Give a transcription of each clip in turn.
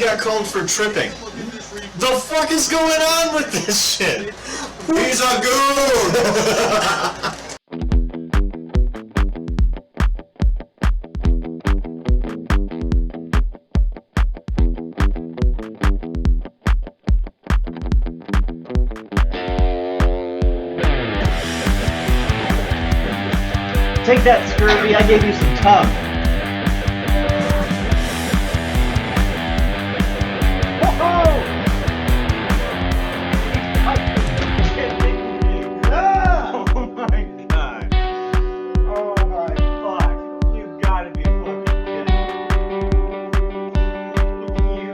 got called for tripping. The fuck is going on with this shit? He's a goon! Take that, Scurvy. I gave you some tongue. Oh my god. Oh my fuck. You gotta be fucking kidding me. You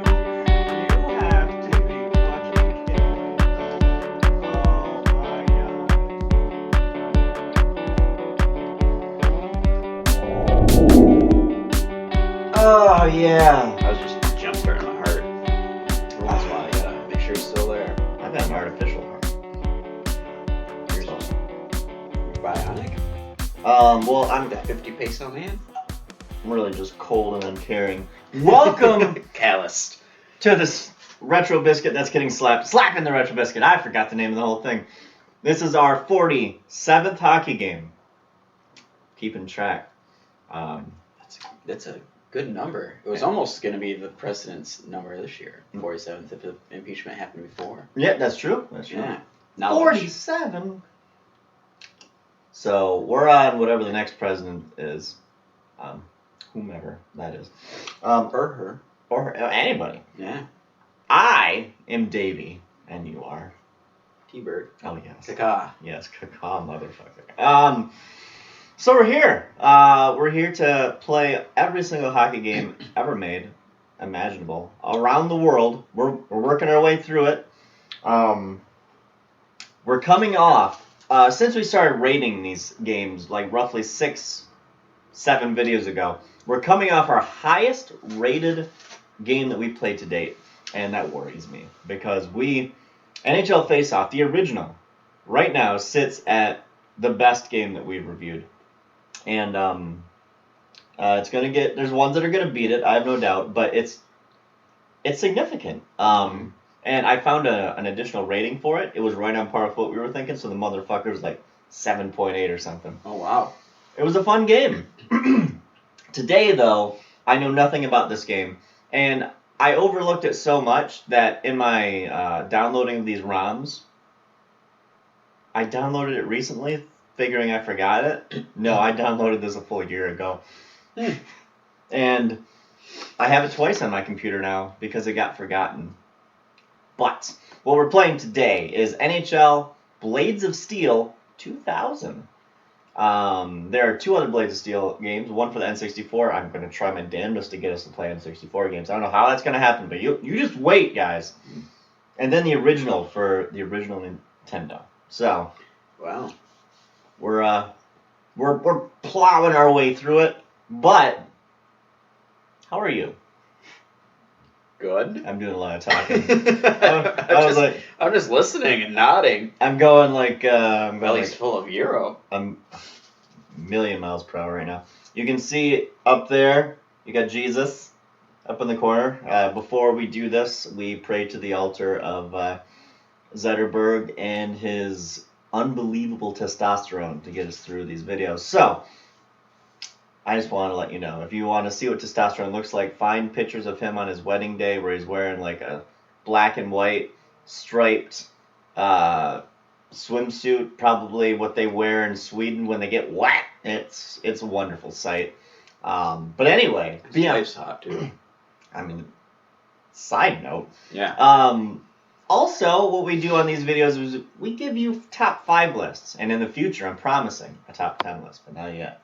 have to be fucking kidding me. Oh my god. Oh yeah. I was just jump starting my heart. That's why I gotta make sure he's still there. I've got an artificial heart. Yours also. Bionic? Well, I'm The 50 peso man? really just cold and uncaring. Welcome Calloused. to this retro biscuit that's getting slapped. Slappin' the retro biscuit. I forgot the name of the whole thing. This is our 47th hockey game. Keeping track. That's a good number. It was almost going to be the president's number this year. 47th if the impeachment happened before. Yeah, that's true. That's true. Yeah. Knowledge. 47. So we're on whatever the next president is. Whomever that is. Or her. Or anybody. Yeah. I am Davey, and you are. T-Bird. Oh, yes. Kaka. Yes, caca, motherfucker. So we're here. We're here to play every single hockey game ever made, imaginable, around the world. We're working our way through it. We're coming off, since we started rating these games, like roughly 6-7 videos ago, we're coming off our highest rated game that we played to date. And that worries me, because NHL Face-Off, the original, right now sits at the best game that we've reviewed. And it's gonna get. There's ones that are gonna beat it. I have no doubt, but it's significant. And I found an additional rating for it. It was right on par with what we were thinking. So the motherfucker was like 7.8 or something. Oh, wow. It was a fun game. Today, though, I know nothing about this game, and I overlooked it so much that in my downloading of these ROMs, I downloaded it recently, figuring I forgot it. No, I downloaded this a full year ago. And I have it twice on my computer now because it got forgotten. But what we're playing today is NHL Blades of Steel 2000. There are 2 other Blades of Steel games, one for the N64. I'm going to try my damnedest to get us to play N64 games. I don't know how that's going to happen, but you just wait, guys. And then the original for the original Nintendo. So, Wow. we're plowing our way through it. But how are you? Good. I'm doing a lot of talking. I'm just listening and nodding. I'm going like I'm going Belly's like, full of Euro. I'm a million miles per hour right now. You can see up there, you got Jesus up in the corner. Before we do this, we pray to the altar of Zetterberg and his unbelievable testosterone to get us through these videos. So, I just want to let you know, if you want to see what testosterone looks like, find pictures of him on his wedding day where he's wearing like a black and white striped swimsuit, probably what they wear in Sweden when they get wet. It's a wonderful sight. But anyway, His wife's hot, too. I mean, side note. Yeah. Also, what we do on these videos is we give you top 5 lists, and in the future, I'm promising a top 10 list, but not yet.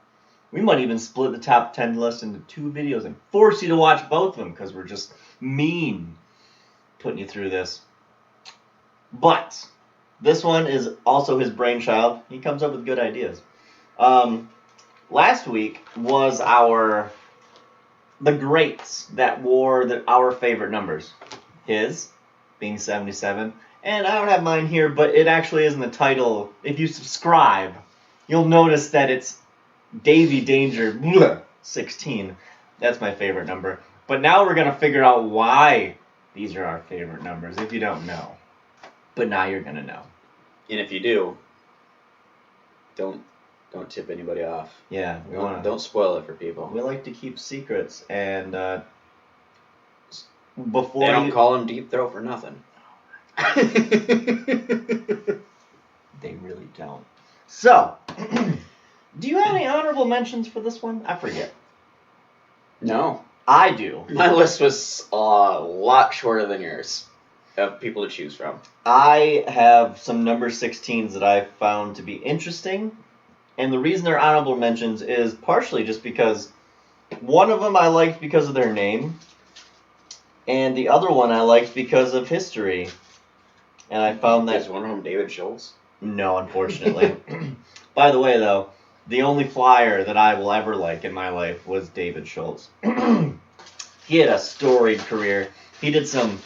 We might even split the top 10 list into 2 videos and force you to watch both of them because we're just mean putting you through this. But this one is also his brainchild. He comes up with good ideas. Last week was the greats that wore our favorite numbers. His being 77. And I don't have mine here, but it actually is in the title. If you subscribe, you'll notice that it's Davey Danger 16. That's my favorite number. But now we're going to figure out why these are our favorite numbers, if you don't know. But now you're going to know. And if you do, don't tip anybody off. Yeah. Don't spoil it for people. We like to keep secrets, and before they don't call them deep throat for nothing. They really don't. So, do you have any honorable mentions for this one? I forget. No. I do. My list was a lot shorter than yours of people to choose from. I have some number 16s that I found to be interesting. And the reason they're honorable mentions is partially just because one of them I liked because of their name. And the other one I liked because of history. And I found that... Is one of them David Schultz? No, unfortunately. By the way, though, the only Flyer that I will ever like in my life was David Schultz. He had a storied career. He did some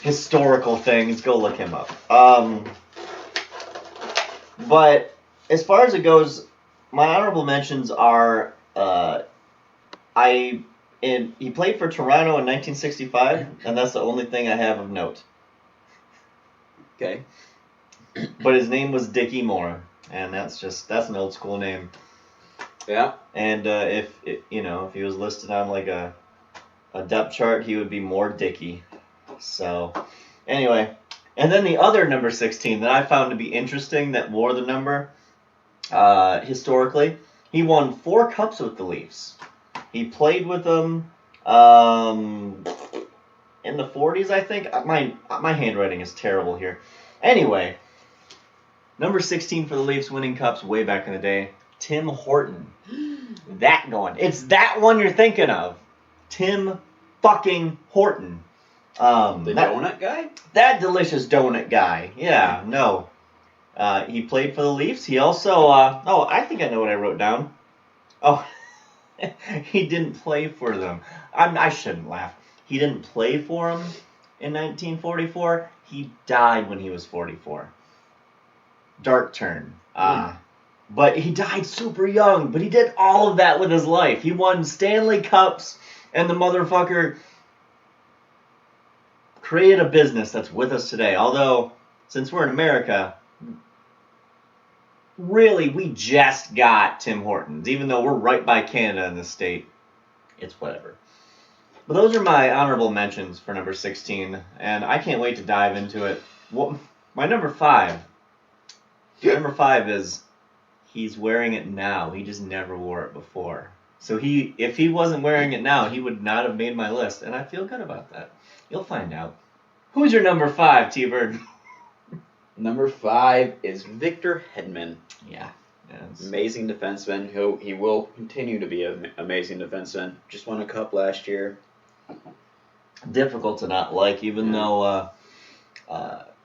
historical things. Go look him up. But as far as it goes, my honorable mentions are he played for Toronto in 1965, and that's the only thing I have of note. Okay. But his name was Dickie Moore, and that's an old school name. Yeah. And if he was listed on like a depth chart, he would be more Dickie. So, anyway, and then the other number 16 that I found to be interesting that wore the number historically, he won 4 cups with the Leafs. He played with them in the 40s, I think. My handwriting is terrible here. Anyway, number 16 for the Leafs winning cups way back in the day, Tim Horton. That going. It's that one you're thinking of. Tim fucking Horton. Donut guy? That delicious donut guy. Yeah, no. He played for the Leafs. He also, I think I know what I wrote down. Oh, he didn't play for them. I shouldn't laugh. He didn't play for them in 1944. He died when he was 44. Dark turn. But he died super young. But he did all of that with his life. He won Stanley Cups, and the motherfucker created a business that's with us today. Although, since we're in America, really, we just got Tim Hortons. Even though we're right by Canada in this state, it's whatever. But those are my honorable mentions for number 16, and I can't wait to dive into it. My number 5. Number 5 is he's wearing it now. He just never wore it before. So if he wasn't wearing it now, he would not have made my list, and I feel good about that. You'll find out. Who's your number 5, T-Bird? Number 5 is Victor Hedman. Yeah. Amazing defenseman. He will continue to be an amazing defenseman. Just won a cup last year. Difficult to not like, even though,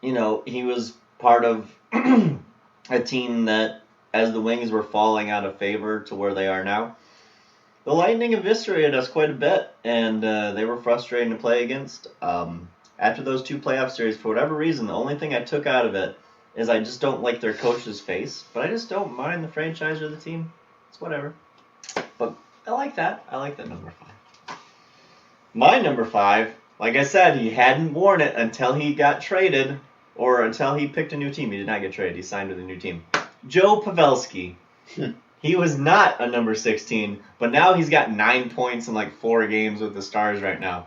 he was part of a team that, as the Wings were falling out of favor to where they are now, the Lightning eviscerated us quite a bit, and they were frustrating to play against. After those 2 playoff series, for whatever reason, the only thing I took out of it is I just don't like their coach's face, but I just don't mind the franchise or the team. It's whatever. But I like that. I like that number 5. My number 5, like I said, he hadn't worn it until he got traded, or until he picked a new team. He did not get traded. He signed with a new team. Joe Pavelski. He was not a number 16, but now he's got 9 points in like 4 games with the Stars right now.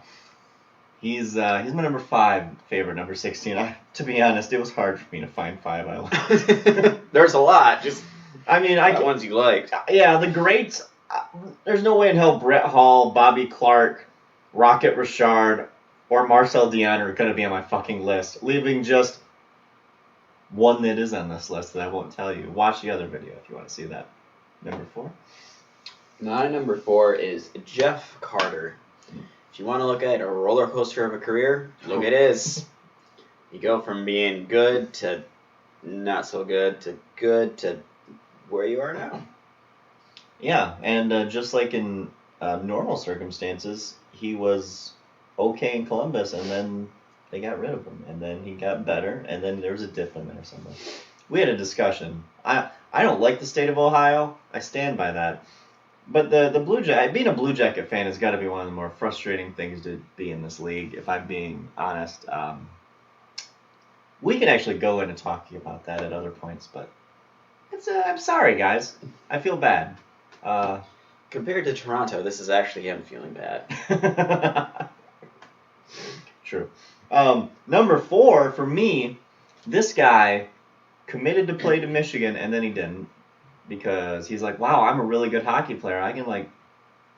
He's my number 5 favorite, number 16. To be honest, it was hard for me to find 5 I liked. There's a lot. Just the ones you liked. Yeah, the greats. There's no way in hell Brett Hall, Bobby Clark, Rocket Richard, or Marcel Dion are going to be on my fucking list, leaving just one that is on this list that I won't tell you. Watch the other video if you want to see that. Number 4? My number 4 is Jeff Carter. If you want to look at a roller coaster of a career, look at his. You go from being good to not so good to where you are now. Yeah, and just like in normal circumstances, he was okay in Columbus, and then they got rid of him, and then he got better, and then there was a dip in there somewhere. We had a discussion. I don't like the state of Ohio. I stand by that. But the Blue Jacket, being a Blue Jacket fan has got to be one of the more frustrating things to be in this league, if I'm being honest. We can actually go into talking about that at other points, but I'm sorry, guys. I feel bad. Compared to Toronto, this is actually him feeling bad. True. Number 4, for me, this guy committed to play to Michigan, and then he didn't. Because he's like, wow, I'm a really good hockey player. I can, like,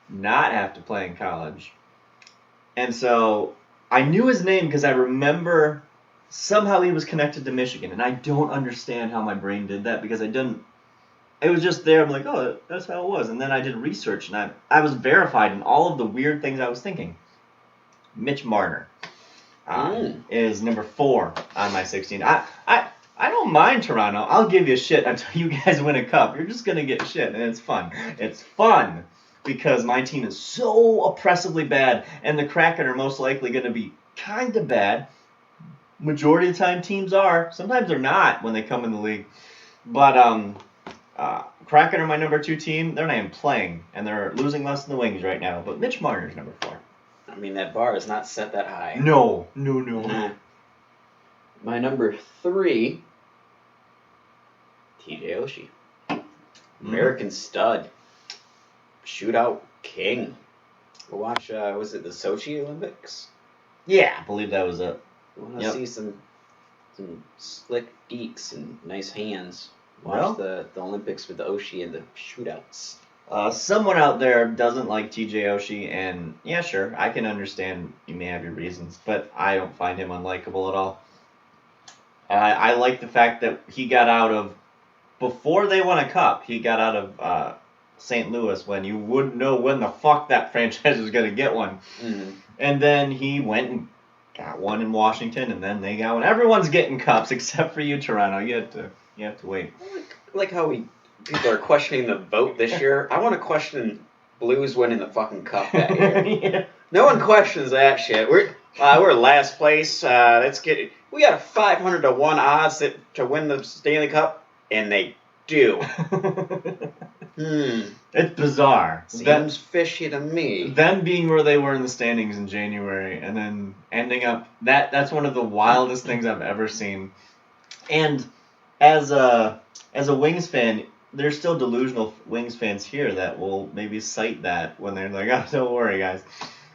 not have to play in college. And so I knew his name because I remember somehow he was connected to Michigan. And I don't understand how my brain did that because I didn't. It was just there. I'm like, oh, that's how it was. And then I did research, and I was verified in all of the weird things I was thinking. Mitch Marner is number 4 on my 16. I don't mind Toronto. I'll give you shit until you guys win a cup. You're just going to get shit, and it's fun. It's fun because my team is so oppressively bad, and the Kraken are most likely going to be kind of bad. Majority of the time teams are. Sometimes they're not when they come in the league. But Kraken are my number 2 team. They're not even playing, and they're losing less than the Wings right now. But Mitch Marner's number 4. I mean, that bar is not set that high. No. My number 3, TJ Oshie. American stud. Shootout king. Go watch, was it the Sochi Olympics? Yeah, I believe that was it. You want to see some slick deeks and nice hands. Watch the Olympics with the Oshie and the shootouts. Someone out there doesn't like TJ Oshie, and yeah, sure, I can understand you may have your reasons, but I don't find him unlikable at all. I like the fact that he got out of, before they won a cup, he got out of St. Louis when you wouldn't know when the fuck that franchise was going to get one. Mm-hmm. And then he went and got one in Washington, and then they got one. Everyone's getting cups except for you, Toronto. You have to wait. I like how people are questioning the vote this year. I want to question Blues winning the fucking cup that year. Yeah. No one questions that shit. We're last place. We got a 500 to 1 odds to win the Stanley Cup, and they do. It's bizarre. Seems fishy to me. Them being where they were in the standings in January, and then ending up that's one of the wildest things I've ever seen. And as a Wings fan, there's still delusional Wings fans here that will maybe cite that when they're like, oh, don't worry, guys.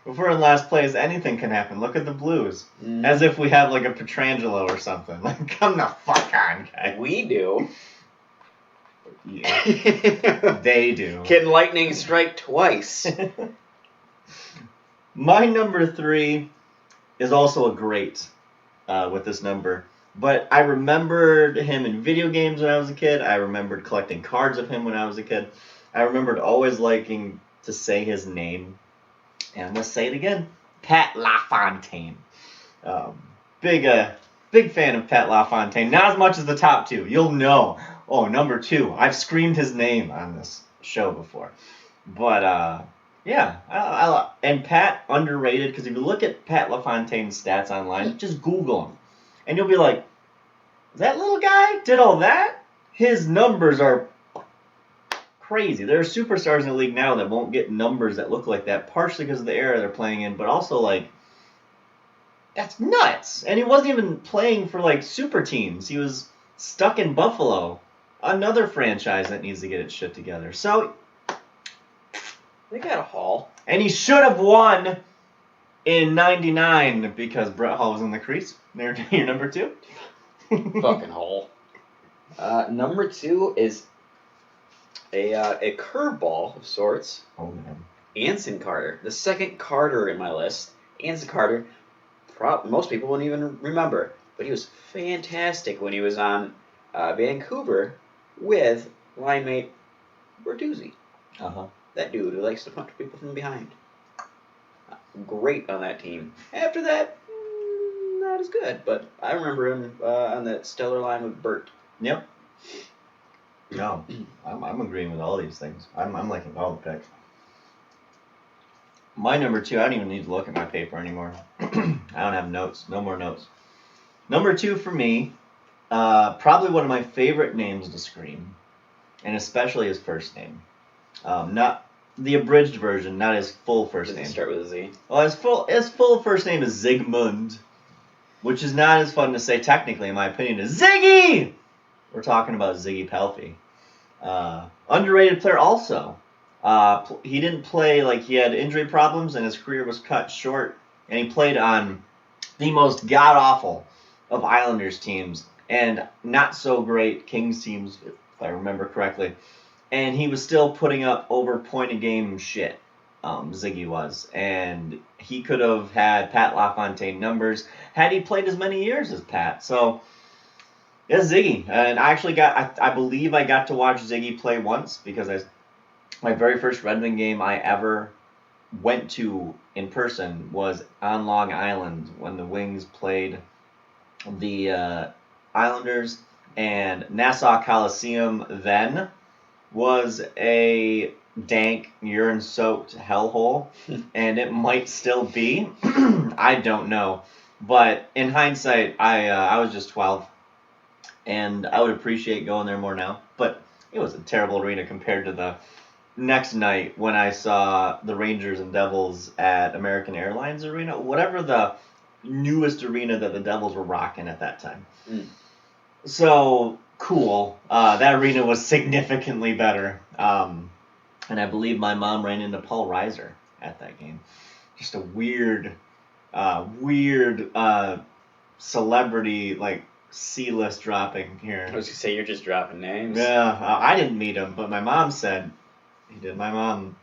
If we're in last place, anything can happen. Look at the Blues. As if we have like a Petrangelo or something. Like, come the fuck on, guys. We do. Yeah. They do. Can lightning strike twice? My number 3 is also a great with this number. But I remembered him in video games when I was a kid. I remembered collecting cards of him when I was a kid. I remembered always liking to say his name. And I'm going to say it again. Pat Lafontaine. Big fan of Pat Lafontaine. Not as much as the top 2. You'll know. Oh, number 2. I've screamed his name on this show before. But, yeah. And Pat, underrated. Because if you look at Pat Lafontaine's stats online, just Google him. And you'll be like, that little guy did all that? His numbers are crazy. There are superstars in the league now that won't get numbers that look like that, partially because of the era they're playing in, but also, like, that's nuts. And he wasn't even playing for, like, super teams. He was stuck in Buffalo, another franchise that needs to get its shit together. So, they got a haul. And he should have won in 99 because Brett Hull was in the crease. You're number 2? Fucking Hull. Number 2 is a curveball of sorts. Oh, man. Anson Carter. The second Carter in my list. Anson Carter, most people wouldn't even remember. But he was fantastic when he was on Vancouver with line mate Bertuzzi. Uh-huh. That dude who likes to punch people from behind. Great on that team. After that, not as good. But I remember him on that stellar line with Bert. Yep. No, I'm agreeing with all these things. I'm liking all the picks. My number 2, I don't even need to look at my paper anymore. I don't have notes. No more notes. Number 2 for me, probably one of my favorite names to scream, and especially his first name. Not the abridged version, not his full first Does it name. start with a Z? Well, his full first name is Zygmunt, which is not as fun to say technically, in my opinion, as Ziggy! We're talking about Ziggy Palffy. Underrated player also. He didn't play, like, he had injury problems and his career was cut short. And he played on the most god-awful of Islanders teams and not so great Kings teams, if I remember correctly. And he was still putting up over point a game shit. Ziggy was. And he could have had Pat LaFontaine numbers had he played as many years as Pat. So, yeah, Ziggy. And I actually I believe I got to watch Ziggy play once because my very first Red Wing game I ever went to in person was on Long Island when the Wings played the Islanders, and Nassau Coliseum then was a dank, urine-soaked hellhole, and it might still be. I don't know. But in hindsight, I was just 12, and I would appreciate going there more now. But it was a terrible arena compared to the next night when I saw the Rangers and Devils at American Airlines Arena, whatever the newest arena that the Devils were rocking at that time. Mm. So, cool. That arena was significantly better. And I believe my mom ran into Paul Reiser at that game. Just a weird celebrity, like, C-list dropping here. I was going to say, you're just dropping names. Yeah, I didn't meet him, but my mom said he did. My mom,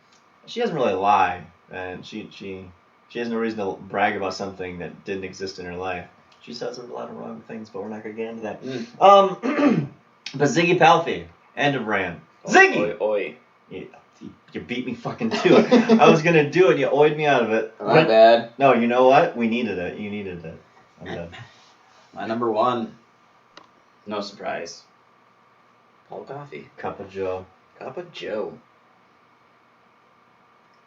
she doesn't really lie, and she has no reason to brag about something that didn't exist in her life. She says a lot of wrong things, but we're not going to get into that. But Ziggy Palffy, end of rant. Ziggy! Oi. You beat me fucking to it. I was going to do it, you oyed me out of it. My bad. No, you know what? We needed it. You needed it. I'm done. My number one, no surprise, Paul Coffey. Cup of Joe. Cup of Joe.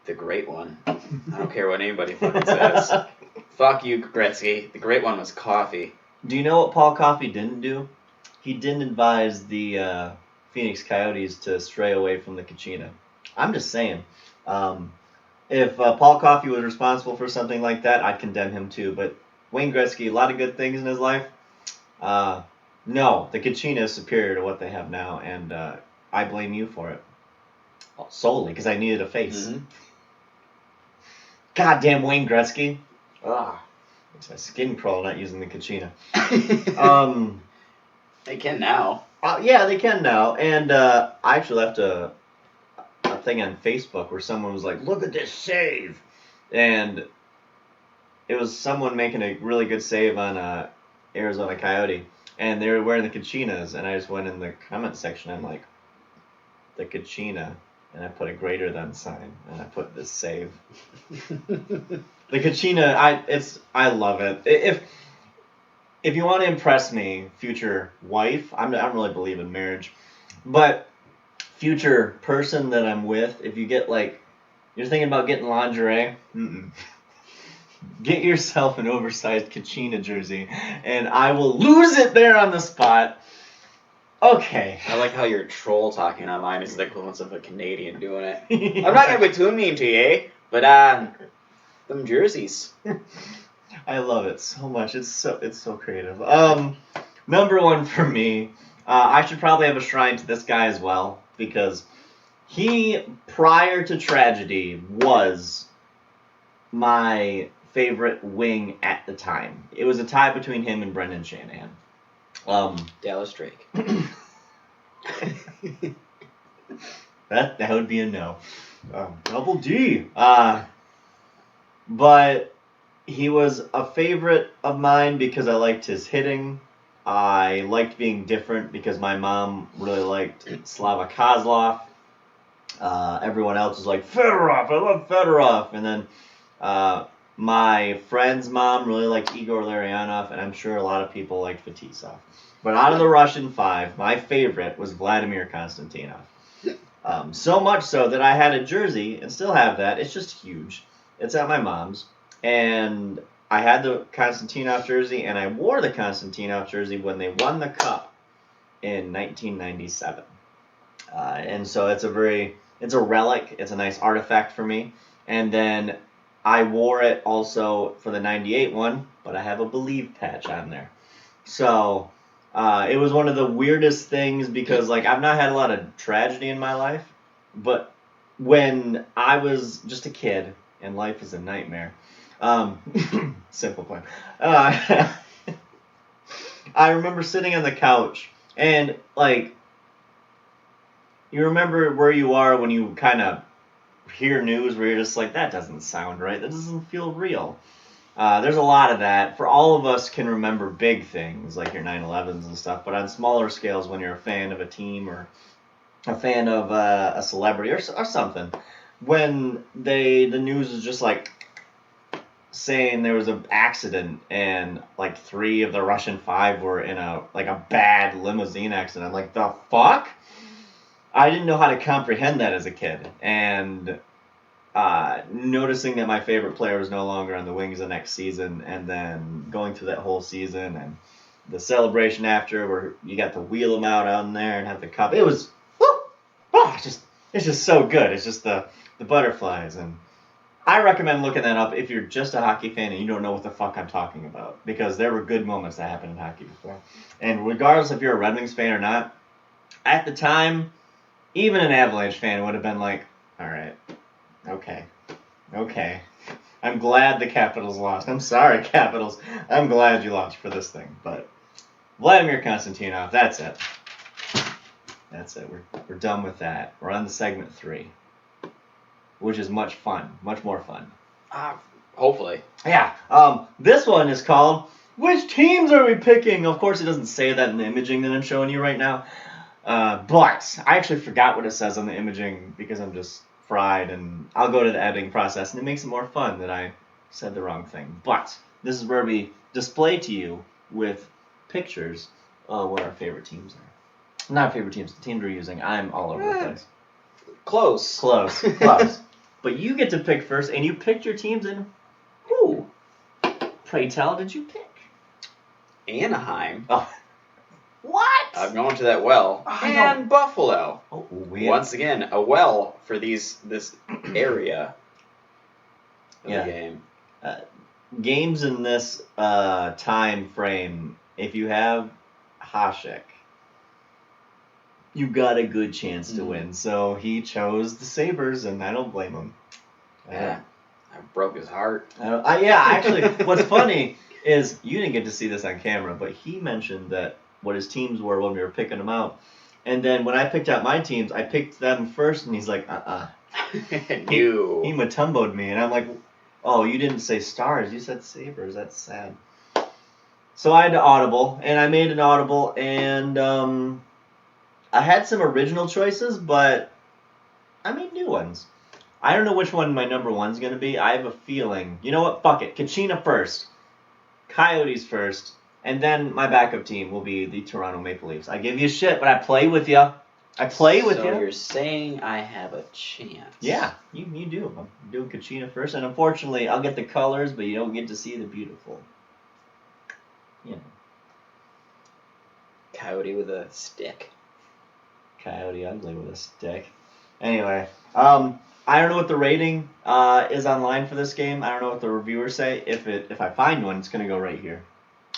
The great one. I don't care what anybody fucking says. Fuck you, Gretzky. The great one was coffee. Do you know what Paul Coffey didn't do? He didn't advise the Phoenix Coyotes to stray away from the Kachina. I'm just saying. If Paul Coffey was responsible for something like that, I'd condemn him too. But Wayne Gretzky, a lot of good things in his life. No, the Kachina is superior to what they have now, and I blame you for it. Solely, because I needed a face. Mm-hmm. Goddamn Wayne Gretzky. Ah. Makes my skin crawl not using the Kachina. They can now. Yeah, they can now. And I actually left a thing on Facebook where someone was like, look at this save. And it was someone making a really good save on Arizona Coyote. And they were wearing the Kachinas. And I just went in the comment section. I'm like, the Kachina. And I put a greater than sign. And I put this save. The Kachina, I love it. If you want to impress me, future wife, I don't really believe in marriage, but future person that I'm with, if you get you're thinking about getting lingerie, get yourself an oversized Kachina jersey, and I will lose it there on the spot. Okay. I like how your troll talking online is the equivalent of a Canadian doing it. I'm not going to be too mean to you, but them jerseys. I love it so much. It's so creative. Number one for me, I should probably have a shrine to this guy as well, because he, prior to tragedy, was my favorite wing at the time. It was a tie between him and Brendan Shanahan. Dallas Drake. That would be a no. Double D. But he was a favorite of mine because I liked his hitting. I liked being different because my mom really liked Slava Kozlov. Everyone else was like, Fedorov, I love Fedorov. And then my friend's mom really liked Igor Larionov, and I'm sure a lot of people liked Fetisov. But out of the Russian five, my favorite was Vladimir Konstantinov. So much so that I had a jersey, and still have that. It's just huge. It's at my mom's. And I had the Konstantinov jersey, and I wore the Konstantinov jersey when they won the Cup in 1997. And so it's a very it's a relic. It's a nice artifact for me. And then I wore it also for the 98 one, but I have a Believe patch on there. So it was one of the weirdest things because, like, I've not had a lot of tragedy in my life, but when I was just a kid and life is a nightmare, simple plan. I remember sitting on the couch and, like, you remember where you are when you kind of hear news where you're just like, that doesn't sound right. That doesn't feel real. There's a lot of that. For all of us can remember big things like your 9/11s and stuff, but on smaller scales when you're a fan of a team or a fan of a celebrity or something, when the news is just like saying there was an accident and like 3 of the Russian 5 were in a bad limousine accident. I'm like, the fuck? I didn't know how to comprehend that as a kid. And noticing that my favorite player was no longer on the Wings the next season, and then going through that whole season and the celebration after where you got to wheel them out on there and have the cup. It was, it's just so good. It's just the butterflies. And I recommend looking that up if you're just a hockey fan and you don't know what the fuck I'm talking about, because there were good moments that happened in hockey before. And regardless if you're a Red Wings fan or not, at the time, even an Avalanche fan would have been like, all right, okay. I'm glad the Capitals lost. I'm sorry, Capitals. I'm glad you lost for this thing. But Vladimir Konstantinov, that's it. That's it. We're done with that. We're on to segment 3, which is much more fun. Hopefully. Yeah. This one is called, Which Teams Are We Picking? Of course, it doesn't say that in the imaging that I'm showing you right now. But I actually forgot what it says on the imaging because I'm just fried, and I'll go to the editing process, and it makes it more fun that I said the wrong thing. But this is where we display to you with pictures what our favorite teams are. Not favorite teams, the teams we're using. I'm all over the place. Close. But you get to pick first, and you picked your teams, and who, pray tell, did you pick? Anaheim. Oh. What? I'm going to that well. And Buffalo. Oh, weird. Once again, a well for this area of the game. Games in this time frame, if you have Hasek, you got a good chance to win. So he chose the Sabres, and I don't blame him. Yeah, I broke his heart. Actually, what's funny is you didn't get to see this on camera, but he mentioned that what his teams were when we were picking them out. And then when I picked out my teams, I picked them first, and he's like, He Matumbo'd me, and I'm like, oh, you didn't say Stars, you said Sabres, that's sad. So I had to audible, and I made an audible, and I had some original choices, but I made new ones. I don't know which one my number 1's going to be. I have a feeling, you know what, fuck it, Kachina first, Coyotes first, and then my backup team will be the Toronto Maple Leafs. I give you shit, but I play with you. So you're saying I have a chance. Yeah, you do. I'm doing Kachina first, and unfortunately, I'll get the colors, but you don't get to see the beautiful. You know. Coyote with a stick. Coyote ugly with a stick. Anyway, I don't know what the rating is online for this game. I don't know what the reviewers say. If I find one, it's gonna go right here.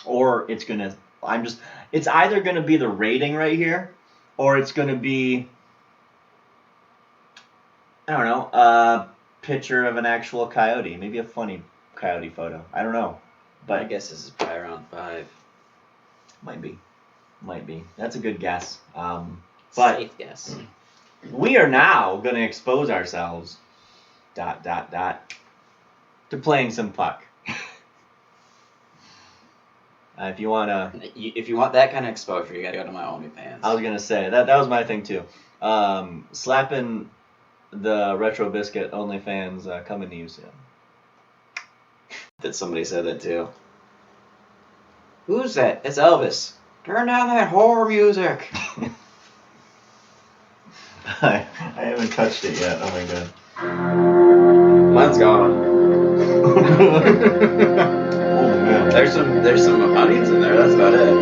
Or it's either going to be the rating right here, or it's going to be, I don't know, a picture of an actual coyote. Maybe a funny coyote photo. I don't know. But I guess this is probably around 5. Might be. That's a good guess. But safe guess. We are now going to expose ourselves, ... to playing some puck. If you want that kind of exposure, you got to go to my OnlyFans. I was going to say, that was my thing too. Slappin, the Retro Biscuit OnlyFans coming to you soon. That somebody said that too. Who's that? It's Elvis. Turn down that horror music. I haven't touched it yet. Oh my god. Mine's gone. Oh man. There's some onions in there. That's about it.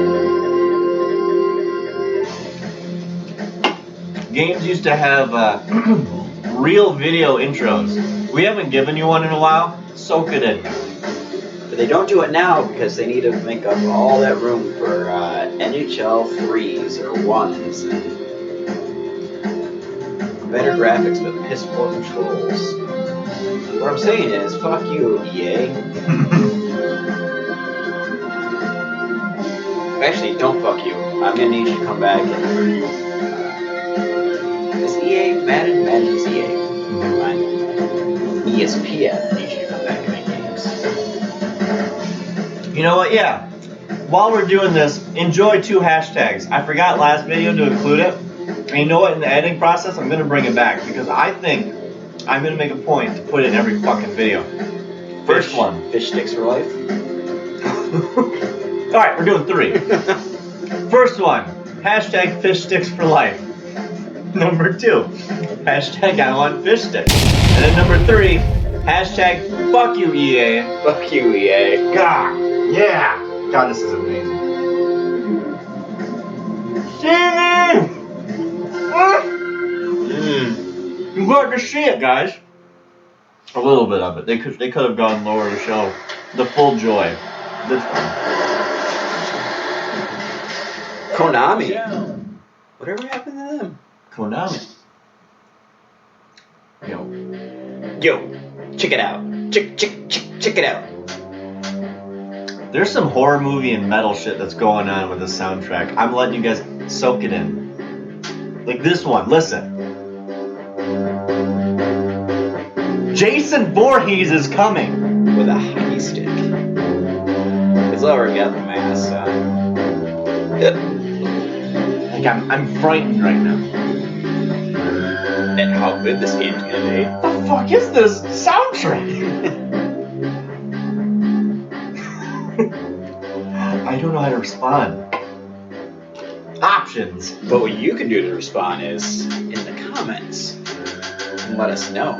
Games used to have real video intros. We haven't given you one in a while. Soak it in. But they don't do it now because they need to make up all that room for NHL 3s or 1s and better graphics with piss poor controls. What I'm saying is, fuck you, EA. Actually, don't fuck you. I'm gonna need you to come back and. Is EA Madden? Madden is EA. Never mind. ESPN needs you to come back and make games. You know what? Yeah. While we're doing this, enjoy 2 hashtags. I forgot last video to include it. And you know what? In the editing process, I'm going to bring it back because I think I'm going to make a point to put it in every fucking video. First one. Fish sticks for life. Alright, we're doing 3. First one. Hashtag fish sticks for life. Number 2. Hashtag I want fish sticks. And then number 3. Hashtag fuck you EA. Fuck you, EA. God. Yeah. God, this is amazing. Steven! You got to see it, guys. A little bit of it. They could have gone lower to show the full joy. This one. Konami. Whatever happened to them? Konami. Yo, check it out. Check it out. There's some horror movie and metal shit that's going on with the soundtrack. I'm letting you guys soak it in. Like this one, listen. Jason Voorhees is coming. With a hockey stick. He's already got the mask on. Like I'm frightened right now. And how good this game's gonna be. What the fuck is this soundtrack? I don't know how to respond. Options. But what you can do to respond is in the comments and let us know.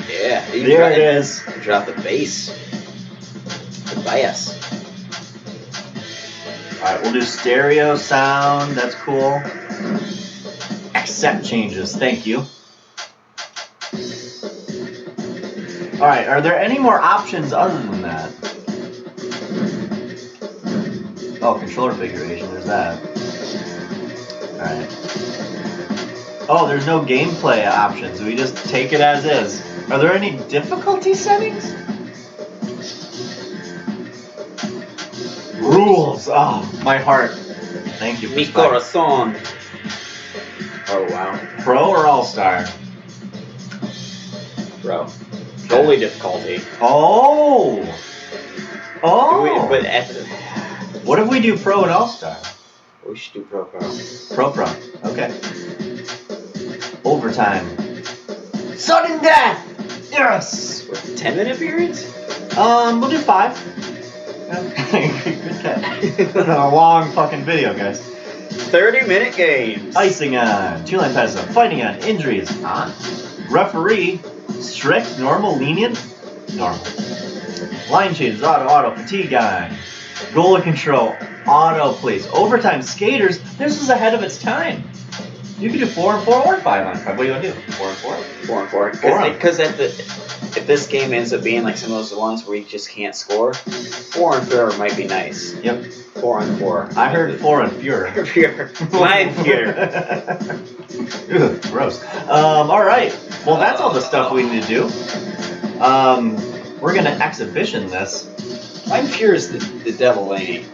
Yeah, There it is. Drop the bass. The bass. Alright, we'll do stereo sound. That's cool. Accept changes. Thank you. Alright, are there any more options other than that? Oh, controller configuration. There's that. Alright. Oh, there's no gameplay options. We just take it as is. Are there any difficulty settings? Rules. Oh, my heart. Thank you. Mi corazón. Oh, wow. Pro or All-Star? Bro. Goalie difficulty. Oh! Oh! But at the, What if we do Pro and All-Star? we should do Pro. Pro. Okay. Overtime. Sudden death! Yes! What, 10-minute periods? We'll do 5. Good catch. This is a long fucking video, guys. 30-minute games. Icing on. 2-line passes on. Fighting on. Injuries on. Referee. Strict. Normal. Lenient. Normal. Line changes. Auto. Fatigue on. Goalie control. Auto, please. Overtime. Skaters. This is ahead of its time. You can do 4-on-4 or 5-on-5. What do you want to do? 4-on-4? 4-on-4. Because if this game ends up being like some of those ones where you just can't score, 4-on-4 might be nice. Yep. 4-on-4. I heard 4-on-4. Line here. Ugh, gross. Alright. Well, that's all the stuff we need to do. We're going to exhibition this. Line Pure is the devil, ain't he?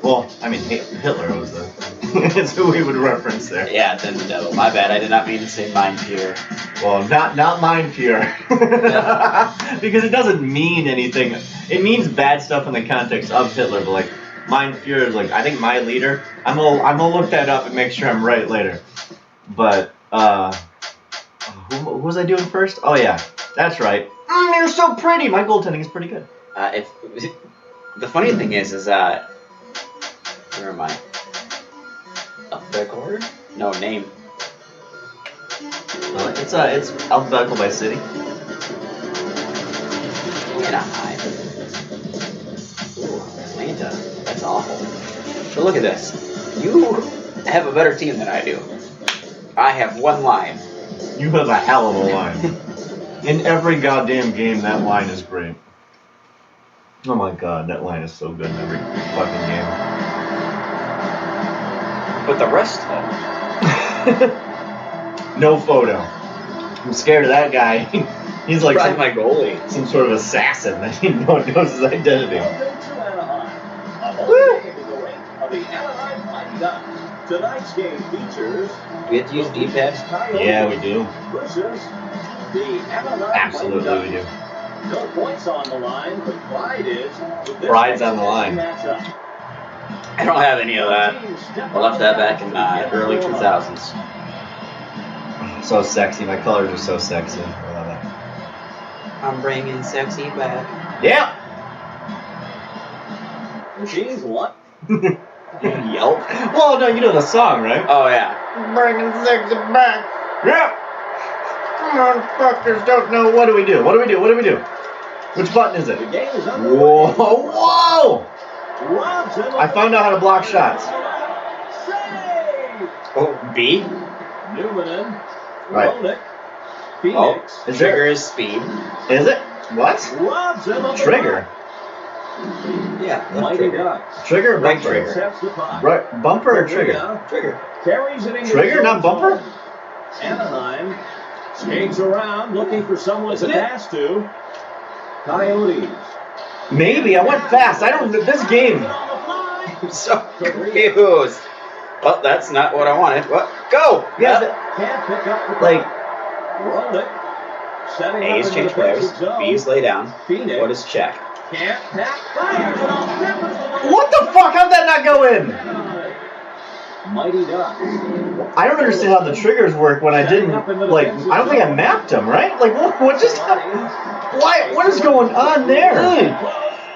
Well, I mean, Hitler was the... It's who we would reference there. Yeah, then the devil. My bad. I did not mean to say Mind Pure. Well, not mind pure. Because it doesn't mean anything. It means bad stuff in the context of Hitler, but like, mind pure is like, I think my leader. I'm gonna look that up and make sure I'm right later. But, who was I doing first? Oh yeah, that's right. You're so pretty! My goaltending is pretty good. The funny thing is where am I? Alphabetical order? No, name. It's alphabetical by city. Anaheim. Ooh, Atlanta. That's awful. But look at this. You have a better team than I do. I have one line. You have a hell of a line. In every goddamn game, that line is great. Oh my god, that line is so good in every fucking game. But the rest, though. No photo. I'm scared of that guy. He's like Probably my goalie. some sort of assassin that no one knows his identity. Tonight's game features. We have to use D-pads? Yeah, we do. Versus the Anaheim Absolutely, we do. No points on the line, but pride is. with this Pride's on the line. matchup. I don't have any of that. I left that back in the early 2000s. So sexy. My colors are so sexy. I love it. I'm bringing sexy back. Yeah. She's what? Yelp. Well, no, you know the song, right? Oh, yeah. Bringing sexy back. Yeah. Come on, fuckers, don't know. What do we do? What do we do? What do we do? Which button is it? The game is underway. Whoa, whoa! Robs him. I found out how to block shots. Save! Oh, B? Newman. Right. Ronick. Oh, Phoenix. Is trigger there? is speed. Is it? What? Robs him of the Trigger. Yeah, puck. left Mighty trigger. Ducks. Trigger or Right bumper? trigger. Accepts the puck. Right, bumper or trigger? Korea Trigger. Carries it into Trigger, the not bumper? zone. Anaheim skates around looking for someone Isn't to it? pass to. Coyotes. Maybe. I went fast. I don't know. This game. I'm so confused. Well, that's not what I wanted. What? Go! Yeah, Can't pick up the like, Ronick. Setting up A's into change the players. defensive zone. B's lay down. Phoenix. What is check? Can't pass. Fires it off. what the fuck? How'd that not go in? Mighty Ducks. I don't understand how the triggers work when I didn't, like, I don't think I mapped them, right? Like, what just, why, what is going on there?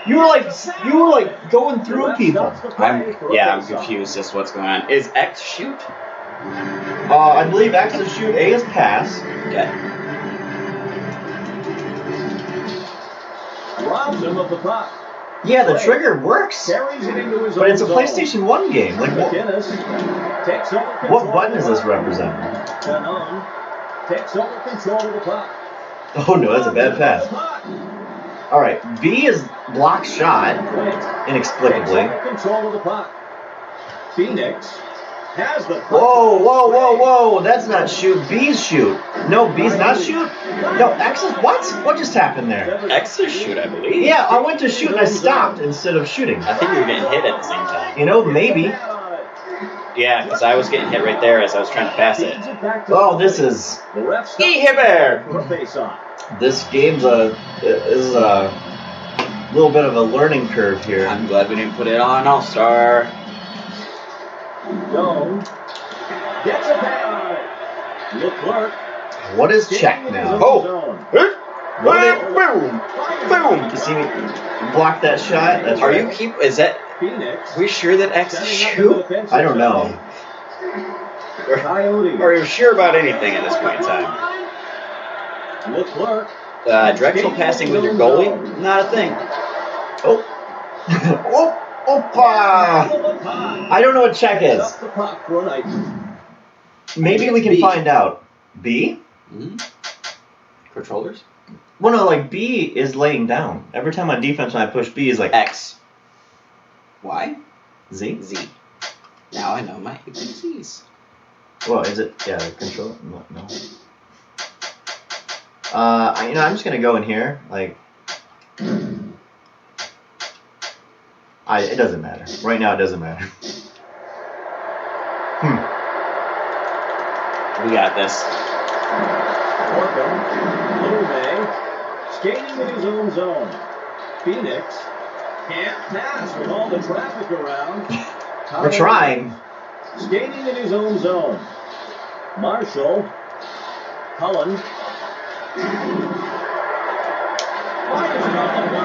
You were like going through people. I'm confused as to what's going on. Is X shoot? I believe X is shoot, A is pass. Okay. Robs him of the puck. Yeah, the trigger works, Carries it into his but own it's a zone. PlayStation 1 game. Like, McInnes takes over control what button of does the this puck. represent? Canon takes over control of the puck. Oh no, that's a bad pass. All right, B is block shot, Takes inexplicably. over control of the puck. Phoenix has the puck. Whoa, that's not shoot. B's shoot. No, B's not shoot? No, X is, what? What just happened there? X is shoot, I believe. Yeah, I went to shoot and I stopped instead of shooting. I think you're getting hit at the same time. You know, maybe. Yeah, because I was getting hit right there as I was trying to pass it. Oh, this is, The refs Ehiber! for a face-off. this game's is a little bit of a learning curve here. I'm glad we didn't put it on All-Star. Dome gets a penalty. Leclerc. What is check now? Oh. What are they, Boom! Boom! you see me block that shot? That's Are right. you is that, Phoenix. are we sure that X is Setting up shoot? the defensive I don't know. zone. Coyotes. Are you sure about anything at this point in time? Leclerc. Directional passing with your goalie? Not a thing. Oh. Opa! I don't know what check is. Up the puck for an ice. Maybe we can B. find out. B? Mm-hmm. Controllers? Well, no, like B is laying down. Every time on defense when I push B is like X. Y? Z. Z. Now I know my ABCs. Well, is it? Yeah, the control. No. I'm just gonna go in here. Like, it doesn't matter. Right now, it doesn't matter. We got this. Horton. Louvet. Skating in his own zone. Phoenix. Can't pass with all the traffic around. We're trying. Skating in his own zone. Marshall. Cullen.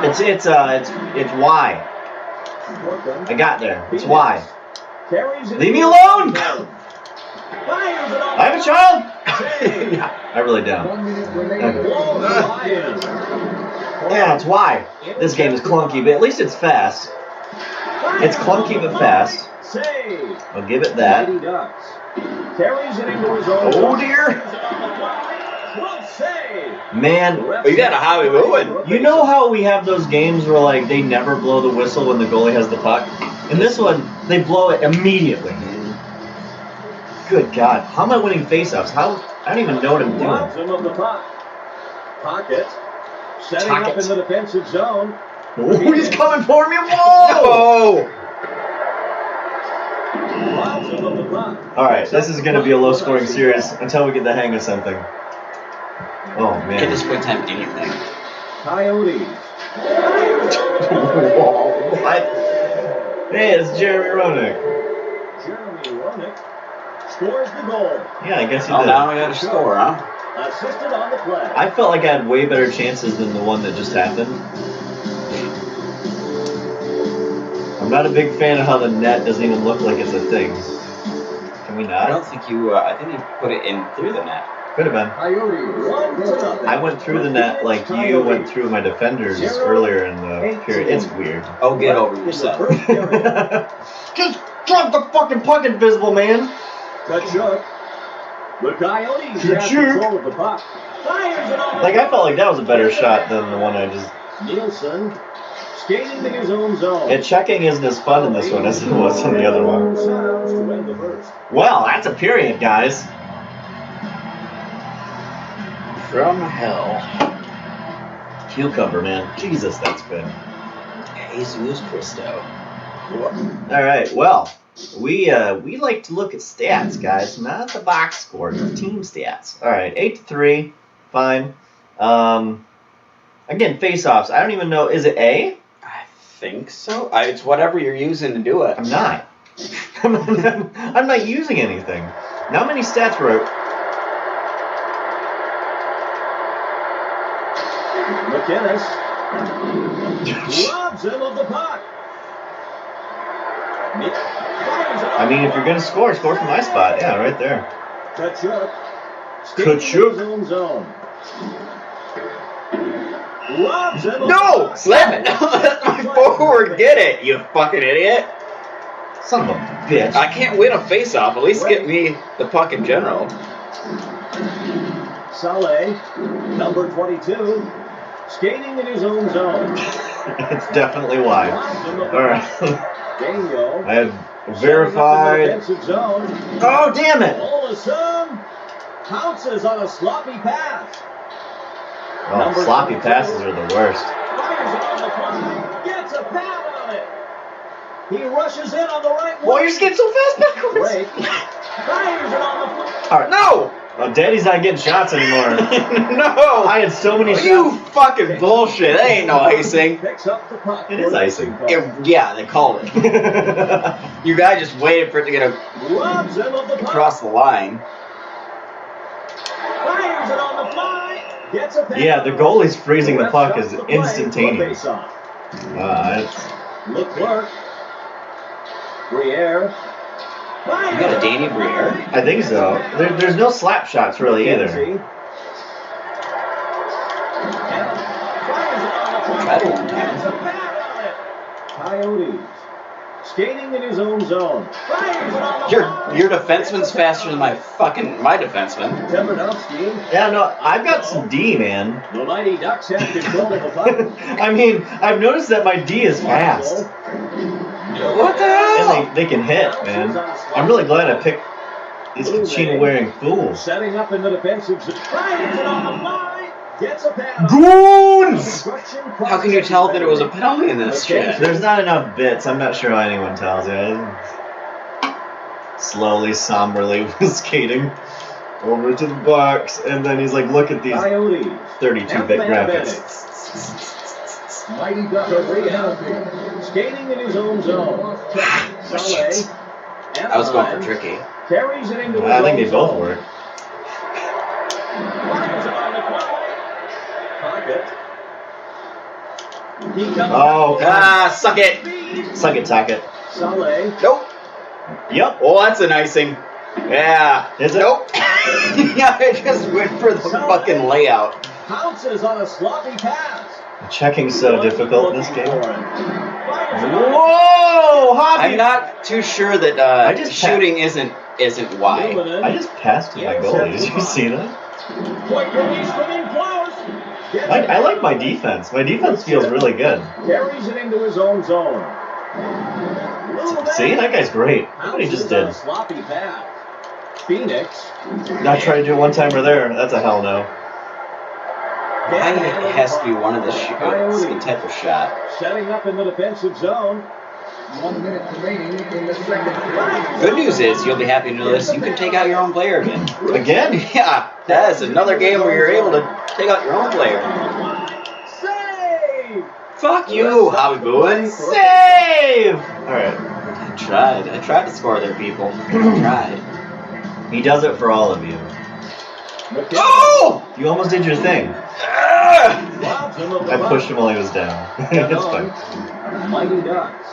It's Y. Horton. I got there. It's Y. Carries it Leave me in alone! his own zone. Fires it off. I have a child. Save. I really don't. 1 minute remaining. Blows the Lions. Yeah, it's Y. This game is clunky, but at least it's fast. It's clunky but fast. Save. I'll give it that. Mighty Ducks. Carries it into his own. Oh dear. Close save. Man, You got a hobby moving. you know how we have those games where like they never blow the whistle when the goalie has the puck? In this one, they blow it immediately. Good God, how am I winning faceoffs? How? I don't even know what I'm Robs doing. him of the puck. Pocket. Setting up Pocket. in the defensive zone. Oh, he's coming for me! Whoa! Oh. Robs him of the puck. All right, this is going to be a low-scoring series until we get the hang of something. Oh Can man! just quick time anything. Coyotes. What? Hey, it's Jeremy Roenick. Jeremy Roenick scores the goal. Yeah, I guess he Oh, did. now we got a score, huh? Assisted on the play. I felt like I had way better chances than the one that just happened. I'm not a big fan of how the net doesn't even look like it's a thing. Can we I not? don't think you. I think you put it in through the net. Could have been. Coyotes 1-0. I went through the net like you went through my defenders earlier in the period. It's weird. Oh, get over yourself. Just drop the fucking puck, invisible man. Kachuk. The Coyotes have Kachuk. control of the puck. Fires it on the Like I felt like that was a better shot than the one I just. Nielsen skating in his own zone. And checking isn't as fun in this one as it was on the other one. Sounds to win the first. Well, that's a period, guys. From hell. Cucumber, man. Jesus, that's good. Jesus Christo. All right. Well, we like to look at stats, guys, not the box score, the team stats. All right, 8-3, fine. Again, face-offs. I don't even know. Is it A? I think so. It's whatever you're using to do it. I'm not. I'm not using anything. Now, how many stats were? McInnes robs him of the puck. I mean, if you're gonna score from my spot. Yeah, right there. Kachuk. Skating in his own zone. Robs him of No! the puck. Slap it! Let my forward get it, you fucking idiot! Son of a bitch. I can't win a face-off. At least get me the puck in general. Saleh, number 22, skating in his own zone. It's definitely wide. All right. Daniel. I have verified. Defensive zone. Oh, damn it! Olson pounces on a sloppy pass. Oh, sloppy passes are the worst. Fires it on the front. Gets a pad on it. He rushes in on the right Why wing. are you skating so fast backwards? Break. Fires it on the front. All right. No! Oh, Daddy's not getting shots anymore. No! I had so many You shots. fucking bullshit. That ain't no icing. Picks up the puck. It is icing. Yeah, they called it. Your guy just waited for it to get Robs him of the puck. across the line. Fires it on the fly. Gets a pad. Yeah, the goalie's freezing the Refs puck stops is the play for instantaneous. face-off. It's- Leclerc. Briere. You got a Danny Briere? I think so. There's no slap shots really either. Tried it one time. Coyotes. Skating in his own zone. Your defenseman's faster than my defenseman. Tebernowski. Yeah, no, I've got some D, man. The Mighty Ducks have control of the puck. I mean, I've noticed that my D is fast. What the hell? And they can hit, man. I'm really glad I picked these Kachina-wearing fools. Setting up in the defensive zone. Fires it on the fly. Gets a pad. Goons! How can you tell that it was a penalty in this shit? There's not enough bits. I'm not sure how anyone tells you. Slowly, somberly skating over to the box, and then he's like, look at these Coyotes. 32-bit graphics. Mighty Ducks skating in his own zone. Saleh. I was going for tricky. Carries it into his I think own they both zone. work. Fires it on the fly. Pocket. He comes Oh, Ah, suck it. suck it, sock it. Saleh. Nope. Yep. Oh, that's an icing. Yeah. Is it? Nope. Yeah, I just went for the fucking layout. Pounces on a sloppy pass. Checking's so difficult in this game. Whoa! Hockey! I'm not too sure that I just shooting isn't why. I just passed to my goalie. Did you see that? I like my defense. My defense feels really good. Carries it into his own zone. See, that guy's great. Look what he just did. Sloppy pass. Phoenix. I tried to do one timer there. That's a hell no. Why it has to be one of the type of shot. Setting up in the defensive zone. 1 minute remaining in the second. Good news is you'll be happy to know this. You can take out your own player again. Again? Yeah, that is another game where you're able to take out your own player. Save! Fuck you, Hobby Booin. Save! Alright. I tried to score there, people. I tried. He does it for all of you. Oh! You almost did your thing. I pushed him while he was down. It's fine. Mighty Ducks.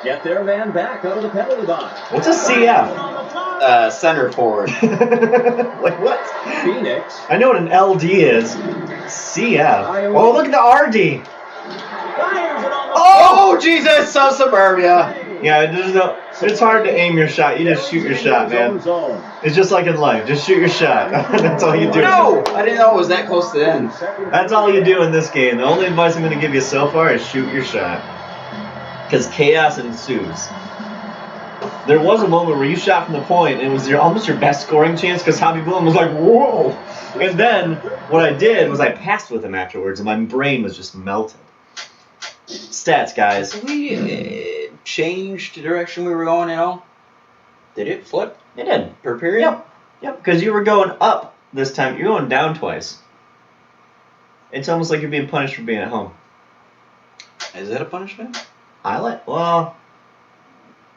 Get their man back out of the penalty box. What's a CF? Center forward. Like what? Phoenix. I know what an LD is. CF. Oh, look at the RD. Oh, Jesus, so suburbia. Yeah, there's no. It's hard to aim your shot. You just shoot your shot, man. It's just like in life. Just shoot your shot. That's all you do. No, I didn't know it was that close to the end. That's all you do in this game. The only advice I'm going to give you so far is shoot your shot. Because chaos ensues. There was a moment where you shot from the point, and it was almost your best scoring chance because Hobby Boom was like, whoa! And then what I did was I passed with him afterwards, and my brain was just melted. Stats, guys. Did we change the direction we were going at all? Did it flip? It did. Per period? Yep, because you were going up this time. You're going down twice. It's almost like you're being punished for being at home. Is that a punishment? Well,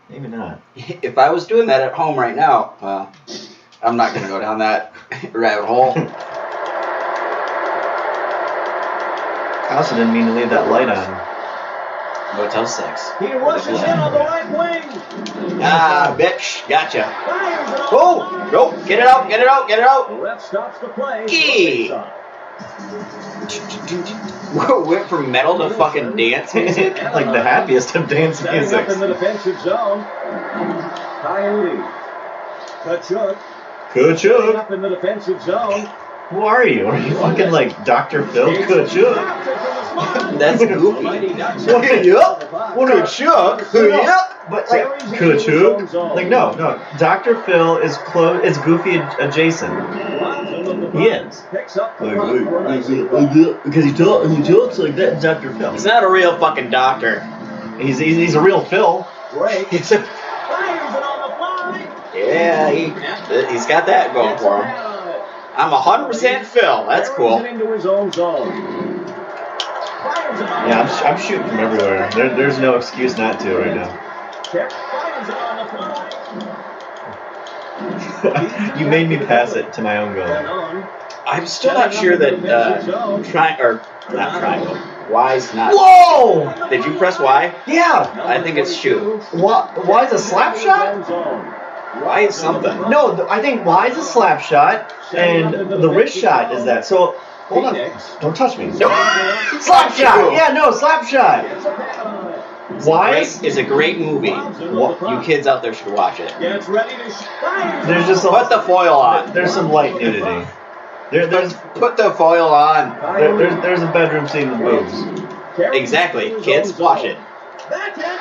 maybe not. If I was doing that at home right now, well, I'm not going to go down that rabbit hole. I also didn't mean to leave that light on. Motel 6. He rushes in on the right wing. Ah, bitch. Gotcha. Oh, nope. Get it out, get it out, get it out. The ref stops the play. Yee. Went from metal to fucking dance music. Like the happiest of dance music. Up in the defensive zone. Coyotes. Kachuk. Up in the defensive zone. Who are you? Are you fucking like Dr. Phil Kachuk? That's goofy. Yup. Kachuk. Yup. But like Kachuk? Like no. Dr. Phil is Goofy adjacent. He is. Because he talks like that, Dr. Phil. He's not a real fucking doctor. He's a real Phil. Yeah, he's got that going for him. I'm 100% Phil. That's cool. Yeah, I'm shooting from everywhere. There's no excuse not to right now. You made me pass it to my own goal. I'm still not sure that Y's not. Whoa! Did you press Y? Yeah. I think it's shoot. Why is a slap shot? Y is something. No, I think Y is a slap shot, and the wrist shot is that. So hold on, don't touch me. No. Slap shot. Yeah, no, slap shot. Y is a great movie. You kids out there should watch it. There's just put the foil on. There's some light nudity. Put the foil on. There's a bedroom scene with boobs. Exactly. Kids, watch it.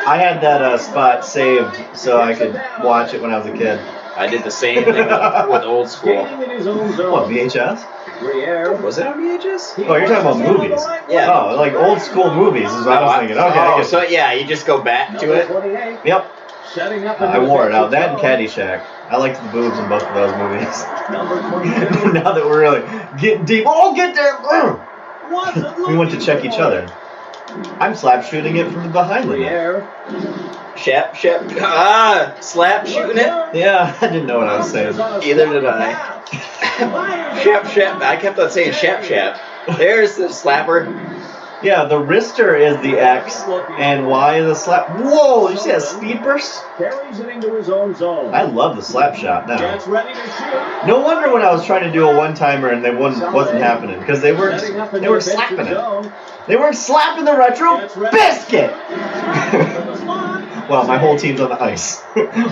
I had that spot saved so I could watch it when I was a kid. I did the same thing with old school. What, VHS? Was it on VHS? Oh, you're talking about movies. Yeah. Oh, like old school movies is what I was thinking. Okay, I guess. So yeah, you just go back to it? Yep. I wore it out. That and Caddyshack. I liked the boobs in both of those movies. Now that we're really getting deep. Oh, get there! We went to check each other. I'm slap shooting it from behind the net. Slap shooting it? Yeah, I didn't know what I was saying. Either did I. Shap. I kept on saying shap. There's the slapper. Yeah, the wrister is the X, and Y is the slap. Whoa, did you see that speed burst? Carries it into his own zone. I love the slap shot now. Gets ready to shoot. No wonder when I was trying to do a one-timer and they wasn't happening, because they weren't slapping it. They weren't slapping the retro biscuit! Well, my whole team's on the ice.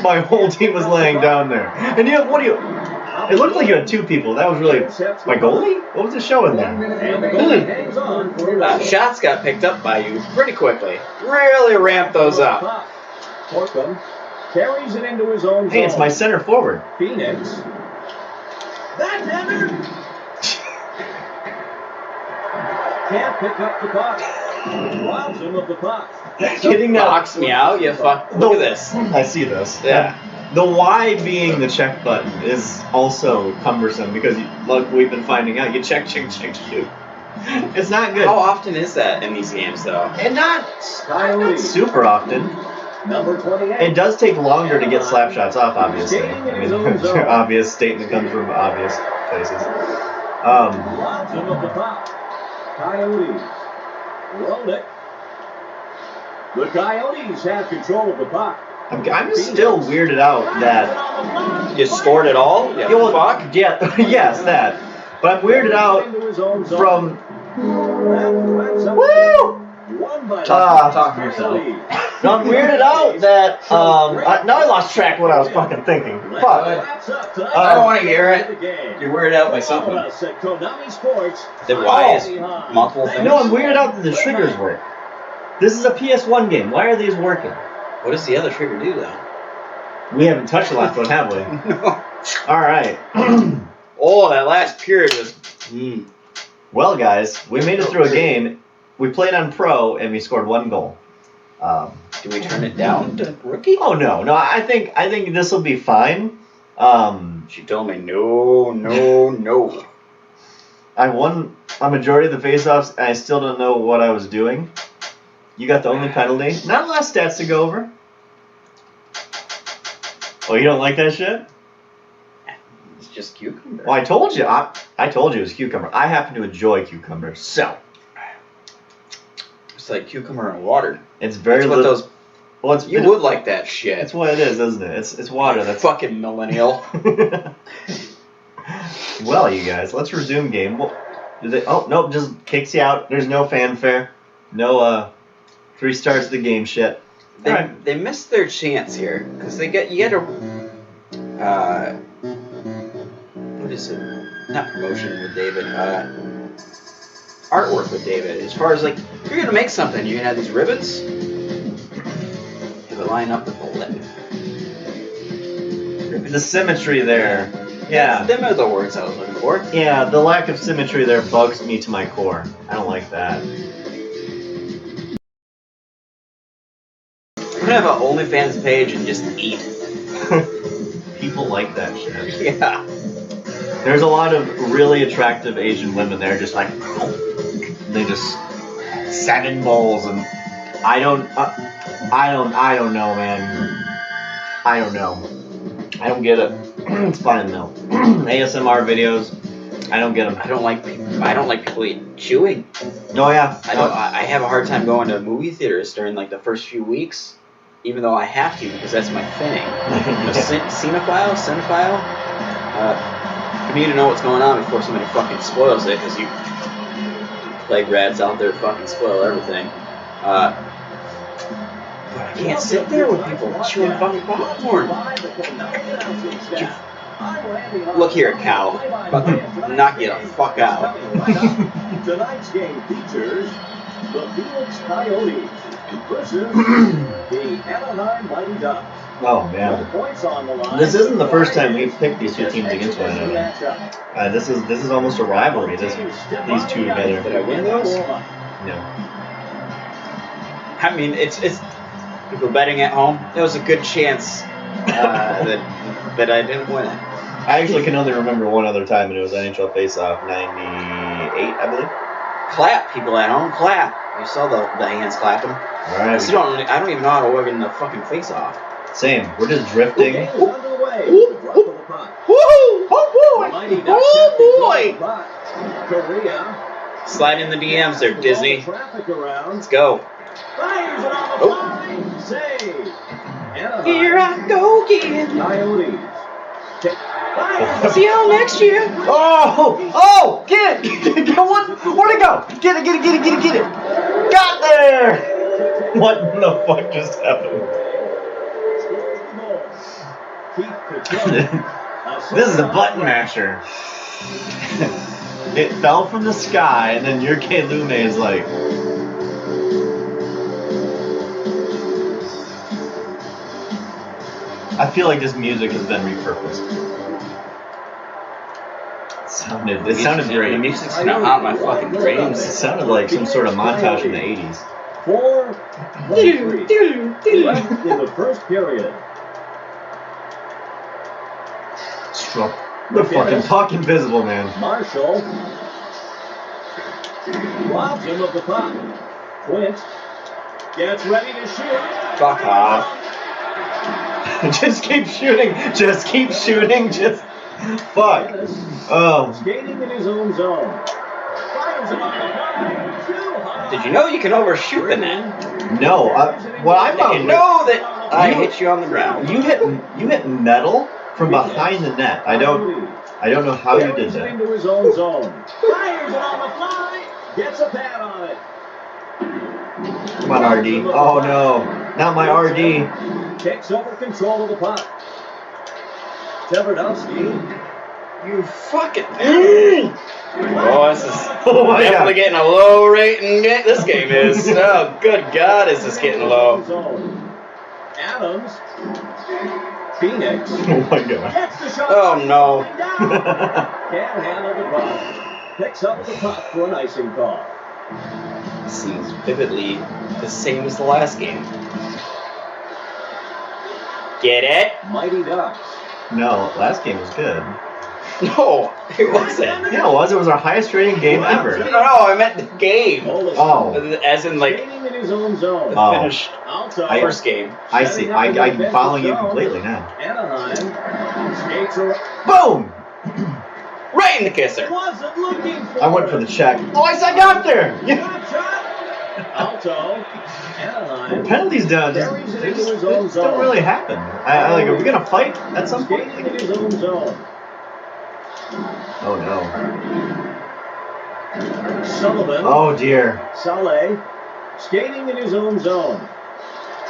My whole team was laying down there. And it looked like you had two people. That was really my goalie? What was it showing there? And the goalie hangs on for a Shots got picked up by you pretty quickly. Really ramped those up. Horton carries it into his own zone. Hey, it's my center forward. Phoenix. Backhander. Can't pick up the puck. Robs him of the puck. Kidding that. Box me out, you fuck. Look at this. I see this. Yeah. The Y being the check button is also cumbersome because, like we've been finding out, you check, shoot. It's not good. How often is that in these games, though? And not super often. Number 28. It does take longer to get slap shots off, obviously. I mean, obvious statement comes from obvious places. Robs him of the puck. Coyotes. Rolled it. The Coyotes have control of the puck. I'm still weirded out that You scored it all? Yeah. Fuck? Yeah, yes, that. But I'm weirded out from. Woo! Talk for yourself. No, I'm weirded out that now I lost track of what I was fucking thinking. Fuck. I don't want to hear it. You're weirded out by something. Then why is multiple things? No, I'm weirded out that the triggers work. This is a PS1 game. Why are these working? What does the other trigger do, though? We haven't touched the last one, have we? No. All right. Oh, that last period was. Well, guys, we made it through a game. We played on pro and we scored one goal. Do we turn it down to rookie? Oh no! I think this will be fine. She told me no. I won a majority of the faceoffs, and I still don't know what I was doing. You got the only penalty. Not a lot of stats to go over. Oh, you don't like that shit? It's just cucumber. Well, I told you. I told you it was cucumber. I happen to enjoy cucumbers, so It's like cucumber and water. it's very That's what little. those. Well, it's You would like that shit. That's what it is, isn't it? It's water. That's Fucking millennial. Well, you guys, let's resume game. Well, oh nope, just kicks you out. There's no fanfare. No 3 starts of the game shit. They missed their chance here because you had a what is it? Not promotion with David. Artwork with David. As far as like, if you're gonna make something, you're gonna have these ribbons. Have it line up with the lip. The symmetry there. Yeah. Them are the words I was looking for. Yeah, the lack of symmetry there bugs me to my core. I don't like that. I'm gonna have an OnlyFans page and just eat. People like that shit. Yeah. There's a lot of really attractive Asian women there, just like they just 7 bowls, and I don't know, man. I don't know. I don't get it. It's fine though. ASMR videos, I don't get them. I don't like people chewing. Oh yeah. I have a hard time going to movie theaters during like the first few weeks, even though I have to because that's my thing. I'm a cinephile. You need to know what's going on before somebody fucking spoils it, because you plague rats out there fucking spoil everything. But I can't sit there with people chewing fucking popcorn. Look here, cow. I'm about to knock you the fuck out. Tonight's game features the Phoenix Coyotes versus the Anaheim Mighty Ducks. Oh man. Points on the line. This isn't the first time we've picked these two teams against one another. This is almost a rivalry. These two together. Did I win those? No. I mean, it's people betting at home. There was a good chance that I didn't win it. I actually can only remember one other time, and it was NHL Face-Off '98, I believe. Clap, people at home, clap. You saw the hands clapping. All right. I don't even know how to work in the fucking face-off. Same. We're just drifting. The game is underway. The drop of the puck. Woohoo! Oh The Mighty boy! Ducks Oh have control of the boy! puck. Korea Slide in the DMs there, Disney. Traffic around. Let's go. Fires it on the fly. Save. Anaheim. Here I go again. Coyotes. Fires See y'all next year. Oh, get it! What? Where'd it go? Get it! Got there! What the fuck just happened? This is a button masher. It fell from the sky, and then your K. Lume is like. I feel like this music has been repurposed. It sounded The great. music's not out my fucking It dreams. sounded like some sort of montage from the 80s. 4:23 left in the first period. Struck. The fucking puck invisible, man. Marshall robs him of the puck. Quint gets ready to shoot. Fuck off. Just keep shooting. Just keep shooting. Just. Fuck. Oh. Skating in his own zone. Fires it on the line. Too high. Did you know you can overshoot the net? No. What I Did found. you know that I hit you on the ground? You hit metal from behind the net. I don't know how you did Carries it that. into his own zone. Fires it on the fly. Gets a pad on it. Come on, RD. Oh no. Not my RD. Takes over control of the puck. Pavelski. You fucking. Oh, this is Oh my definitely god. getting a low rating. This game is. Oh, good God, is this getting low? Adams. Phoenix. Oh my god. Gets the shot. Oh no. Can't handle the puck. Picks up the puck for an icing call. Seems vividly the same as the last game. Get it? Mighty Ducks. No, last game was good. No, it wasn't. Yeah, it was. It was our highest rating game ever. No, I meant the game. Oh. As in, like, Skating in his own zone. Oh. finished I- first game. I see. I'm following you completely now. Anaheim. Skates around. Boom! Right in the kisser. Wasn't looking for I went for the check. Boys, I got there! Yeah. Shot, shot. Alto. Anaheim. Penalties down. Just don't really happen. I like. Are we gonna fight at some point? Skating in his own zone. Oh no. Sullivan. Oh dear. Saleh. Skating in his own zone.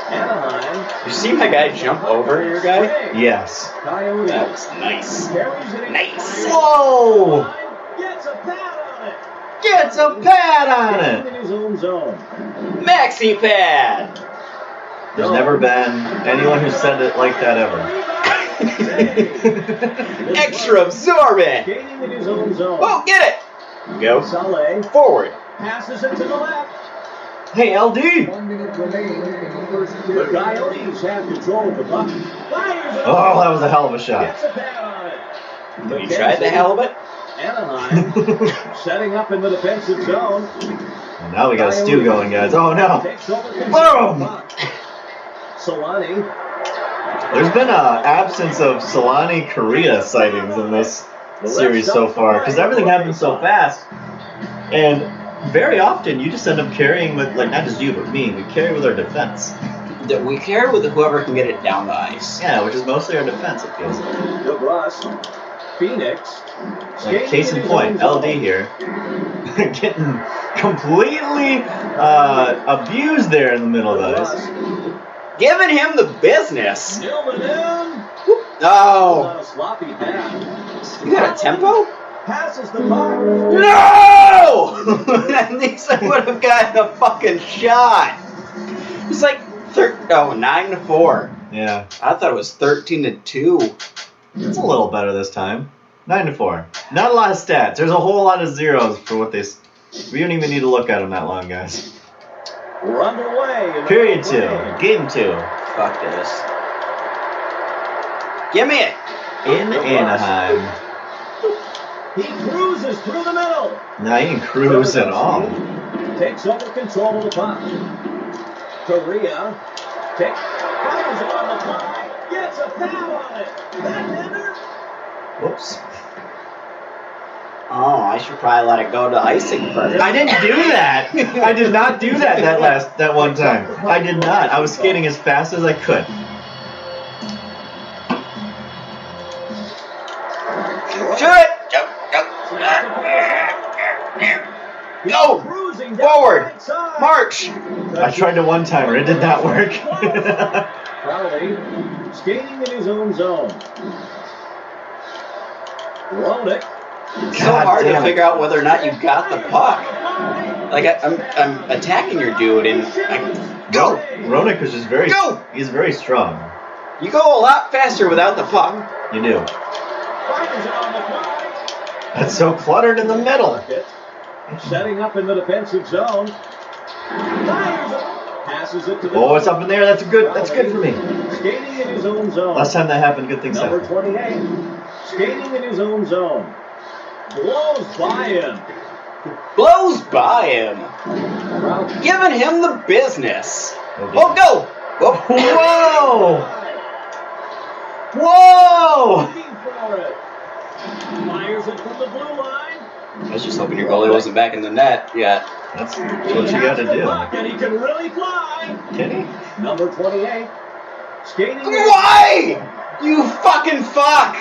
Anaheim. You see my guy jump over your guy? Yes. Coyotes. That was nice. Carries it in. Nice. Whoa! Gets a pad on it. Gets a pad on Skating it. in his own zone. Maxi pad. There's never been anyone who said it like that ever. Extra absorbent. Skating in his own zone. Oh, get it. Go Saleh forward. passes it to the left. Hey, LD. 1 minute remaining in the first The period. Coyotes have control of the puck. Fires it. Oh, that was a hell of a shot. Gets a pad on it. Have you tried the halibut? Anaheim setting up in the defensive zone. Now we got a stew going, guys. Oh no. Takes over control of the Boom! puck. Solani. There's been an absence of Solani Korea sightings in this series so far because everything happens so fast, and very often you just end up carrying with, like, not just you but me. We carry with our defense. That we care with whoever can get it down the ice. Yeah, which is mostly our defense. It feels like. DeBrus. Phoenix. Like case in point, LD here, getting completely abused there in the middle of those. Giving him the business. Nilman in. Oh, On a sloppy pass. you got a tempo? Passes the puck. No! At least I would have gotten a fucking shot. It's like 9-4. Yeah, I thought it was 13-2. it's a little better this time. 9-4. Not a lot of stats. There's a whole lot of zeros for what they. We don't even need to look at them that long, guys. We're underway. in the Period 2. play. Game 2. Fuck this. Give me it. In Anaheim. He cruises through the middle. No, he didn't cruise at all. Takes over control of the puck. Korea fires it on the puck. Gets a pad on it. Backhander. Whoops. Oh, I should probably let it go to icing first. I didn't do that. I did not do that one time. I did not. I was skating as fast as I could. Shoot it! Go! Forward! March! I tried to one-timer. It did not work. Crowley skating in his own zone. Ronick. It's so hard to damn it. figure out whether or not you got the puck. Like, I'm attacking your dude and go! Ronick was just very. Go! He's very strong. You go a lot faster without the puck. You do. Fires it on the fly. That's so cluttered in the middle. Setting up in the defensive zone. Fires it. Passes it to the. Oh, it's up in there. That's good for me. Skating in his own zone. Last time that happened, good things Number happened. 28. Skating in his own zone. Blows by him. Blows by him. Crowley. Giving him the business. Oh, Oh, go! Oh, Whoa! Whoa! Looking for it. Fires it from the blue line. I was just hoping your goalie wasn't back in the net yet. That's what you got to do. And he can really fly. Can he? Number 28. Skating. Why? You fucking fuck!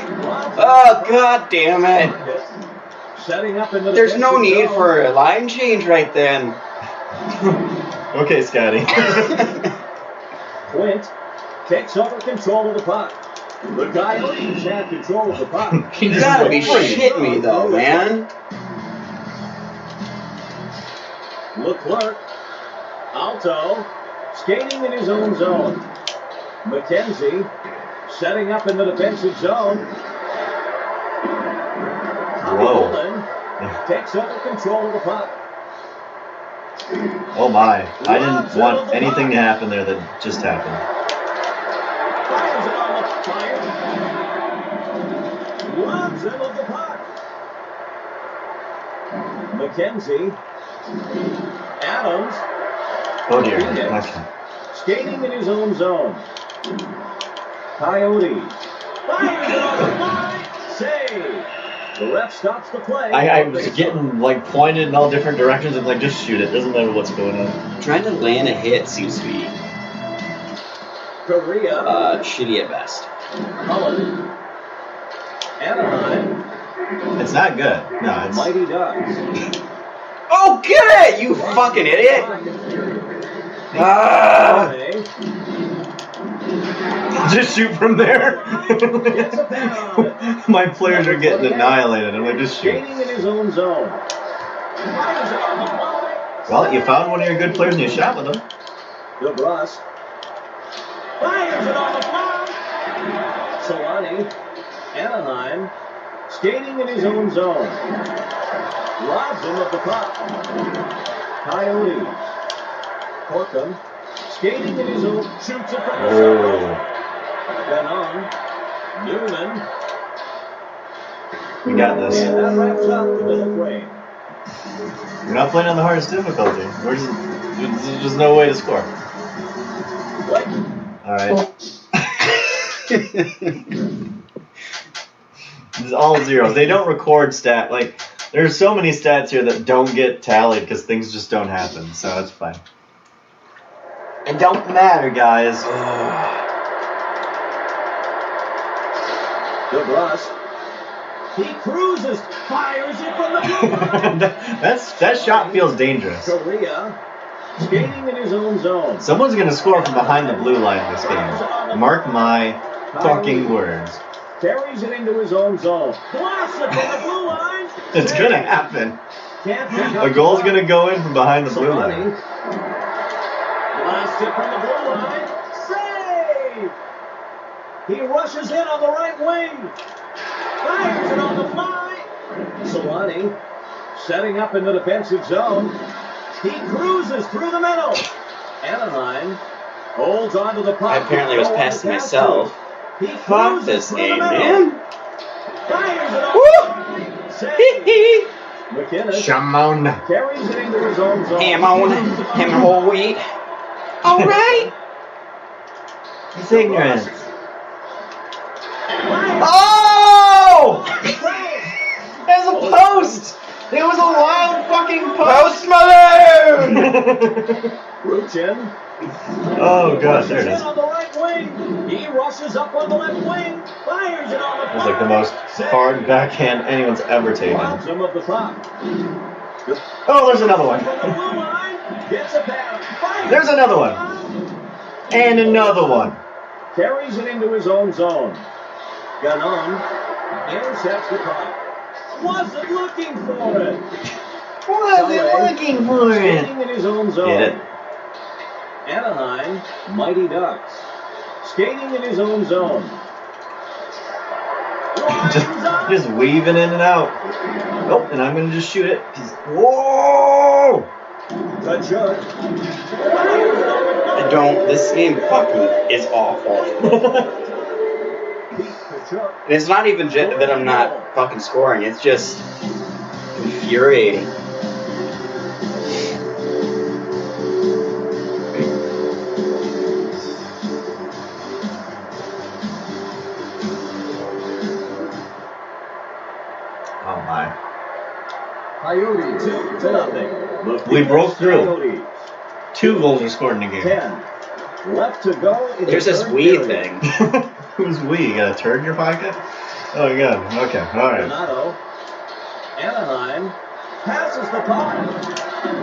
Oh, god damn it. Setting up in the There's no defensive need zone. for a line change right then. Okay, Scotty. Quint takes over control of the puck. The Coyotes have control of the puck. You gotta be shitting me though, man. Leclerc. Alto. Skating in his own zone. McKenzie. Setting up in the defensive zone. Whoa. Horton takes over control of the puck. Oh my. I didn't want anything to happen there that just happened. Fires it on the fire. Robs him of the puck. McKenzie. Adams. Oh dear. Phoenix. Okay. Skating in his own zone. Coyotes. Fires it on the fly. Save. The ref stops the play. I was getting like pointed in all different directions and like just shoot it. Doesn't matter what's going on. Trying to land a hit seems to be Korea. shitty at best. Cullen. Anaheim. It's not good. No, it's Mighty Ducks. Oh, get it, you fucking idiot! Ah! May just shoot from there. gets a pound. My players are getting annihilated. I'm like, just shoot. Skating in his own zone. Fires it on the fly. Well, you found one of your good players and you shot with them. DeBrusque. Fires it on the fly. Solani. Anaheim. Skating in his own zone. Robs him of the puck. Coyotes. Horton. Skating in his own. Shoots it from the circle. Oh, Then on. Newman. we got this. And that wraps up the middle frame. We're not playing on the hardest difficulty. There's just no way to score. Clayton. All right. It's all zeros. They don't record stat. Like, there's so many stats here that don't get tallied because things just don't happen. So it's fine. It don't matter, guys. DeBrusque. He cruises. Fires it from the blue line. that shot feels dangerous. Korea. Skating in his own zone. Someone's gonna score from behind the blue line this game. Mark my fucking words. Carries it into his own zone. Blasts it from the blue line. It's gonna happen. Can't pick up A goal's gonna go in from behind the blue Solani. line. Blasts it from the blue line. Save! He rushes in on the right wing. Fires it on the fly. Solani setting up in the defensive zone. He cruises through the middle. Anaheim holds onto the puck. I apparently was passing myself. He Fuck cruises this through game, the middle. man. Fires it on Woo! the fly. Save. McKinnon Shamon. carries it into his own zone. Ham on, ham and whole wheat. All right. He's ignorant. Fires Oh! As a post! It was a loud fucking Post post! Malone! Ruchin. Oh god, there it Rushes is. in on the right wing. He rushes up on the left wing. Fires it on the It was like the most hard backhand anyone's ever taken. Robs him of the puck. Oh, there's another one. From the blue line. Gets it down. Fires There's another one. And another one. Carries it into his own zone. Gun on. Intercepts the puck. Wasn't looking for it. Wasn't looking for it. Skating in his own zone. Get it? Anaheim, Mighty Ducks. Skating in his own zone. Just weaving in and out. Oh, and I'm gonna just shoot it. Whoa! Kachuk. I don't. This game fucking is awful. Kachuk. And it's not even that I'm not fucking scoring. It's just infuriating. Oh my. Coyotes 2-0. We broke through. Coyotes. 2 goals were scored in the game. 10. Left to go. In There's the this third wee period. thing. Who's we? You got a turd in your pocket? Oh god. Okay. Alright. Donato. Anaheim passes the puck.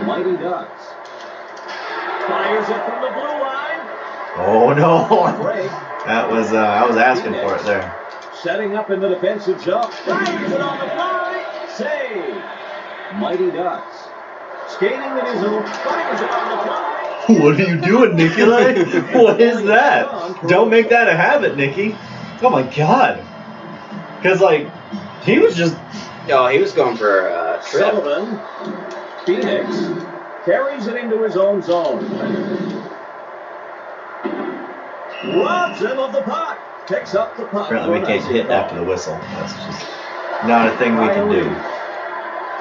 Mighty Ducks. Fires it from the blue line. Oh no. Break. That was I was asking for it there. Setting up in the defensive zone. Fires it on the fly. Save. Mighty Ducks. Skating in his own. Fires it on the fly. What are you doing, Nikolai? What is that? Don't make that a habit, Nikki. Oh my god. Cause like he was just Oh, he was going for a trip. Sullivan. Phoenix. Carries it into his own zone. Robs him of the puck. Picks up the puck. apparently we can't hit after the whistle. That's just not a thing we can do.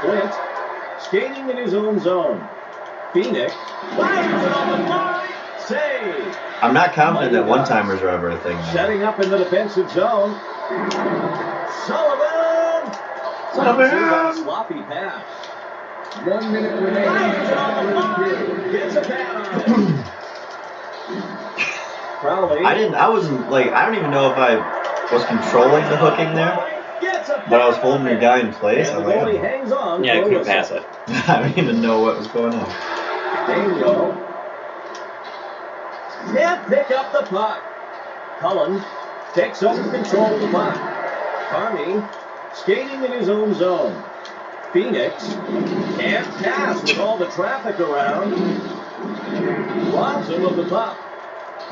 Clint. Skating in his own zone. Phoenix. Fires it on the fly. Save. I'm not confident that one-timers are ever a thing. Setting up in the defensive zone. Sullivan. Sullivan. Sloppy pass. 1 minute remaining. Fires it on the fly. Gets it down. Crowley. I don't even know if I was controlling the hooking there, but I was holding the guy in place. And I'm the like, goalie oh. hangs on. Yeah, I for a couldn't whistle. pass it. I don't even know what was going on. Daniel. Can't pick up the puck. Cullen takes over control of the puck. Carney skating in his own zone. Phoenix can't pass with all the traffic around. Robs him of the puck.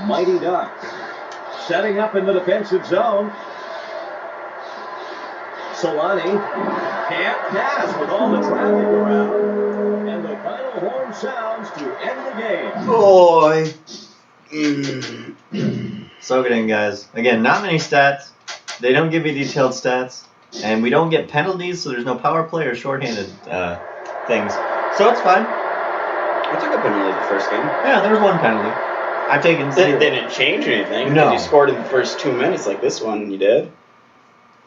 Mighty Ducks setting up in the defensive zone. Solani can't pass with all the traffic around. And the final horn sounds to end the game. Boy. Soak it in, guys. Again, not many stats. They don't give you detailed stats. And we don't get penalties, so there's no power play or shorthanded things. So it's fine. I took a penalty the first game. Yeah, there was one penalty. I've taken They 0. didn't change anything. No. You scored in the first 2 minutes like this one, you did.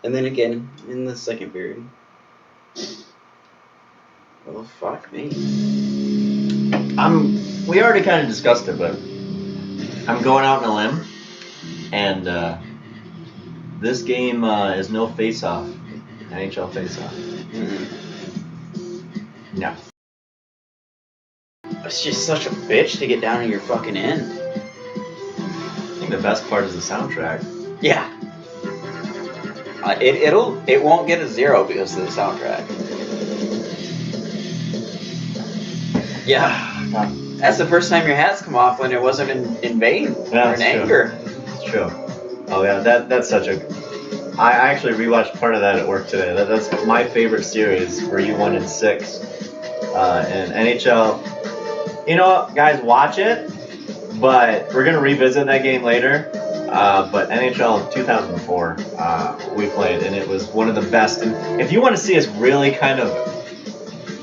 And then again in the second period. Well, fuck me. We already kind of discussed it, but I'm going out on a limb, and this game is no face-off, NHL face-off. Mm-hmm. No. It's just such a bitch to get down in your fucking end. I think the best part is the soundtrack. Yeah. It won't get a 0 because of the soundtrack. Yeah. That's the first time your hats come off when it wasn't in vain Yeah, or in that's true. anger. It's true. Oh yeah, that's such a. I actually rewatched part of that at work today. That's my favorite series where you won in 6. And NHL. You know what, guys, watch it. But we're gonna revisit that game later. But NHL 2004, we played, and it was one of the best. And if you want to see us really kind of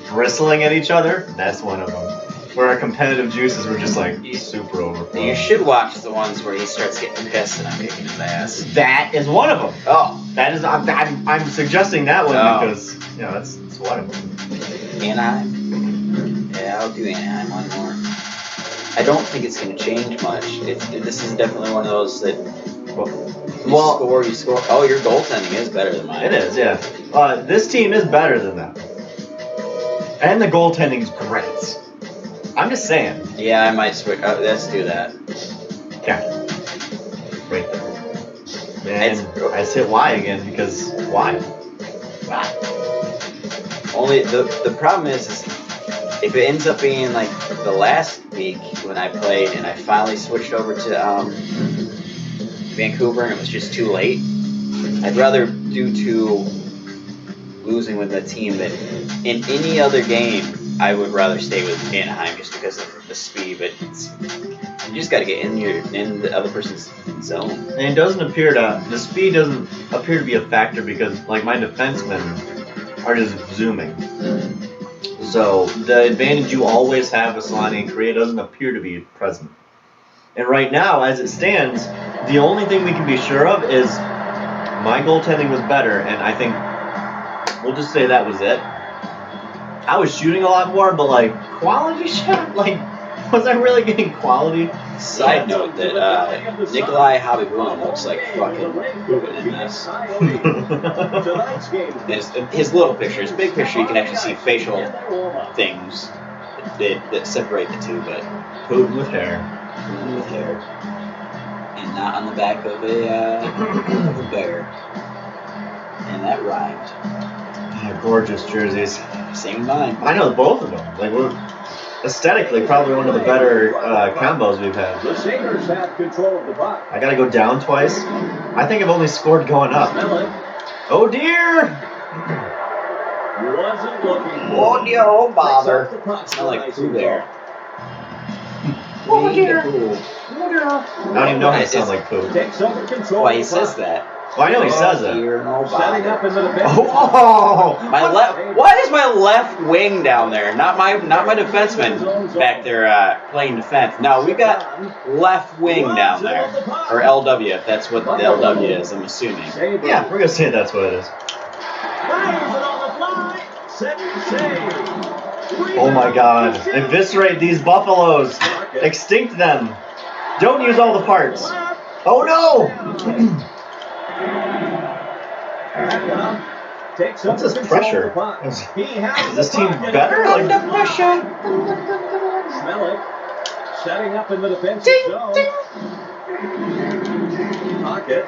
bristling at each other, that's one of them. where our competitive juices were just like super You overflowing. should watch the ones where he starts getting pissed and I'm kicking his ass. That is one of them. Oh, That is I'm suggesting that one Oh. because that's one of them. Anaheim? Yeah, I'll do Anaheim one more. I don't think it's going to change much. This is definitely one of those that you score. Oh, your goaltending is better than mine. It is, yeah. This team is better than them, and the goaltending's great. I'm just saying. Yeah, I might switch. Let's do that. Yeah. Right there. And I just hit Y again because why? Only the problem is if it ends up being like the last week when I played and I finally switched over to Vancouver and it was just too late, I'd rather due to losing with a team that in any other game I would rather stay with Anaheim just because of the speed, but you just got to get in the other person's zone. And it doesn't appear the speed doesn't appear to be a factor because like my defensemen are just zooming. So the advantage you always have with Solani and Korea doesn't appear to be present. And right now, as it stands, the only thing we can be sure of is my goaltending was better, and I think we'll just say that was it. I was shooting a lot more, but like quality shot, like was I really getting quality? Side note that Nikolai Habibulin looks like fucking pooping in this. His little picture, his big picture, you can actually see facial things that separate the two, but Putin with hair. with hair. And not on the back of a bear. And that rhymed. Gorgeous jerseys. Same with mine. I know both of them. Like we're aesthetically probably one of the better combos we've had. The Sabres have control of the puck. I gotta go down twice. I think I've only scored going up. Smell it. Oh dear! Wasn't looking. Oh dear, oh bother. Picks up the puck. Smell like poo there. Oh dear! Poo. I don't even know how to sound like poo. Takes over control. Why of he the says puck. that? Well, I know he says it. Dear, no Setting bother. up in the defense. Oh! My left. Why is my left wing down there? Not my defenseman back there playing defense. No, we got left wing down there, or LW if that's what the LW is. I'm assuming. Yeah, we're gonna say that's what it is. Fires it on the fly. Set and save. Oh my god. Eviscerate these buffaloes. Extinct them. Don't use all the parts. Oh no! Takes What's over this control pressure? of the puck. He has Is this the team puck and better? he's Under pressure. Smell it. Setting up in the defensive zone. Pocket.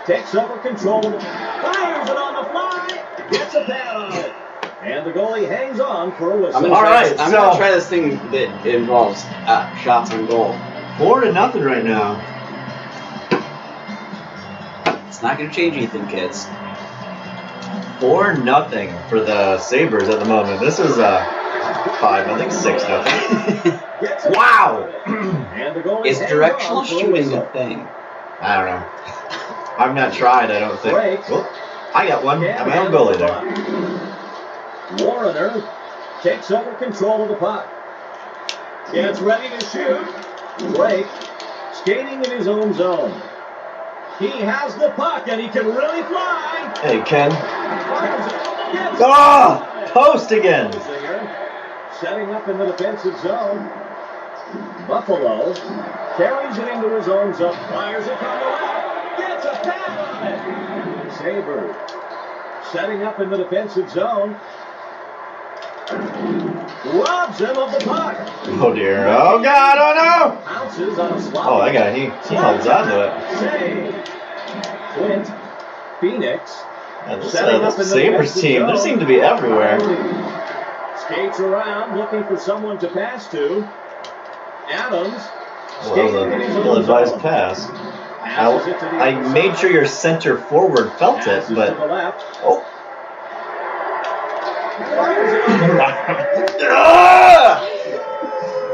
Takes over control. Fires it on the fly. Gets a pad on it. And the goalie hangs on for a whistle. I'm Alright, gonna so- try this thing that involves shots on goal. 4-0 right now. It's not gonna change anything, kids. 4-0 for the Sabres at the moment. This is 6-0. Gets a Wow! And the goalie Is hangs directional on for a shooting whistle. a thing? I don't know. I've not tried, I don't think. Break. Oh, I got one. I'm my own goalie there. Warrener takes over control of the puck. Gets ready to shoot. Blake skating in his own zone. He has the puck and he can really fly. Hey, Ken. Fires it. Gets Oh! it. Post again! Singer setting up in the defensive zone. Buffalo carries it into his own zone. Fires it from the left. Gets a pad on it. Sabres setting up in the defensive zone. Robs him of the puck. Oh dear. Oh god, oh no! Pounces on a slot. Oh, that guy, he holds on to it. Save. Clint. Phoenix. This Setting up in the Sabres defensive team, they zone. seem to be everywhere. Skates around looking for someone to pass to. Adams. Well, that was skating in his a own ill-advised zone. pass. Passes it to the I other made side. sure your center forward felt it, Passes to the but... left. Oh. Fires it on the right.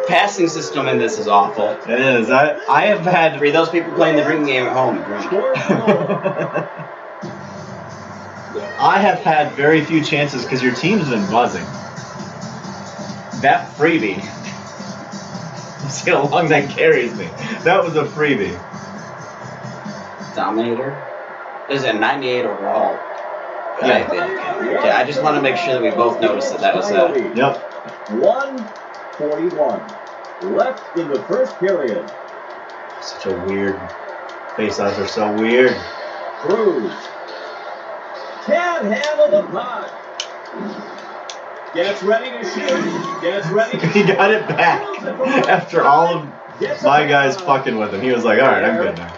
Passing system in this is awful. It is. I have had... For those people playing the drinking game at home, drink. Scores the goal. I have had very few chances because your team's been buzzing. That freebie See how long that carries me. That was a freebie. Dominator. Is it 98 overall? Yeah. Okay, I just want to make sure that we both noticed that was Yep. 1:41 left in the first period. Such a weird. Face-offs are so weird. Cruz can't handle the puck. Gets ready to shoot. Gets ready to He got it back after all of my guys fucking with him. He was like, all right, I'm good now.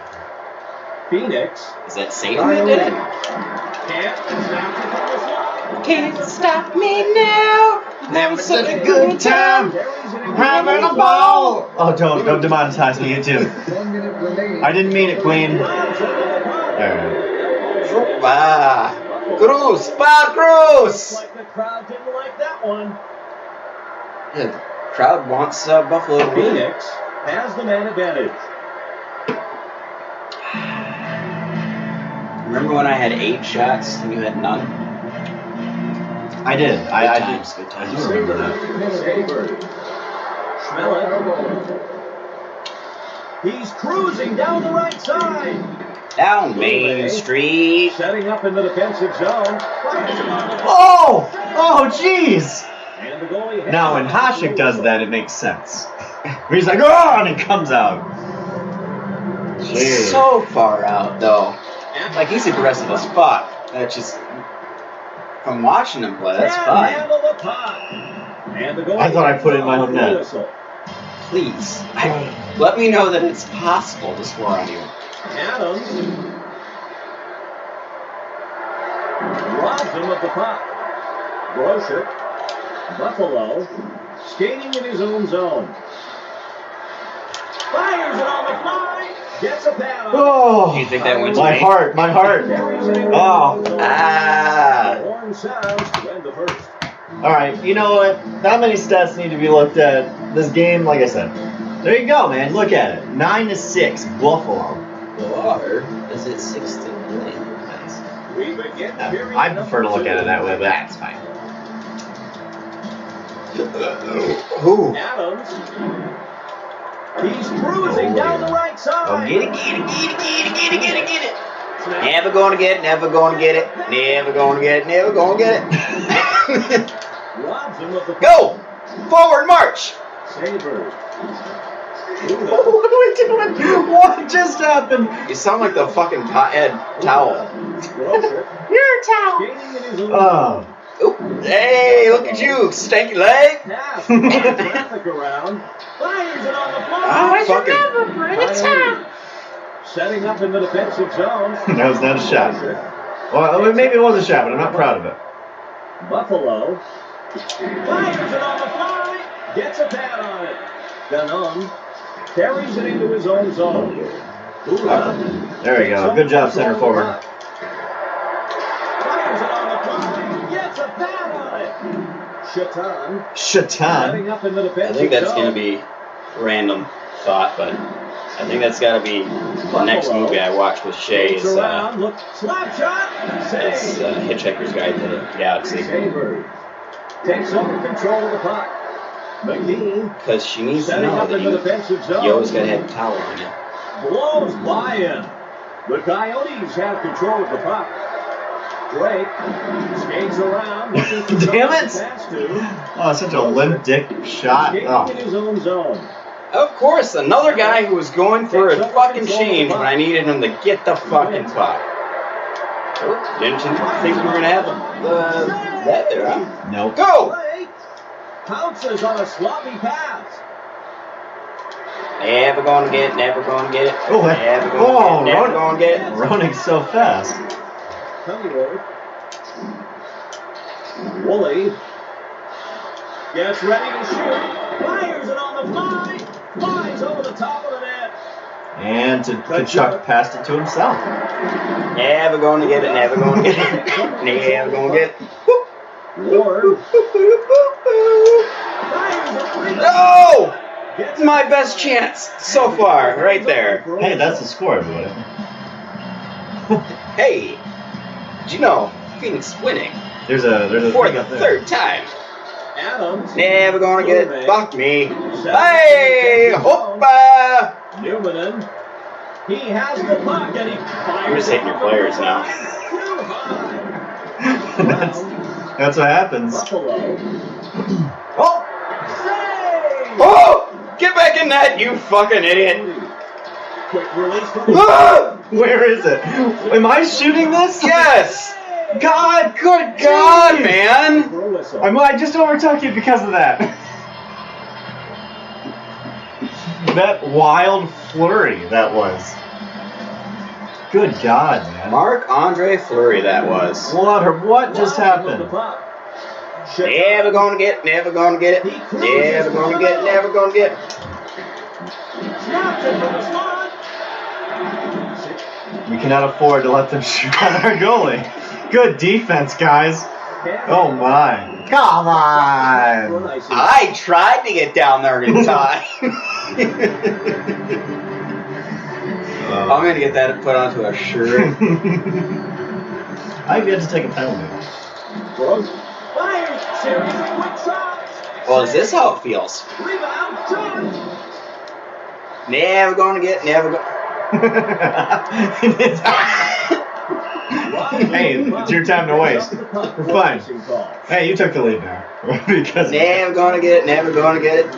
Phoenix Is that Satan that did it? can't snaps it from the slide. Can't stop me now. Having such a good time. Having a ball. Oh, don't demonetize me, YouTube. 1 minute remaining. I didn't mean it, Queen. All right. Cruz. Bad Cruz. Like the crowd didn't like that one. Yeah, the crowd wants Buffalo to win. Phoenix has the man advantage. Remember when I had 8 shots and you had none? I did. Good I times, did. good I times. do remember that. Schmellick. He's cruising down the right side. Down Main Street. Setting up in the defensive zone. Oh! Oh, jeez! And the goalie Now, when Hasek does that, it makes sense. Where he's like, oh, and he comes out. Jeez. So far out, though. Like, he's aggressive as fuck. That's just... From watching him play, that's Can't fine. handle the puck. And the goalie I thought I put it in my own net. whistle. Please. Let me know that it's possible to score on you. Adams robs him of the puck. Broshik, Buffalo, skating in his own zone. Fires it on the fly. Gets a pad on Oh, Do you think that wins my me? heart. it. Carries it in the Oh. zone. Ah. Horn sounds to end the first. All right, you know what? Not many stats need to be looked at. This game, like I said, there you go, man. Look at it. 9-6, Buffalo. Or is it 6-9? Nice. We begin period I prefer to look at it that way, but that's fine. Ooh. Adams. He's cruising down the right side. Oh, get it. Never gonna get it, never gonna get it, never gonna get it, never gonna get it. Robs him of the Go! Forward march! Sabres. What are we doing? What just happened? You sound like the fucking pothead towel. Your towel. Skating in his own Oh. Oop. Hey, look at you, stanky leg! pass. Traffic around. Fires it on the fly. Ah, fucking. Coyotes. Setting up in the defensive zone. That was not a shot. Well, maybe it was a shot, but I'm not proud of it. Buffalo. Fires it on the fly. Gets a pad on it. Ganon carries it into his own zone. There we go. Good job, center forward. Fires it on the fly. Gets a pad on it. Shatan. Shatan. Setting up in the I defensive think that's zone. gonna be random thought, but I think that's gotta be the next movie I watch with Shay Takes is around, look, slap shot, it's save. Hitchhiker's Guide to the Galaxy. Sabres takes over control of the puck. McGee Because she needs to setting know up that in the defensive zone. you always gotta have a towel on you. Blows by him. The Coyotes have control of the puck. Drake skates around. looking for Damn someone it. to pass to. Oh, such a limp dick shot. Skating Oh. in his own zone. Of course, another guy who was going for a fucking change when I needed him to get the fucking puck. Oh, didn't you think we were gonna have that there, huh? Nope. Go! Drake pounces on a sloppy pass. Never gonna get it, never gonna get it. Oh, Never oh, gonna get it, never gonna get it. Running so fast. Cunningham. Woolley gets ready to shoot. Fires it on the fly. Flies over the top of the net. And Kachuk passed it to himself. Never gonna get it, never gonna get it. Never gonna get it. Ward fires it. No! My best chance so far, right there. Hey, that's the score, everybody. Hey, did you know Phoenix winning There's a for thing the up there. third time? Adams. Never gonna get it. Moving. Fuck me. Setting Hey! up in the zone. Hoppa! Newmanen. He has the puck and he fires. You're just hitting your players now. Too high. That's what happens. Buffalo. Oh! Save! Oh! Get back in that, you fucking idiot! Quick release from the Ah! Where is it? Am I shooting this? Yes! God, Good God, man! for a whistle. I just overtook you because of that. That wild flurry that was. Good God, man. Marc-Andre Fleury, that was. What just Watching on the happened? puck. Never gonna get it, never gonna get it. Never gonna get it, never gonna get it. Snaps it from the slot. We cannot afford to let them shoot on our goalie. Good defense, guys. Oh my. Come on. I tried to get down there in time. I'm gonna get that put onto a shirt. I've yet to take a penalty. Fires. Series of quick shots. Well, is this how it feels? Rebound. John. Never gonna get, never go. Hey, it's your time to waste. We're fine. Hey, you took the lead now. Because Never gonna get it, never gonna get it.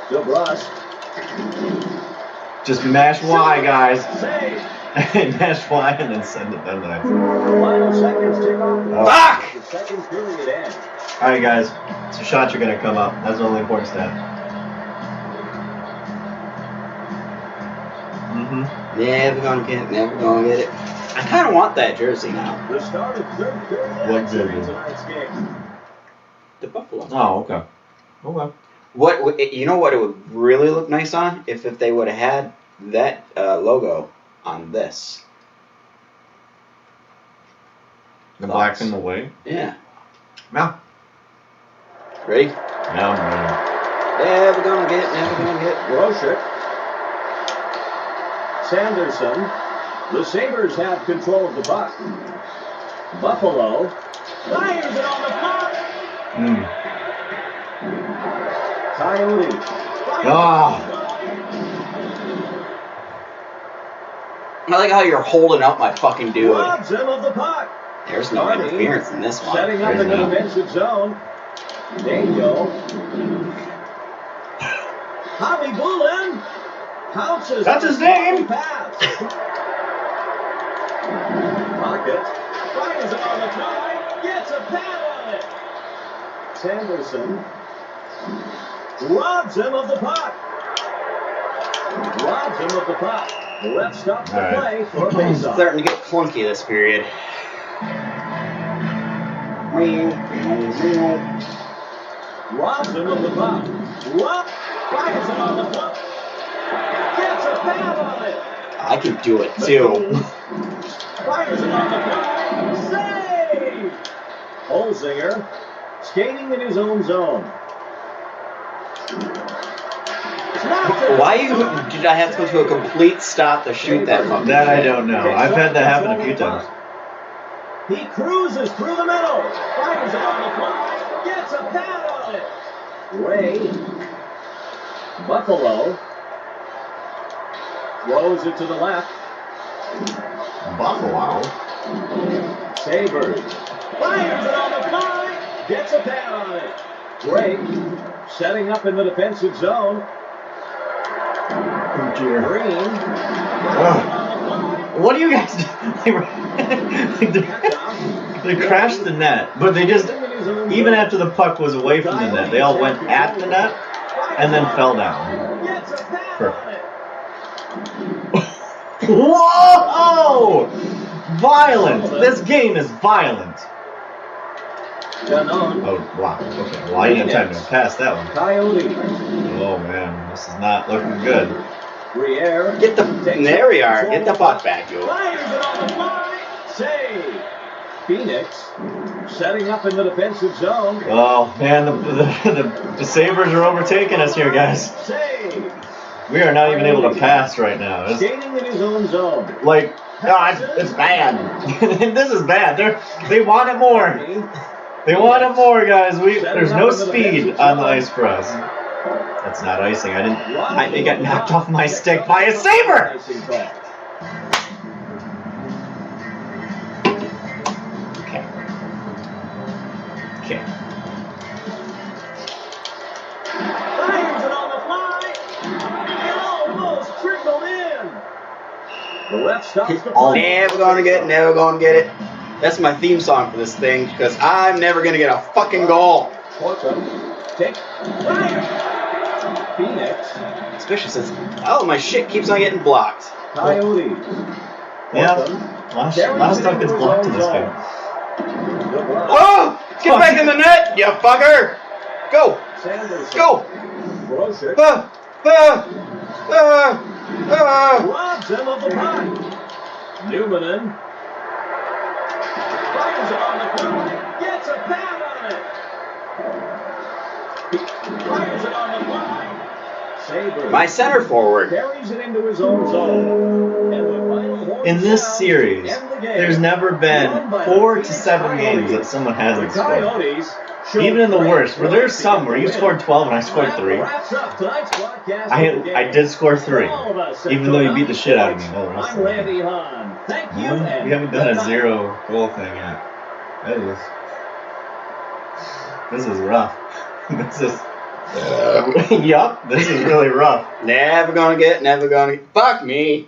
Still Russ. just mash Y, guys. Save. Mash Y and then send it down there. Final seconds tick off. Oh. Fuck! The second period ends. Alright, guys. So shots are going to come up. That's the only important stat. Mm-hmm. Never gonna get it, never gonna get it. I kind of want that jersey now. The start of third period What action jersey? in tonight's game. The Buffalo. Oh, okay. Okay. You know what it would really look nice on? If they would have had that logo on this. The black and the white? Yeah. No. Ready? No, I'm ready. Never gonna get it, never gonna get it. Brochuk. Sanderson. The Sabres have control of the puck. Buffalo. Fires it on the puck. Coyotes. Ah. I like how you're holding up my fucking dude. Robs him of the puck. There's no Carney interference in this one. Setting up There's in the not. defensive zone. Dango. Howie Bullen. Pounces. That's on his the name. Pass. Pocket. Fires it on the tie. Gets a pad on it. Sanderson. Robs him of the puck. Robs him of the puck. The ref stops the All right. play for a It's face-off. starting to get clunky this period. Robs him of the puck. Fires it on the puck. Gets a pad on it. I could do it too. Fires it on the puck. Save! Holzinger skating in his own zone. Why did I have to go to a complete stop to shoot that fucking That I thing? don't know. I've had that happen a few times. He cruises through the middle. Fires it on the fly. Gets a pad on it. Ray. Buffalo. Throws it to the left. Buffalo. Sabres. Fires it on the fly. Gets a pad on it. Drake. Setting up in the defensive zone. Oh, dear. Green. What do you guys do? They crashed the net, but they just, even after the puck was away from the net, they all went at the net and then fell down. Gets a pad Perfect. on it. Whoa! Violent! This game is violent. Ganon. Oh, wow. Okay, well, I didn't have time to pass that one. Coyotes. Oh, man. This is not looking good. Briere. Get the there we are. Get the puck back, you. Fires it on the fly. Save. Phoenix. Setting up in the defensive zone. Oh, man. The Sabres are overtaking us here, guys. Save. We are not even able to pass right now. It's Skating in his own zone. like, God, it's bad. This is bad. They want it more. They wanted more, guys. There's no speed on the ice press. That's not icing. It got knocked off my stick by a Sabre. Okay. Fires it on the fly. It almost trickled in. The ref stops the play. Never gonna get it. That's my theme song for this thing because I'm never gonna get a fucking goal. Horton. Take. Fire. Phoenix. Especially since all my shit keeps on getting blocked. Coyotes. Yeah. Horton. A lot of stuff gets blocked in this game. Oh! Get back in the net, you fucker! Go! Sanders. Go! Brosher. Robs him of the puck. Newmanen. Fires it on the fly. Gets a pad on it. Fires it on the fly. Sabres. My center forward. Carries it into his own zone. And the final horn In this sound series, to end the game. there's never been 4 to 7 games that someone hasn't scored. Coyotes Even in the worst, where there's some where you scored 12 and I scored 3. I did score 3, even though you beat the shit out of me. No, the rest I'm of Randy it. Hahn. Thank you. No, we haven't done a 0 goal thing yet. This is rough. This is. Yup, this is really rough. Never gonna get. Fuck me.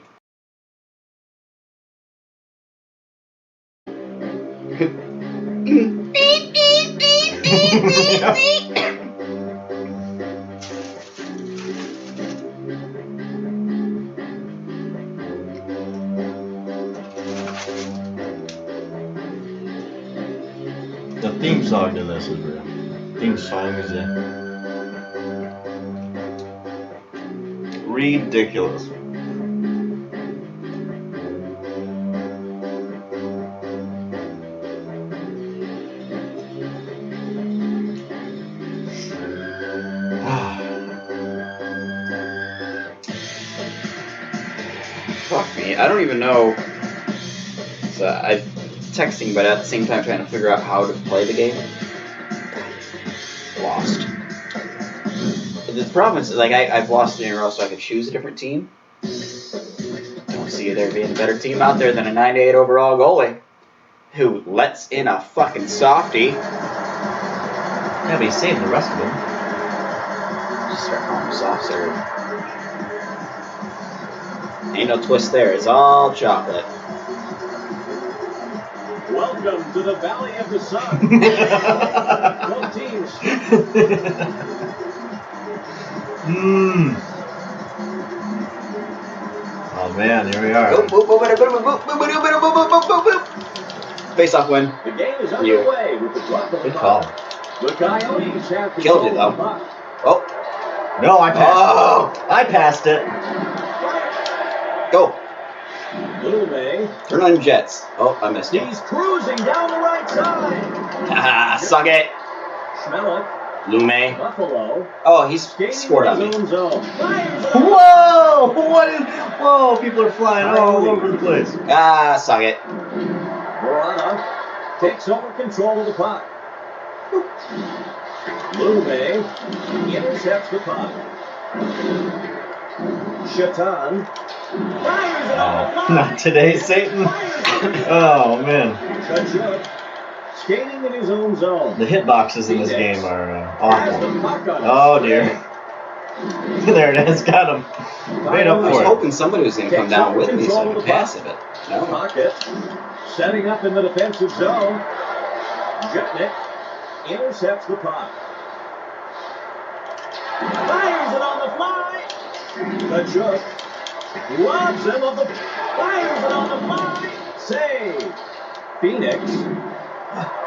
The theme song to this is real. Theme song is ridiculous. Fuck me. I don't even know. So I'm texting, but at the same time trying to figure out how to play the game. Lost. The problem is, like, I've lost it in a row, so I could choose a different team. Don't see there being a better team out there than a 98 overall goalie who lets in a fucking softie. Yeah, but he saved the rest of them. Just start calling him soft serve. Ain't no twist there. It's all chocolate. Welcome to the Valley of the Sun. Both teams. Oh man, here we are. Face off win. The game is underway with the drop of the Good call. puck. The Coyotes have Killed it, control of the though. puck. Oh, No, I passed oh, it. I passed it. go. Lume. Turn on Jets. Oh, I missed it. He's cruising down the right side. Haha, suck it. Schmelik. Lume. Buffalo. Oh, he's Skating scored in on me. his own zone. Fires it. Whoa! Whoa! People are flying all over the place. Ah, suck it. Morana takes over control of the puck. Lume intercepts the puck. Shatan fires it on the Oh, line. not today, Satan. Oh man, Kachuk skating in his own zone. the hitboxes in this game are Has the awful. puck on Oh his dear. There it is. Got him. Made up I was for it. hoping somebody was going to come down with me so I could pass it, but no. Pocket setting up in the defensive zone. Jutnik intercepts the puck. Fires it on the fly. Kachuk robs him of the. Fires it on the fly. Save. Phoenix.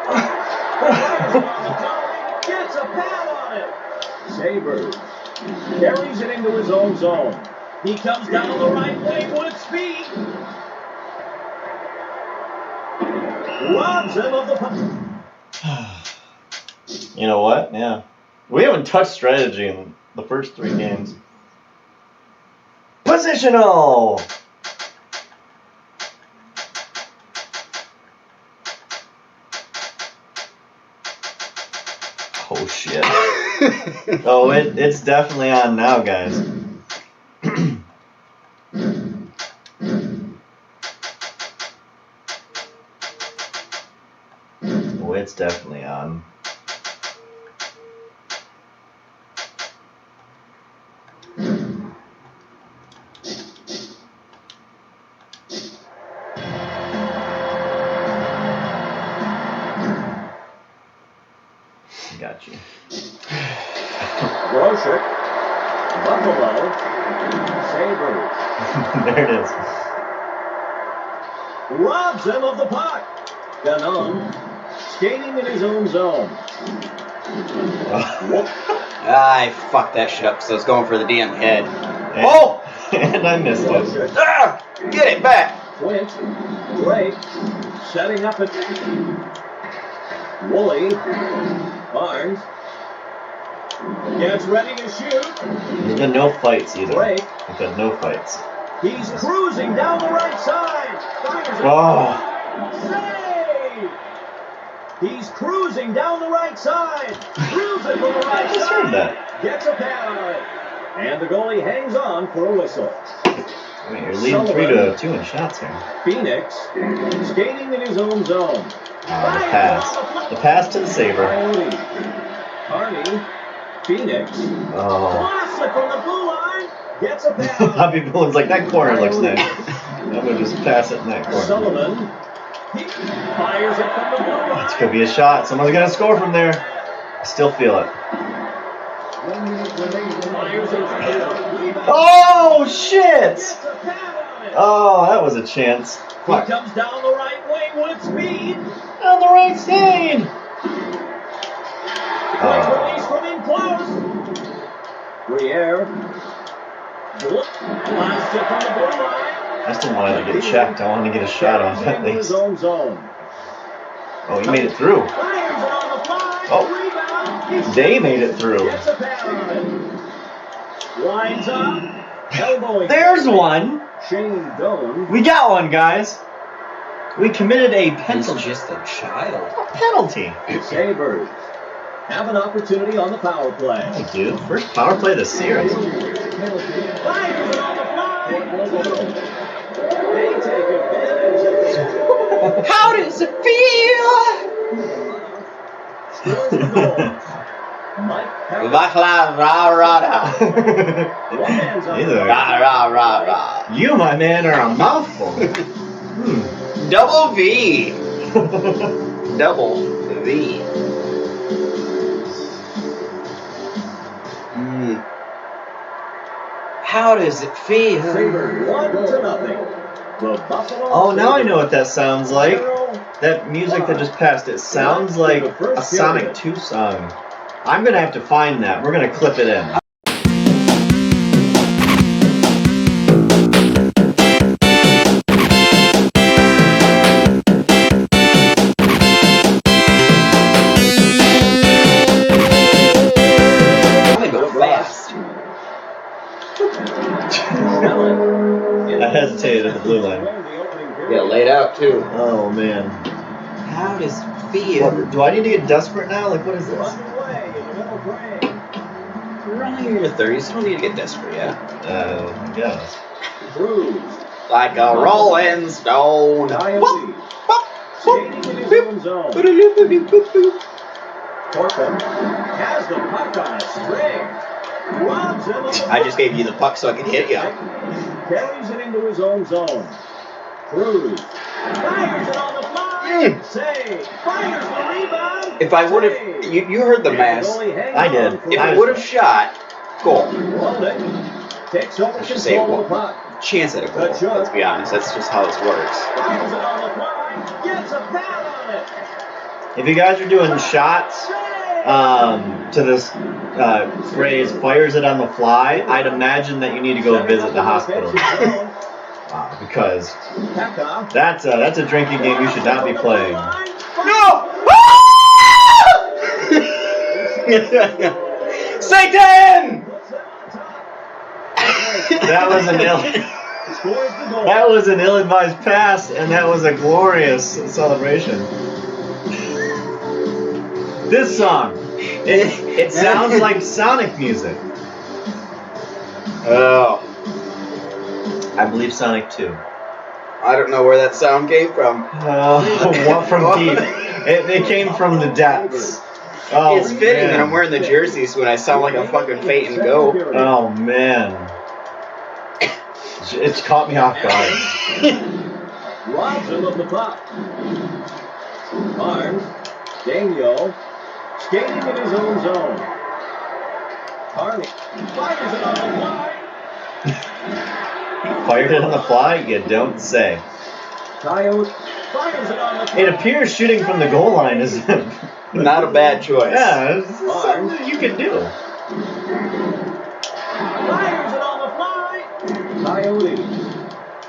Fires it on the fly. Gets a pad on it. Sabres. Carries it into his own zone. He comes down the right wing with speed. Robs him of the puck. You know what? Yeah. We haven't touched strategy in the first 3 games. Positional! shit. Oh, it's definitely on now, guys. Oh, it's definitely on. Got you. Grosek. Buffalo. Sabres. There it is. Robs him of the puck. Ganon. Skating in his own zone. I fucked that shit up because I was going for the damn head. Oh! And I missed it. Grosek. Ah! Get it back! Quint. Drake. Setting up a... Woolley. Barnes. Gets ready to shoot. There's been no fights either. Drake. There's been no fights. He's cruising down the right side. Fires it. Oh! Save! He's cruising down the right side. Cruising from the right I just heard side. that. Gets a pad on it. And the goalie hangs on for a whistle. Wait, you're leading 3-2 in shots here. Phoenix skating in his own zone. The pass. The pass to the Sabre. Coyotes. Carney. Phoenix. Oh. Classic from the blue line. Gets a pad. Bobby Boone's like, that corner looks nice. I'm going to just pass it in that corner. Sullivan. He fires it from the blue line. This could be a shot. Someone's going to score from there. I still feel it. 1 minute remaining. Fires it from the rebound. Oh, shit! Gets a pad on it. Oh, that was a chance. He Fuck. comes down the right wing with speed. On the right side. Quick Oh. release from in close. Briere. Blast it from the blue line. I still wanted to get checked. I wanted to get a shot off at Into his least. own zone. Oh, he made it through. Fires it on the fly. Oh. Rebound. He's They made it through. Gets a pad on it. Lines up. Elbowing. There's one. Shane Doan. We got one, guys. We committed a He's penalty. just a child. A penalty. Sabres have an opportunity on the power play. Oh, dude. First power play of the series. Fires it on the fly. They take advantage of this. How does it feel? Scores the goal. Mike Pavelski. Rah, rah, rah, rah. One man's on He's the a- Rah, rah, rah, rah. You, my man, are a mouthful. Double V. Double V. How does it feel? Sabres 1-0. The Buffalo. Oh, now I know what that Sabres sounds like. 0. That music that just passed, it sounds like a Sonic 2 song. I'm going to have to find that. We're going to clip it in. I'm gonna go fast. I hesitated at the blue line. Yeah, laid out too. Oh, man. How does it feel? What, do I need to get desperate now? Like, what is this? Underway in the middle frame. You're only in your 30s. You don't need to get desperate yet. I guess. Bruised. Like a rolling stone. Coyotes. Skating in his own zone. Horton has the puck on a string. Robs him of the I just gave you the puck so I could hit you. Carries it into his own zone. Cruz fires it on the fly. Save. Fires the rebound. If I would have, Save. you heard the And mass. goalie hangs I did. on for If a I would have shot, goal. Walden takes over Let's just say control of the one. puck. Chance at a goal. Good shot. Let's be honest. That's just how this works. Fires it on the fly. Gets a pad on it. If you guys are doing shots Save. to this phrase, fires it on the fly, I'd imagine that you need to go visit the hospital. Because Pekka. that's a drinking game you should not be playing. No! Satan! That was an that was an ill-advised pass, and that was a glorious celebration. This song It sounds like Sonic music. Oh, I believe Sonic 2. I don't know where that sound came from. What from deep? It came from the depths. Oh, It's fitting that man. I'm wearing the jersey so when I sound like a fucking fate and go. Oh man. It's caught me off guard. Robs him of the puck. Barnes, Daniel, skating in his own zone. Carney fires it on the fly. Fired it on the fly? You don't say. Coyote fires it on the fly. It appears shooting from the goal line is Not a bad choice. yeah, it's something that you can do. Fires it on the fly. Coyote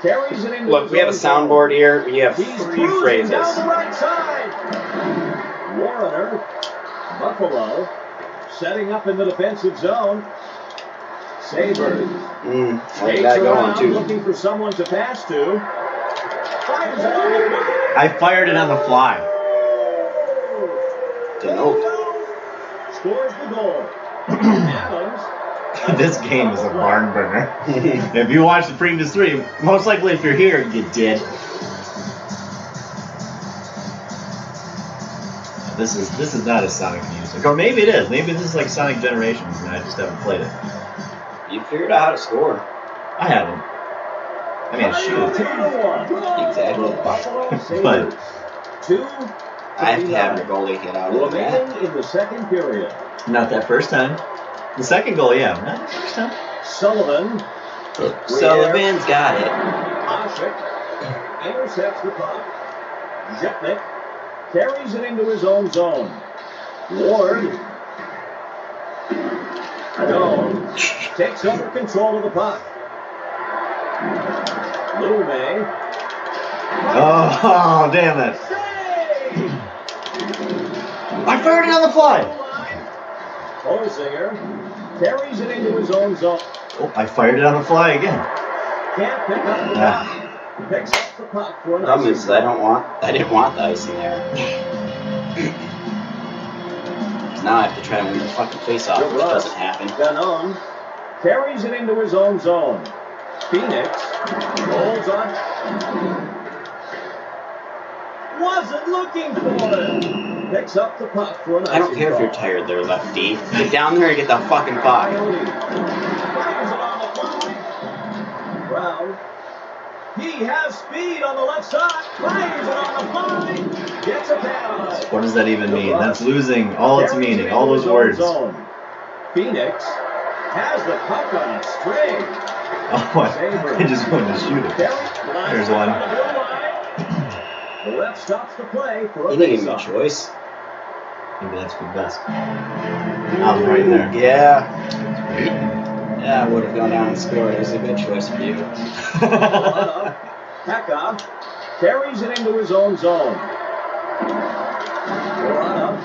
carries it into Look, his we have a own zone. soundboard here. We have He's 3 cruising phrases. down the right side. Warner, Buffalo, setting up in the defensive zone. Sabres. I like Skates that going around, too. looking for someone to pass to. Fires it on the fly. I fired it on the fly. Denote. Scores the goal. Adams. This game is a barn burner. If you watched the previous 3, most likely if you're here, you did. This is not a Sonic music. Or maybe it is. Maybe this is like Sonic Generations and I just haven't played it. You figured out how to score. I haven't. I mean, shoot. 2-1. Exactly. But 2. I have to have your goalie get out of that. Remaining in the second period. not that first time. The second goal, yeah. Not the first time. Sullivan. Sullivan's got it. Oshik intercepts the puck. Jetnik carries it into his own zone. Ward. Jones takes over control of the puck. Lume. Oh, damn it. Save! I fired it on the fly. Holzinger carries it into his own zone. Oh, I fired it on the fly again. Can't pick up the puck. Picks up the puck for an Problem is, icing. I didn't want the icing there. Now I have to try and win the fucking face-off, which doesn't happen. Ganon carries it into his own zone. Phoenix rolls on. Wasn't looking for it. Picks up the puck for an I don't icing care if you're call. tired there, lefty. Get down there and get the fucking puck. Coyote fires it on the fly. Brown. He has speed on the left side. Fires it on the fly. Gets a pass. What does that even mean? That's losing all its meaning, all those words. Phoenix has the puck on a string. Oh, I just wanted to shoot it. There's one. The ref stops the play for a You didn't give me a face-off. choice. Maybe that's for the best. I was right there. Yeah. Yeah, I would have gone down and scored. It was a good choice for you. Pekka carries it into his own zone. Corona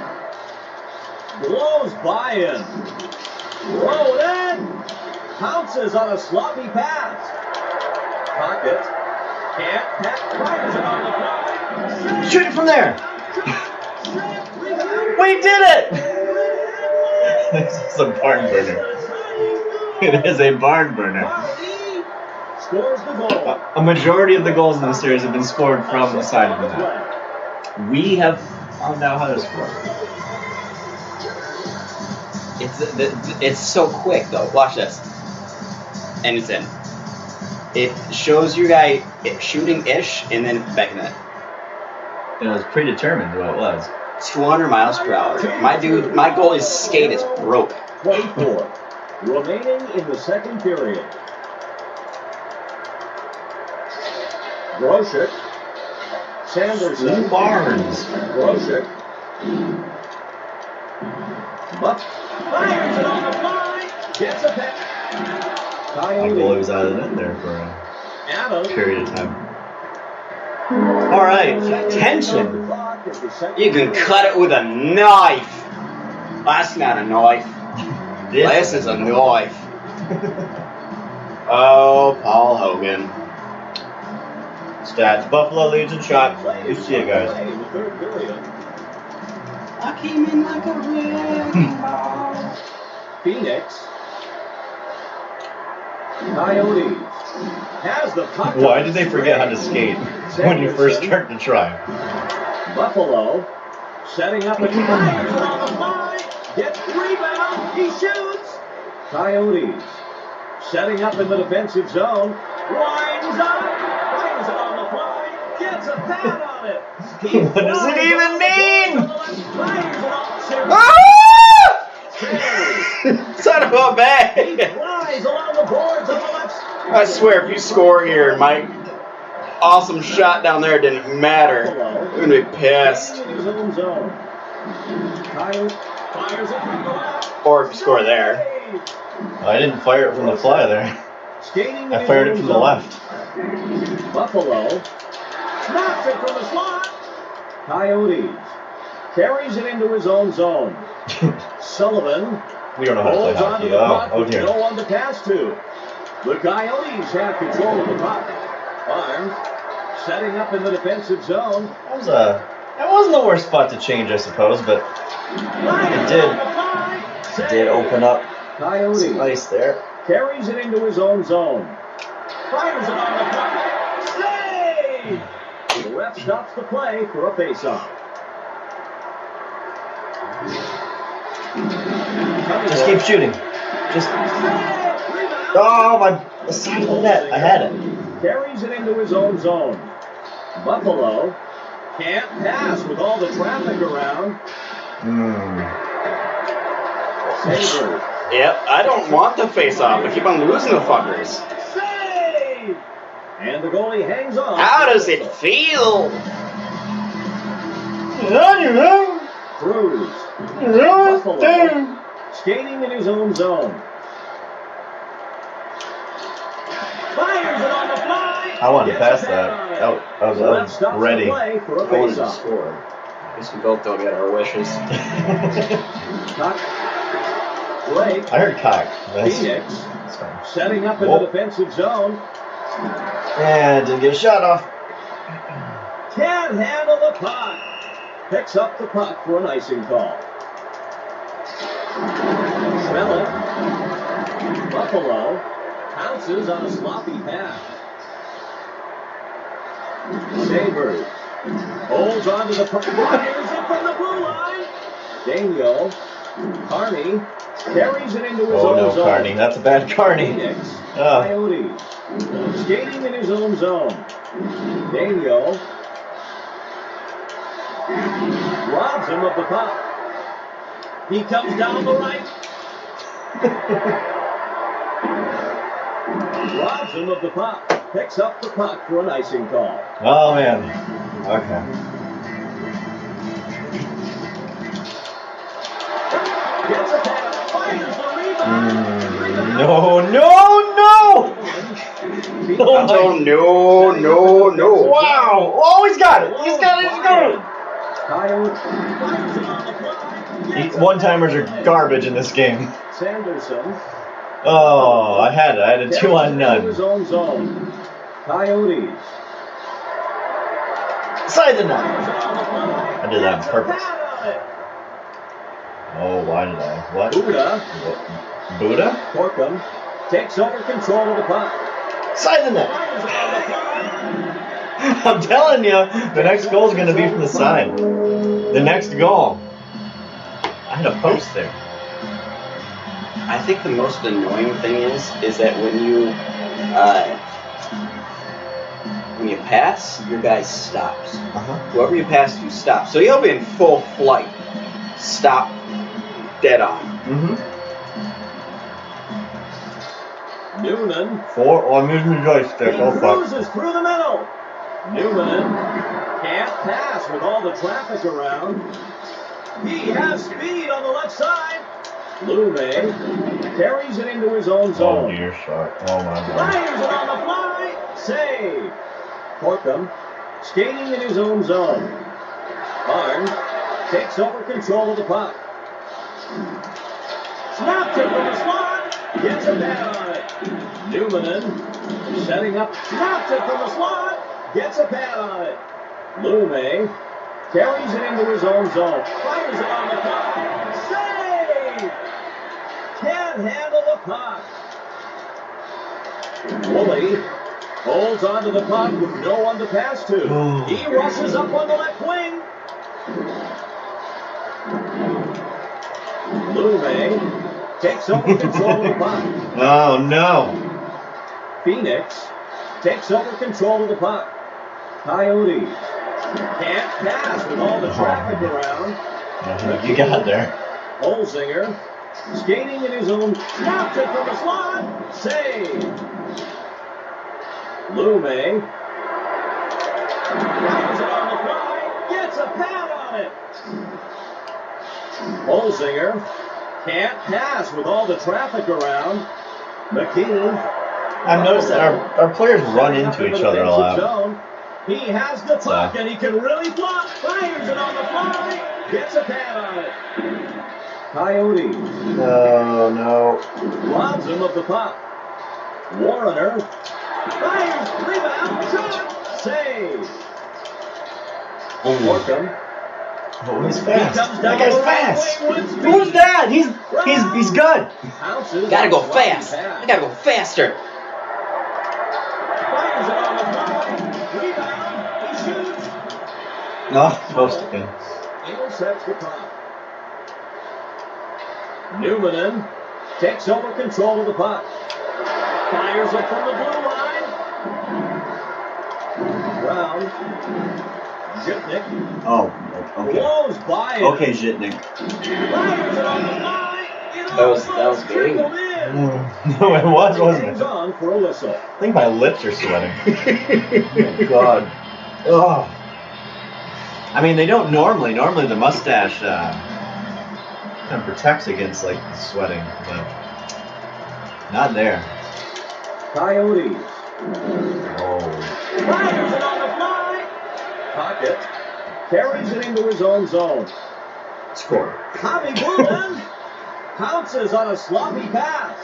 blows by him. Roden pounces on a sloppy pass. Pocket can't fires it on the fly. Shoot it from there. We did it. This is a barn burner. It is a barn burner. Scores the goal. A majority of the goals in the series have been scored from the side of the net. We have found out how to score. It's so quick though. Watch this. And it's in. It shows your guy shooting ish and then back in net. It was predetermined what it was. 200 miles per hour. My goalie's skate is broke. 24 remaining in the second period. Grosek, Sanderson, Barnes. Grosek. Buck fires it on the fly. Gets a pick. My goalie was out of the net there for a Adams. period of time. All right, tension. You can cut it with a knife. That's not a knife. This is a knife. Oh, Paul Hogan. Stats. Buffalo leads in shot. You see it, guys. I came in like a wrecking ball. Phoenix. Coyotes. Has the puck. Why did they forget how to skate when you first start to try? Buffalo. Setting up and fires it on the fly. Gets rebound. He shoots. Coyotes. Setting up in the defensive zone. Winds up. Fires it on the fly. Gets a pad on it. What does it even mean? Fires it on the Ah! save. Son of a He bag! flies along the boards on the left side. I swear, if you score here and my awesome shot down there didn't matter, I'm gonna be pissed. In his own zone. Coyote fires it from the left. Or if you score there. I didn't fire it from the fly there. Skating in I his fired own it from the zone. left. Buffalo snaps it from the slot. Coyotes carries it into his own zone. Sullivan We don't know how to play holds onto hockey. the puck Oh with dear. no one to pass to. The Coyotes have control of the puck. Barnes setting up in the defensive zone. That wasn't the worst spot to change, I suppose, but it did open up Coyotes some ice there. carries it into his own zone. Fires it on the puck. Save! The ref stops the play for a faceoff. Just keep shooting. Just. Oh, the side of the net. I had it. Carries it into his own zone. Buffalo can't pass with all the traffic around. Sabres. Yep, I don't want the face-off. I keep on losing the fuckers. Save! And the goalie hangs on. How does it feel? Cruz. Buffalo skating in his own zone. Fires it on the fly. I wanted to Gets pass a that. pad on it. I was ready. Play for a I wanted to faceoff. score. I guess we both don't get our wishes. Cock. Blake. I heard cock. That's Phoenix fine. setting up in Whoa. the defensive zone. And didn't get a shot off. Can't handle the puck. Picks up the puck for an icing call. Smell it. Buffalo pounces on a sloppy pass. Sabres holds onto the puck. Fires it from the blue line. Daniel Carney carries it into his Oh own no, zone. Carney. That's a bad Carney. Phoenix Oh. Coyotes skating in his own zone. Daniel robs him of the puck. He comes down the right. Robs him of the puck. Picks up the puck for an icing call. Oh man. Okay. Gets a pass. Fires the rebound. No. Oh, no. Wow. Oh, he's got it. He's got it. Coyote fires it on the fly. One-timers are garbage in this game. Sanderson. Oh, I had it. I had a 2 on Into his none. own zone. Coyotes. Side the net. I I did that on purpose. Oh, why did I? What? Buddha? Horton takes over control of the puck. Side the net. Fires it on the fly. I'm telling you, the next goal is going to be from the side. The next goal. I had a post there. I think the most annoying thing is that when you pass, your guy stops. Whoever you pass to stops. So he'll be in full flight. Stop dead on. Newman. I'm using the joystick. He Oh, fuck. cruises through the middle. Newman can't pass with all the traffic around. He has speed on the left side. Lume carries it into his own Oh, zone. dear shot. Oh, my God. Fires it on the fly. Save. Horton skating in his own zone. Barnes takes over control of the puck. Snaps it from the slot. Gets a pad on it. Newman setting up. Snaps it from the slot. Gets a pad on it. Lume Carries it into his own zone. Fires it on the puck. Save! Can't handle the puck. Woolley holds onto the puck with no one to pass to. He rushes up on the left wing. Lume takes over control of the puck. Oh, no. Phoenix takes over control of the puck. Coyotes can't pass with all the traffic around. You got there. Holzinger skating in his own. Snapped it from the slot. Save. Lume fires it on the fly. Gets a pad on it. Holzinger can't pass with all the traffic around. McKinney. I've noticed that our players run into each other a lot. Zone. He has the puck and he can really block. Fires it on the fly. Gets a pad on it. Coyotes. Oh, no. Robs him of the puck. Warrener. Fires. Rebound. Shot. Save. Horton. Oh, he's fast. He comes That down guy's the right fast. wing with speed. Who's that? He's good. Pounces Gotta on go the fast. pass. I gotta go faster. Fires it on the fly. Rebound. He shoots. No, supposed to be. Intercepts the puck. Newmanen takes over control of the puck. Fires it from the blue line. Brown. Zhipnik Oh, okay. blows by it. Okay, Zhitnik. Fires it on the line. It That was almost great. trickled in. No, it was, wasn't Hangs it? on for a whistle. I think my lips are sweating. Oh, God. Oh. I mean, they don't normally. Normally, the mustache kind of protects against like sweating, but not there. Coyotes. Oh. Fires it on the fly. Pocket. Carries it into his own zone. Score. Javi Blumen pounces on a sloppy pass.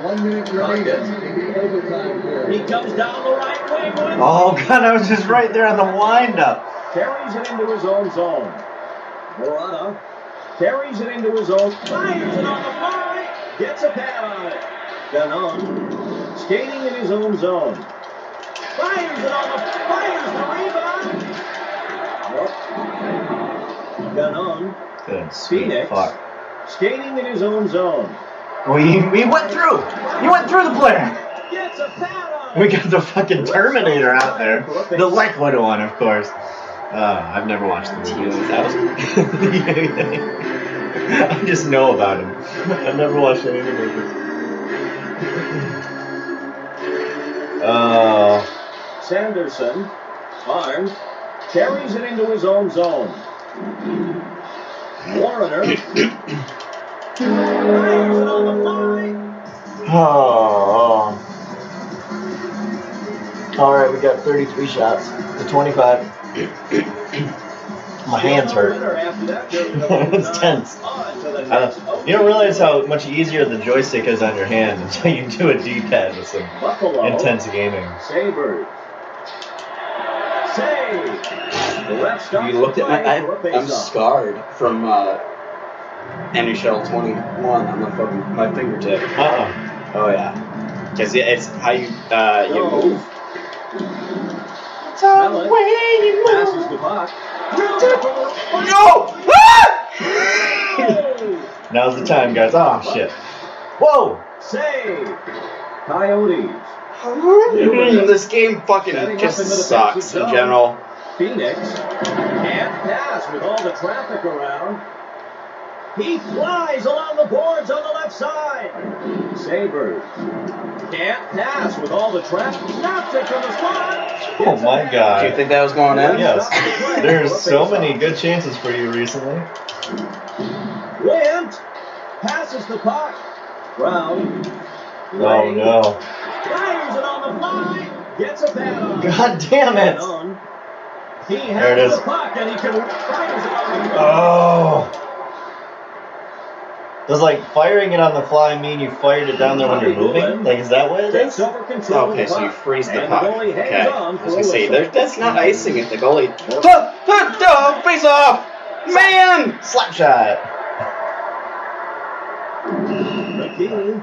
1 minute remaining in the overtime period. He comes down the right wing with Oh, God, I was just right there on the wind-up. carries it into his own zone. Morata carries it into his own. Fires it on the fly. Gets a pad on it. Ganon skating in his own zone. Fires it on the. Fires the rebound. Ganon Good, sweet Phoenix. fuck. skating in his own zone. We went through. You went through the player. Gets a pad on it. We got the fucking Terminator out there. The Liquid one, of course. I've never watched the movie. I just know about him. I've never watched any of the movies. Sanderson, armed, carries it into his own zone. Warrener fires it on the fly. Oh. All right, we got 33 shots to 25. My hands hurt. It's tense. You don't realize how much easier the joystick is on your hand until you do a D-pad with some Buffalo intense gaming. Sabres. Save. The ref stops You looked at the play my. for a I'm face-off. scarred from NHL 21 on the fucking my fingertip. Oh yeah, because it's how you move. Smell it. Passes the puck. No! Now's the time, guys. Oh, shit. Whoa! Save. Coyotes. This game fucking just sucks in general. Phoenix can't pass with all the traffic around. He flies along the boards on the left side. Sabres can't pass with all the traffic. Snaps it from the slot. Oh, my God. Do you think that was going in? Yes. There's so many good chances for you recently. Went. Passes the puck. Brown. Oh, no. Fires it on the fly. Gets a pad on. God damn it. On. He has There it is. the puck and he can fires it on the Oh. Does like firing it on the fly mean you fired it down there when you're moving? Like, is that what it is? Okay, so you freeze the puck. Okay. I was gonna say, that's not icing if the goalie. Face off! Man! Slap shot. McKee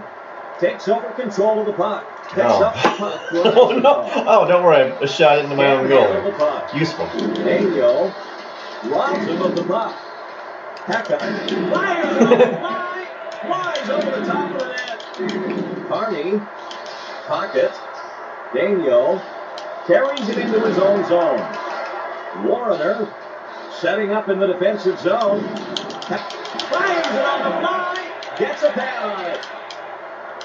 takes over control of the puck. Picks Oh. up the puck. for an Oh no! extra Oh, don't worry. I shot it into my own ball. Handle goal. the puck. Useful. Daniel robs him of the puck. Hecka fires it on the fly. Flies over the top of the net. Carney, pocket. Daniel carries it into his own zone. Warner setting up in the defensive zone. Fires it on the fly. Gets a pad on it.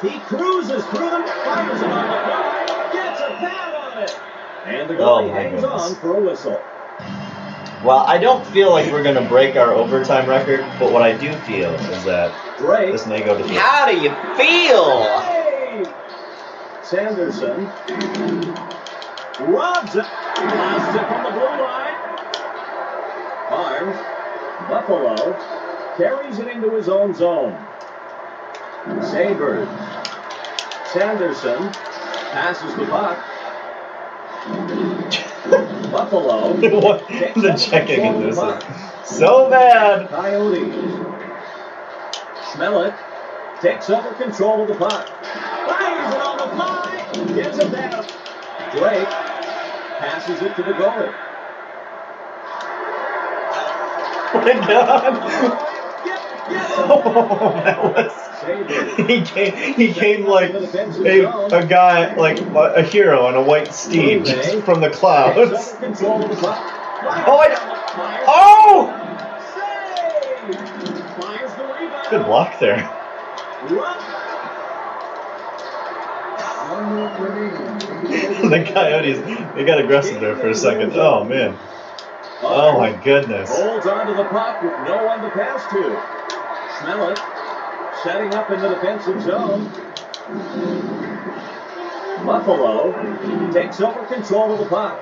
He cruises through them. Fires it on the fly. Gets a pad on it. And the goalie my hangs goodness. on for a whistle. Well, I don't feel like we're gonna break our overtime record, but what I do feel is that Drake. this may go to the. How do you feel? Hey! Sanderson robs it. Blasts it from the blue line. Barnes. Buffalo carries it into his own zone. Sabres. Sanderson passes the puck. Buffalo. What? The checking in this is so bad. Coyotes. Schmelik takes over control of the puck. Fires it on the fly. Gets it down. Drake passes it to the goalie. Oh my God! Oh, that was. He came like a guy, like a hero on a white steed just from the clouds. Oh! Good block there. 1 minute remaining. The Coyotes, they got aggressive there for a second. Oh man. Oh my goodness. Holds onto the puck with no one to pass to. Schmelik setting up in the defensive zone. Buffalo takes over control of the puck.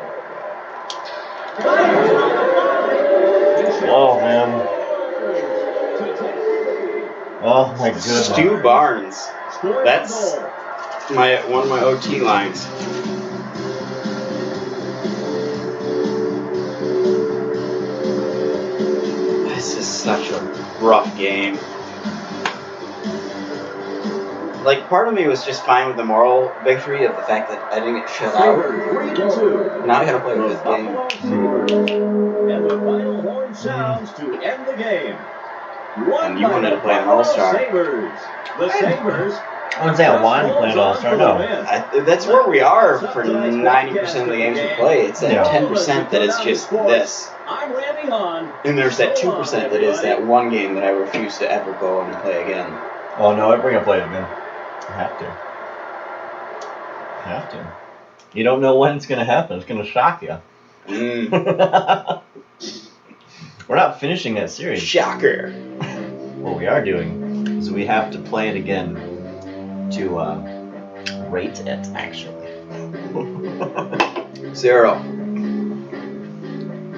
Oh man. Oh my goodness. Stu Barnes. That's one of my OT lines. This is such a rough game. Like, part of me was just fine with the moral victory of the fact that I didn't get shut out. 3-2. Now I gotta play with this game. And the final horn sounds to end the game. And you wanted to play an all-star. Sabres. The Sabres. I wouldn't say I wanted to play an all-star, no. That's where we are for 90% of the games we play. It's that 10% that is just this. I'm Randy Hahn. And there's that 2% that is that one game that I refuse to ever go and play again. Oh no, we're gonna play it again. I have to. You don't know when it's gonna happen. It's gonna shock you. We're not finishing that series. Shocker. What we are doing is we have to play it again to rate it, actually. 0.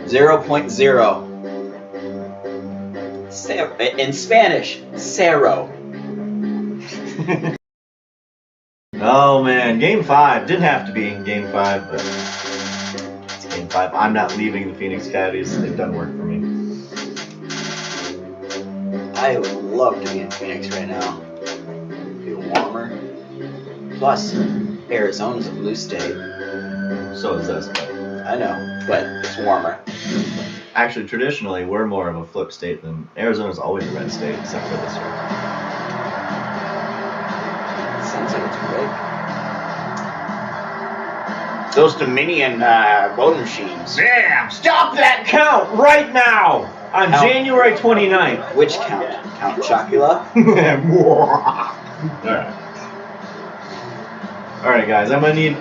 0.0. In Spanish, cero. Oh man, Game 5 didn't have to be in Game 5, but it's Game 5. I'm not leaving the Phoenix Coyotes. They've done work for me. I would love to be in Phoenix right now. Be warmer. Plus, Arizona's a blue state. So is this. I know, but it's warmer. Actually, traditionally, we're more of a flip state than Arizona's always a red state, except for this year. Sounds like it's great. Those Dominion voting machines. Damn! Stop that count right now! On Count. January 29th. Which count? Count Chocula? Alright, guys, I'm gonna need.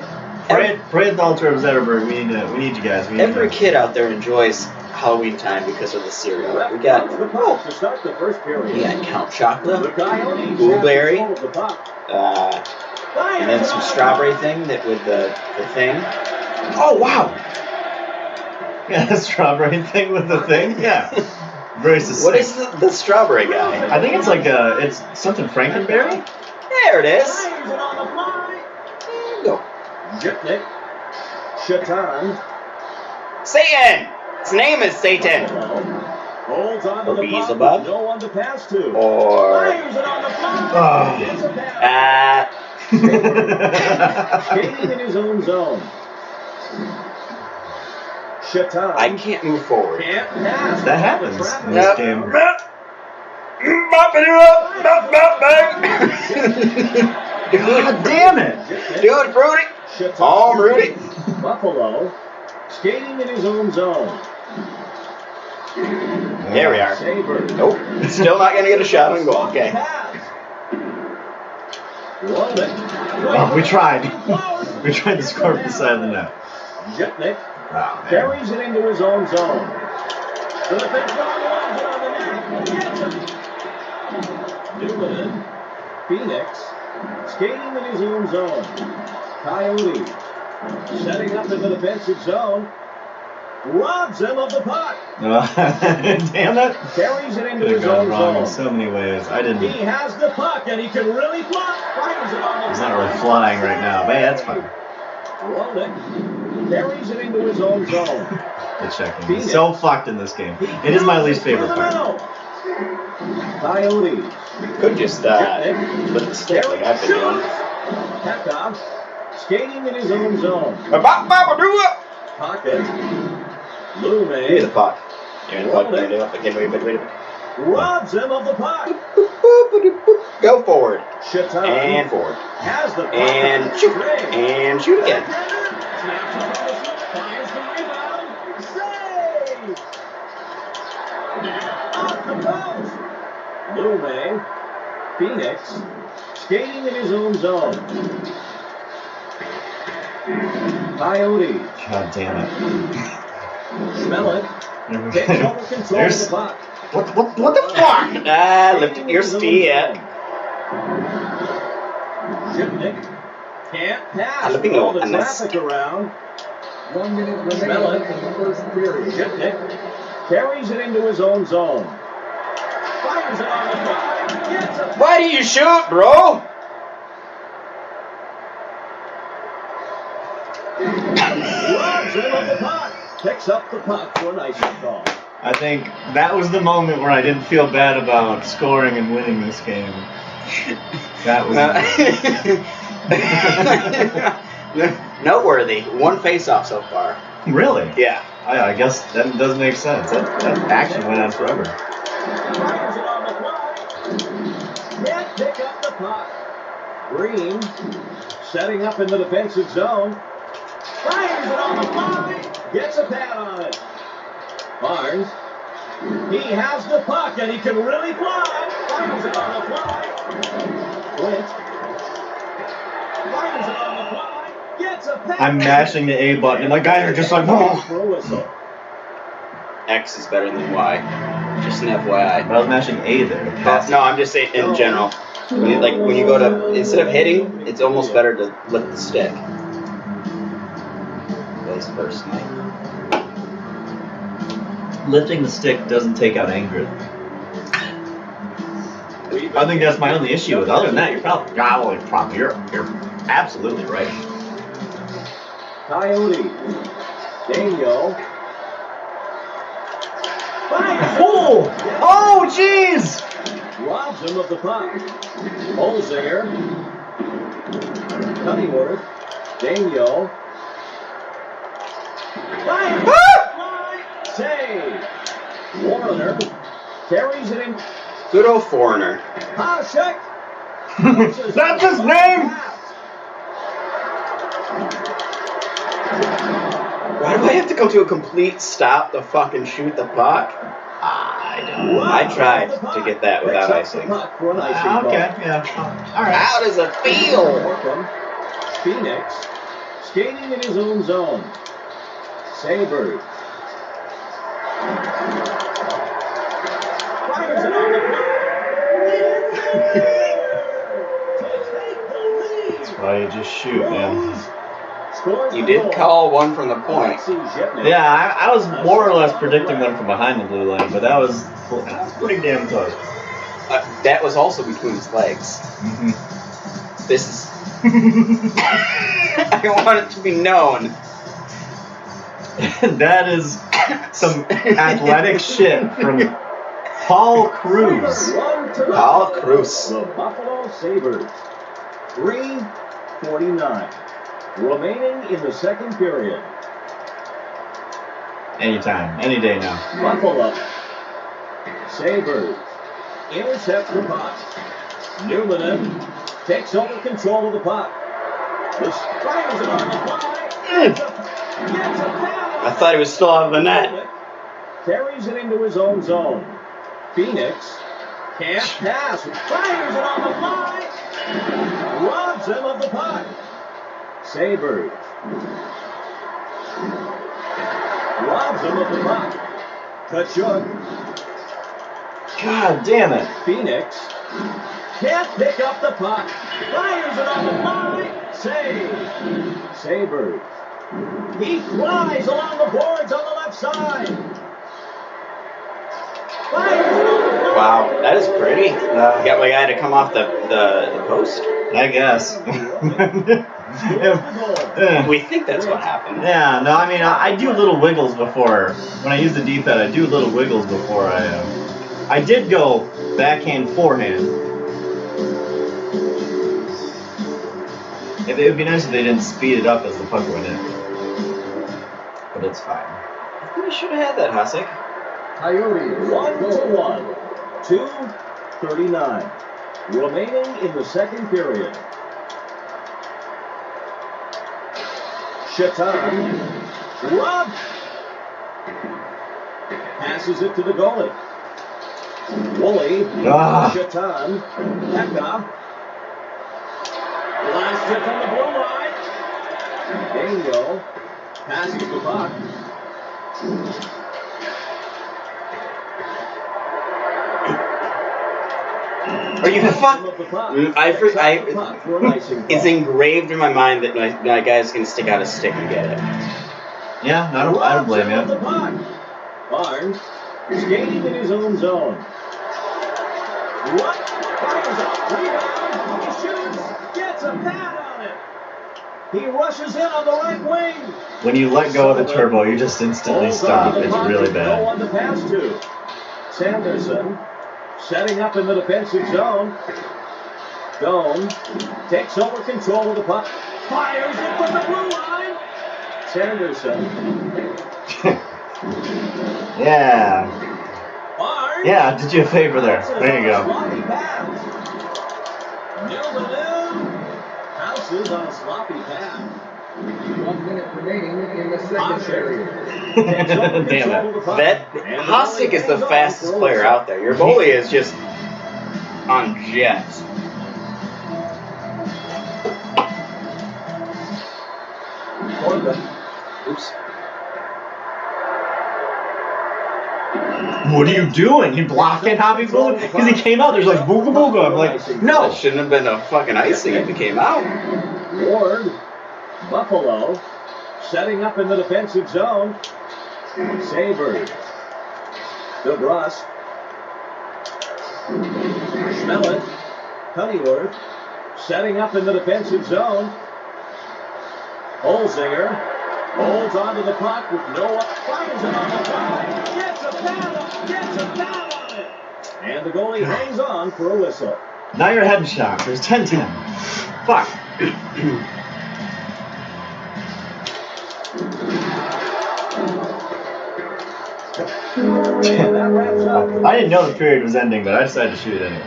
Pray at the altar of Zetterberg. We need you guys. We need Every you guys. kid out there enjoys Halloween time because of the cereal. We got to start the first period. Count The Chocula, Coyotes Blueberry, have control of the puck. and then some strawberry thing that with the thing. Oh wow! Yeah, the strawberry thing with the thing? Yeah. Very succinct. What is the strawberry guy? I think it's like it's something Frankenberry. There it is. Fires it on the fly. There you go. Jipnick. Shatan. Satan! His name is Satan. Holds on to Or the puck Beelzebub. with no one to pass to. Or Fires it on the fly. Gets a pass. Skating in his own zone. Shatan. I can't move forward. Can't pass. That happens in this game. God damn it! Do it, Rudy. Shatan. Home, Rudy. Buffalo. Skating in his own zone. There we are. Sabres. Nope. Still not going to get a shot on goal. Okay. Well, we tried. We tried to score from the side of the net. Jipnick Oh, man. carries it into his own zone. The defenseman lines it on the net. Gets it. Newman. Phoenix. Skating in his own zone. Coyotes. Setting up in the defensive zone. Robs him of the puck. Damn it! Carries it into Could have his gone own wrong in zone. so many ways. I He didn't. has the puck and he can really fly. Fires it on the He's not really flying right now, but yeah, that's fine. Rolnick carries it into his own zone. Good checking. He's so fucked in this game. It is my least favorite part. Coyotes. Could just lift the stick like I've been doing. Pekka skating in his own zone. Pocket. Give me the Lume puck. Give me the puck. Give me the puck. Wait a minute. robs him of the puck. Go forward. Shatan And forward. has the puck. And shoot. And shoot again. Snaps up on the slip, finds the rebound. Save! Off the post. Lume, Phoenix, skating in his own zone. Coyotes, God damn it. smell it, takes over control of the puck. What the fuck? Lift your steer. Shipnick can't pass Jalapeno with all the and the traffic around. 1 minute Smell remaining it. in the first period. Shipnick carries it into his own zone. Fires it on the fly. Gets it. Why do you shoot, bro? Robs him of the puck. Picks up the puck for an icing call. I think that was the moment where I didn't feel bad about scoring and winning this game. That was. Noteworthy. One face-off so far. Really? Yeah. I guess that does make sense. That action went on forever. Fires it on the fly. Can't pick up the puck. Green setting up in the defensive zone. Fires it on the fly. Gets a pad on it. Barnes. He has the puck and he can really fly. Fires it on the fly. Quint. Fires it on the fly. Gets a pad. I'm mashing the A button and my guys are just like, whoa. For a whistle. X is better than Y. Just an FYI. But I was mashing A there. No, I'm just saying in general. When you go to, instead of hitting, it's almost better to lift the stick. At least personally. Lifting the stick doesn't take out anger. I think that's my only issue with it. Other than that, you're absolutely right. Coyotes. Daniel. Fires. Oh, jeez! Robs him of the puck. Holzinger. Cunningworth. Daniel. Fires. Fly. Save. Warner carries it in. Good old foreigner. Hasek. That's his name! Why do I have to go to a complete stop to fucking shoot the puck? I don't know. I tried to get that without icing. Okay, yeah. Alright. How does it feel? Horton. Phoenix skating in his own zone. Sabres. Fires it on the That's why you just shoot, man. You did call one from the point. Yeah, I was more or less predicting one from behind the blue line, but that was That's pretty damn close. That was also between his legs. Mm-hmm. This is. I want it to be known. That is some athletic shit from Paul Cruz. Paul Cruz. The Buffalo Sabres. 3:49 remaining in the second period. Anytime, any day now. Buffalo. Sabres intercepts the puck. Newman takes over control of the puck. The fires it on the fly. Gets a I thought he was still out of the net. Carries it into his own zone. Phoenix can't pass. Fires it on the fly. Robs him of the puck. Sabres. Robs him of the puck. Kachuk. God damn it. Phoenix can't pick up the puck. Fires it on the fly. Save. Sabres. He flies along the boards on the left side. Fires it on the fly. Wow, that is pretty. You got my guy to come off the post. I guess. We think that's what happened. Yeah, no, I mean, I do little wiggles before. When I use the D-pad, I do little wiggles before I did go backhand, forehand. It would be nice if they didn't speed it up as the puck went in. But it's fine. I think we should have had that, Hasek. Coyotes. 1-1. 2:39 remaining in the second period. Shatan. Rob. Passes it to the goalie. Woolley. Shatan. Hecka. Blast it from the blue line. Daniel passes the puck. Are you fuck? It's engraved in my mind that my guy's gonna stick out a stick and get it. Yeah, I don't blame you. Barnes skating in his own zone. What? Fires up. Rebound. He shoots. Gets a pad on it. He rushes in on the right wing. When you let go of the turbo, you just instantly stop. It's really No bad. one to pass to. Sanderson setting up in the defensive zone. Doan takes over control of the puck. Fires it from the blue line. Sanderson. Yeah. Barnes. Yeah, did you a favor there. There you go. Sloppy pass. Houses on a sloppy pass. 1 minute remaining in the second period. Damn it. That Hasek is the fastest player out there. Your goalie is just on jets. Horton. Oops. What are you doing? You blocking Hobby Bull? Because he came out, there's like booga booga. I'm like, no. That shouldn't have been a fucking icing if it came out. Ward. Buffalo setting up in the defensive zone. Sabres. DeBrusque. Schmellet. Honeyworth setting up in the defensive zone. Holzinger holds onto the puck with no up. Fires it on the fly. Gets a pad on it. And the goalie hangs on for a whistle. Now you're heading shot. There's 10-10. Fuck. And that wraps up. I didn't know the period was ending, but I decided to shoot it anyway.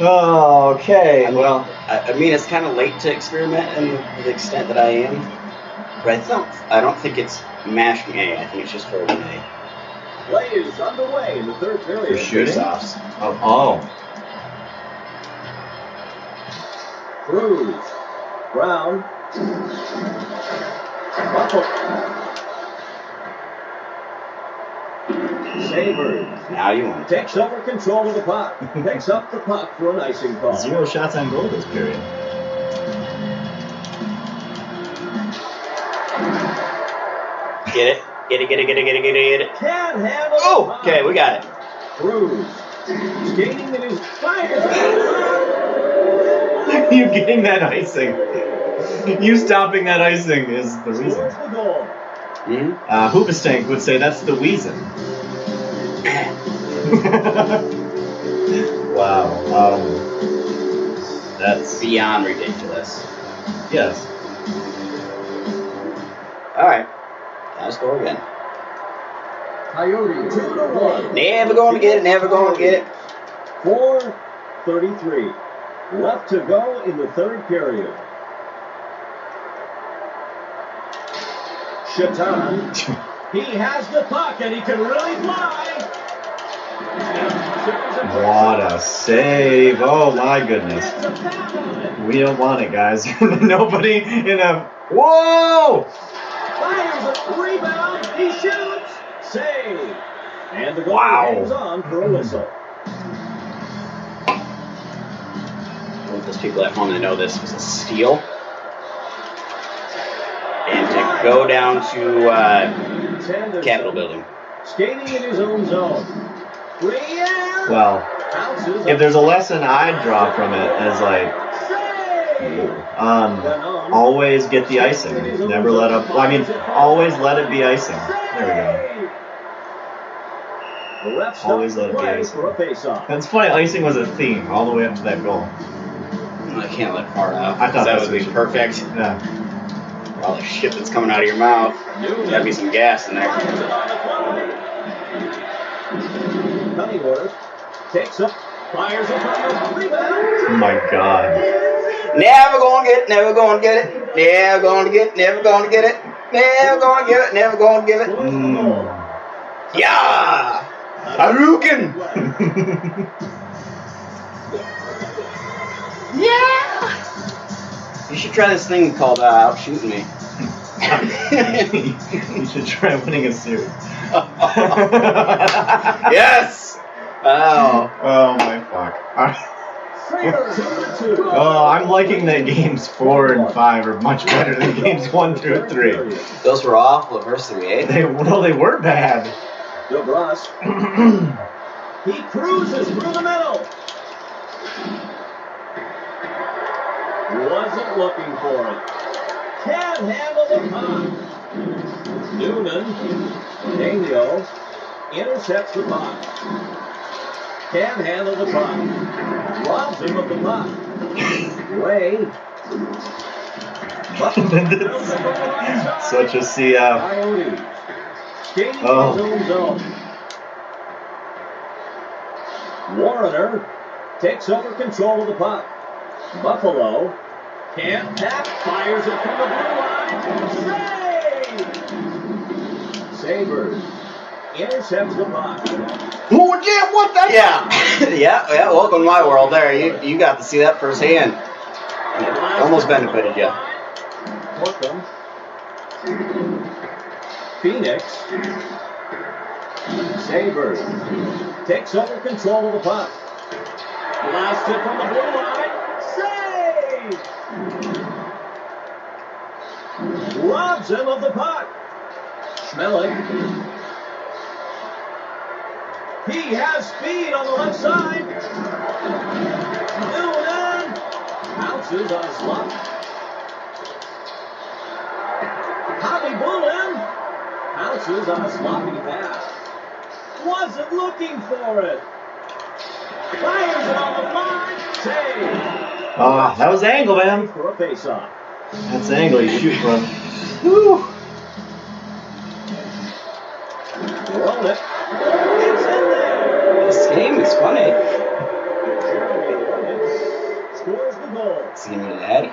Okay, well, I mean, it's kind of late to experiment in the extent that I am, but I don't think it's mashing A. I think it's just holding A. Play is underway in the third period. you're shooting? Face-offs. Oh. Cruz. Brown. Buffalo. Sabres. Now you want to Takes over control of the puck. Picks up the puck for an icing call. 0 shots on goal this period. get it. Get it. Can't handle the Oh, puck. okay, we got it. Cruz. Skating in his fires. You getting that icing. You stopping that icing is the reason. Scores the goal. Mm-hmm. Hoopastank would say that's the reason. Wow. That's Beyond ridiculous. yes. All right, let's go again. Coyotes. 2-1. Never going to get it. 4:33 left to go in the third period. Shatan. He has the puck and he can really fly. What a save! Oh my goodness. Gets a tap on it. We don't want it, guys. Nobody in a. Whoa! Fires a rebound. He shoots. Save. And the goal Wow. hangs on for a whistle. I want those people at home to know this was a steal. And to go down to Sanderson. Capitol Building. Skating in his own zone. Briere. Well, Bounces if up. there's a lesson I'd draw from it, is like, Save. always get the icing. Never let up. Well, I mean, always let it be icing. There we go. The ref stops Always let it be play icing. for a face-off. That's funny. Icing was a theme all the way up to that goal. I can't let part out. I thought that that's would be what you- perfect. Yeah. For all the shit that's coming out of your mouth. Gotta be some gas in there. Cunningworth takes up, fires up on the Oh rebound. my God. Never gonna get it. Never gonna get it. Never gonna get it. Never gonna get it. Never gonna give it. Never gonna give it. Scores the goal. Yeah! Hadouken! Yeah! You should try this thing called out shooting me. You should try winning a series. Yes! Oh. Oh my fuck. Sabres 2-2. Oh, I'm liking that games 4 and 5 are much better than games 1 through 3. Those were awful the first 3, eh? They were bad. DeBrus. He cruises through the middle. Wasn't looking for it. Can't handle the puck. Noonan. Daniel intercepts the puck. Can't handle the puck. Robs him of the puck. Ray. Such a CF. Coyotes. Skating Oh. in his own zone. Warner takes over control of the puck. Buffalo can't tap, fires it from the blue line. Save! Sabres intercepts the puck. Oh, yeah, what the? Yeah. yeah, welcome to my world there. You got to see that firsthand. It almost benefited you. Horton. Phoenix. Sabres takes over control of the puck. Blasted from the blue line. Save! Robs him of the puck. Schmeling. He has speed on the left side. Noonan bounces on a slump. Hobby Bullen bounces on a sloppy pass. Wasn't looking for it. Fires it on the line. Save. Oh, that was the angle, man. For a face-off. That's the angle you shoot from. Woo. Roll it. It's in there. This game is funny. Jeremy Rowan scores the goal. See me with Hattie.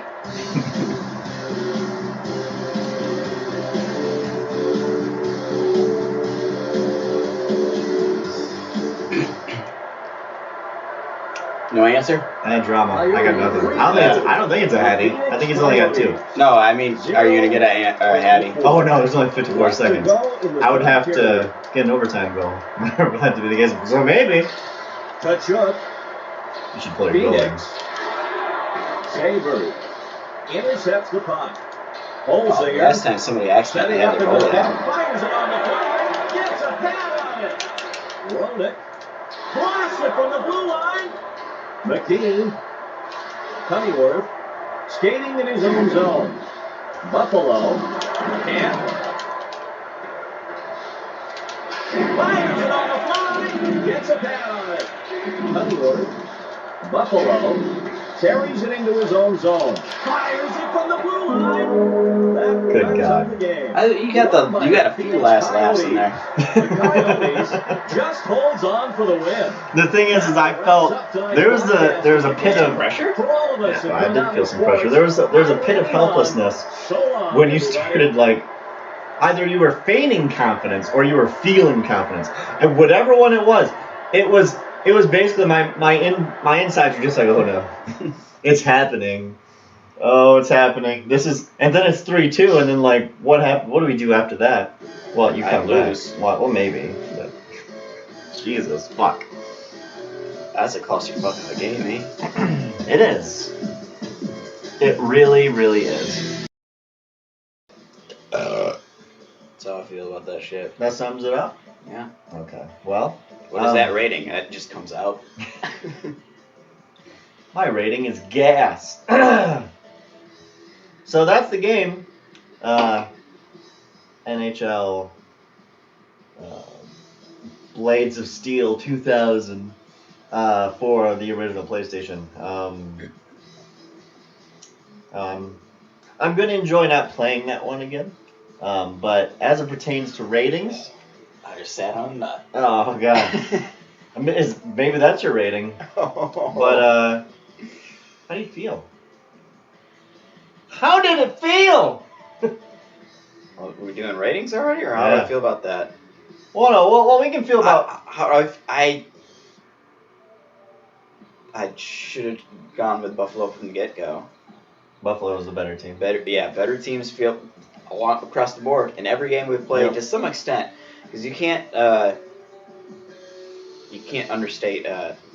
No answer? That drama. I got nothing. I don't think it's a Hattie. I think he's only got 2. No, I mean, are you gonna get a Hattie? Oh no, there's only 54 seconds. I would have to get an overtime goal. That would have to be the case. So maybe Kachuk. you should play your goal. Phoenix. Sabres intercepts the puck. Holzinger. Last time somebody accidentally Setting had up to in roll the it net, out. fires it on the fly, gets a pad on it. Rolled it. Blasts it from the blue line. McKean. Cunnyworth. Skating in his own zone. Buffalo. Camp. Fires it on the fly. Gets a pad on it. Cunnyworth. Buffalo. Carries it into his own zone. Fires it from the blue line. That Good wraps God. up the game. You got a few last laughs in there. The Coyotes just holds on for the win. The thing is I felt there was a pit of Pressure? For all of us Yeah, at I did Good feel some Sports, pressure. There was a pit of I'm helplessness so long, when you everybody. started like either you were feigning confidence or you were feeling confidence, and whatever one it was basically my insides were just like, oh no, it's happening. Oh, it's happening. And then it's 3-2, and then like what happened? What do we do after that? Well, you I come back. lose. Well, maybe. But Jesus, fuck. That's a clusterfuck of a game, eh? It is. It really, really is. That's how I feel about that shit. That sums it up? Yeah. Okay. Well, What is that rating? It just comes out. my rating is gas. So that's the game. NHL Blades of Steel 2000 for the original PlayStation. I'm going to enjoy not playing that one again. But as it pertains to ratings, I just sat on a nut. oh god, maybe that's your rating. But how do you feel? How did it feel? Well, are we doing ratings already, or how do Yeah. I feel about that? Well, no. Well, we can feel about. I should have gone with Buffalo from the get-go. Buffalo was the better team. Better teams feel a lot across the board in every game we've played, Yep. to some extent, because you can't understate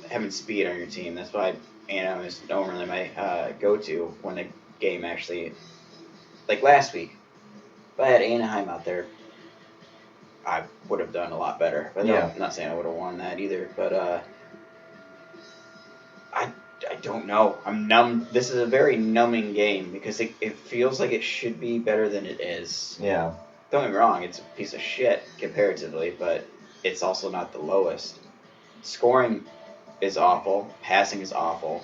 having speed on your team. That's why A&M is normally my go-to when the game actually, like last week. If I had Anaheim out there, I would have done a lot better. But no, Yeah. I'm not saying I would have won that either. But I don't know. I'm numb. This is a very numbing game because it feels like it should be better than it is. Yeah. Don't get me wrong, it's a piece of shit comparatively, but it's also not the lowest. Scoring is awful, passing is awful,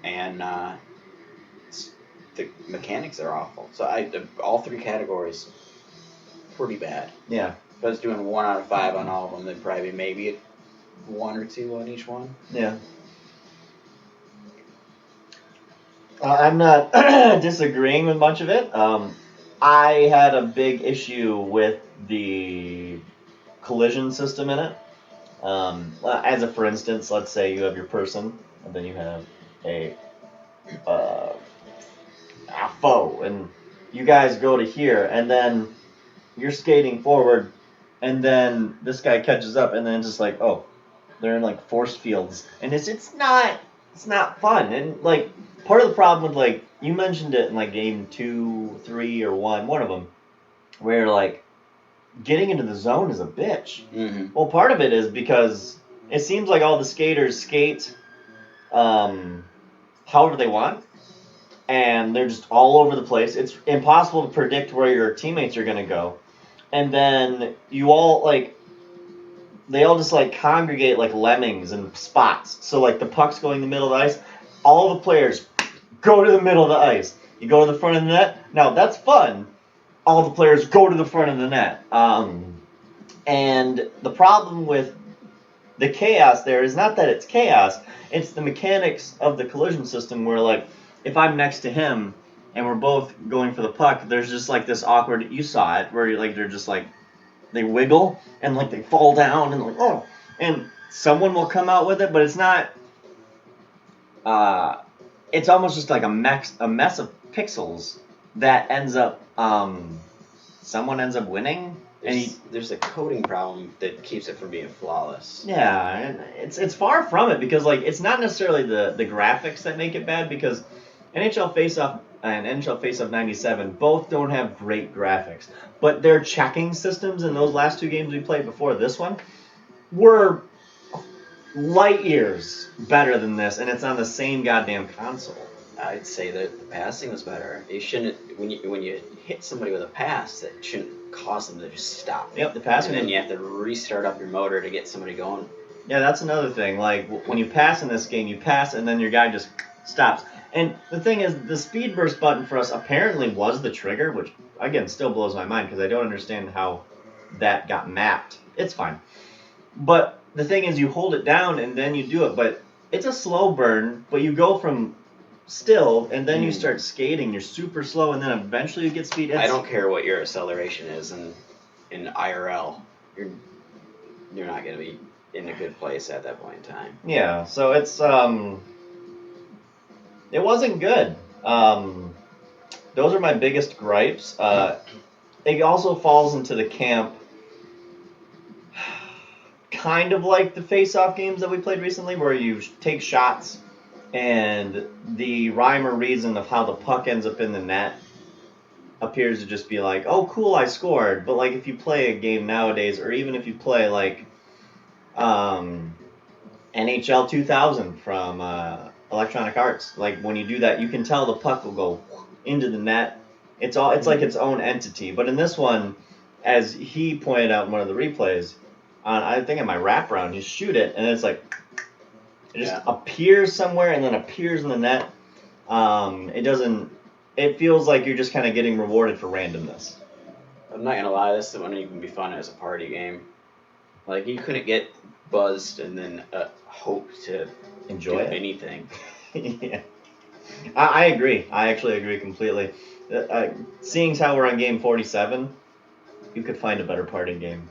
and the mechanics are awful. So all three categories, pretty bad. Yeah. If I was doing 1 out of 5 on all of them, then probably maybe 1 or 2 on each one. Yeah. I'm not disagreeing with much of it. I had a big issue with the collision system in it. As a for instance, let's say you have your person, and then you have a foe, and you guys go to here, and then you're skating forward, and then this guy catches up, and then just like, oh, they're in like force fields, and it's not fun, and like part of the problem with like you mentioned it in like game 2, 3, or 1 of them, where like getting into the zone is a bitch. Mm-hmm. Well, part of it is because it seems like all the skaters skate however they want, and they're just all over the place. It's impossible to predict where your teammates are going to go. And then you all, like, they all just, like, congregate like lemmings in spots. So, like, the puck's going in the middle of the ice. All the players go to the middle of the ice. You go to the front of the net. Now, that's fun. All the players go to the front of the net. And the problem with the chaos there is not that it's chaos. It's the mechanics of the collision system where, like, if I'm next to him and we're both going for the puck, there's just, like, this awkward, you saw it, where, like, they're just, like, they wiggle and, like, they fall down and, like, oh. And someone will come out with it, but it's not, it's almost just like a mess of pixels that ends up, someone ends up winning. There's a coding problem that keeps it from being flawless. Yeah, and it's far from it because like it's not necessarily the graphics that make it bad because NHL Faceoff and NHL Faceoff 97 both don't have great graphics, but their checking systems in those last two games we played before this one were light years better than this, and it's on the same goddamn console. I'd say that the passing was better. You shouldn't when you hit somebody with a pass, that shouldn't cause them to just stop. Yep, the passing. And then you have to restart up your motor to get somebody going. Yeah, that's another thing. Like, when you pass in this game, you pass and then your guy just stops. And the thing is, the speed burst button for us apparently was the trigger, which, again, still blows my mind because I don't understand how that got mapped. It's fine. But the thing is, you hold it down and then you do it. But it's a slow burn, but you go from still and then you start skating. You're super slow and then eventually you get speed. I don't care what your acceleration is in IRL. You're not going to be in a good place at that point in time. Yeah, so it's it wasn't good. Those are my biggest gripes. It also falls into the camp kind of like the face-off games that we played recently, where you take shots and the rhyme or reason of how the puck ends up in the net appears to just be like, oh cool, I scored. But like if you play a game nowadays, or even if you play like NHL 2000 from Electronic Arts, like when you do that, you can tell the puck will go into the net. It's like its own entity. But in this one, as he pointed out in one of the replays, I think in my wraparound, you shoot it and it's like it just appears somewhere and then appears in the net. It feels like you're just kind of getting rewarded for randomness. I'm not gonna lie, this wouldn't even be fun as a party game. Like, you couldn't get buzzed and then hope to enjoy do it. anything. Yeah, I agree. I actually agree completely. Seeing how we're on game 47, you could find a better party game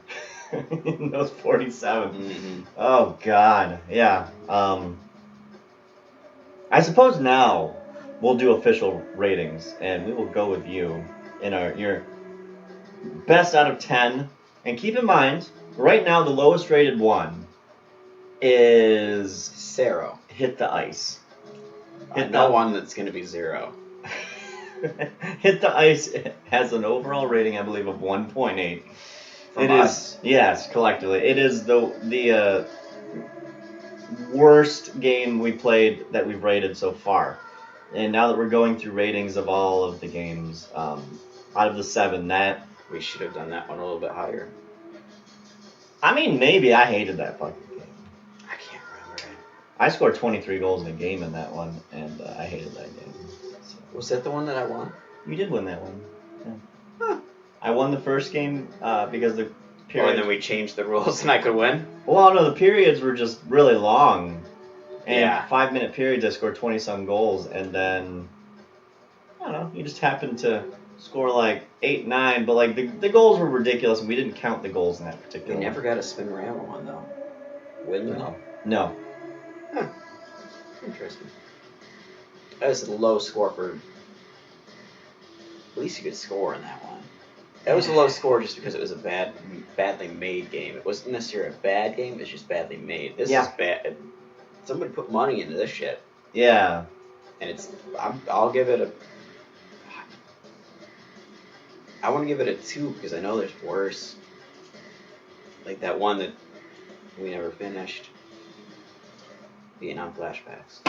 in those 47. Mm-hmm. Oh God, yeah. I suppose now we'll do official ratings, and we will go with you in your best out of 10. And keep in mind, right now the lowest rated one is Zero. Hit the Ice. No one that's going to be 0. Hit the Ice has an overall rating, I believe, of 1.8. From It us? is, yes, collectively. It is the worst game we played that we've rated so far. And now that we're going through ratings of all of the games, out of the 7, that... We should have done that one a little bit higher. I mean, maybe I hated that fucking game. I can't remember it. I scored 23 goals in a game in that one, and I hated that game. So. Was that the one that I won? You did win that one. Yeah. Huh. I won the first game because the Oh, period... and then we changed the rules and I could win? Well, no, the periods were just really long. And Yeah. 5-minute periods, I scored 20-some goals, and then, I don't know, you just happened to score like 8, 9, but like the goals were ridiculous, and we didn't count the goals in that particular We one. never got a Spinorama one, though. Windmill? No. Huh. Interesting. That was a low score for... At least you could score in that one. That was a low score just because it was a badly made game. It wasn't necessarily a bad game, it's just badly made. This is bad. Somebody put money into this shit. Yeah. And I'll give it a... I want to give it a 2 because I know there's worse. Like that one that we never finished. Being on flashbacks.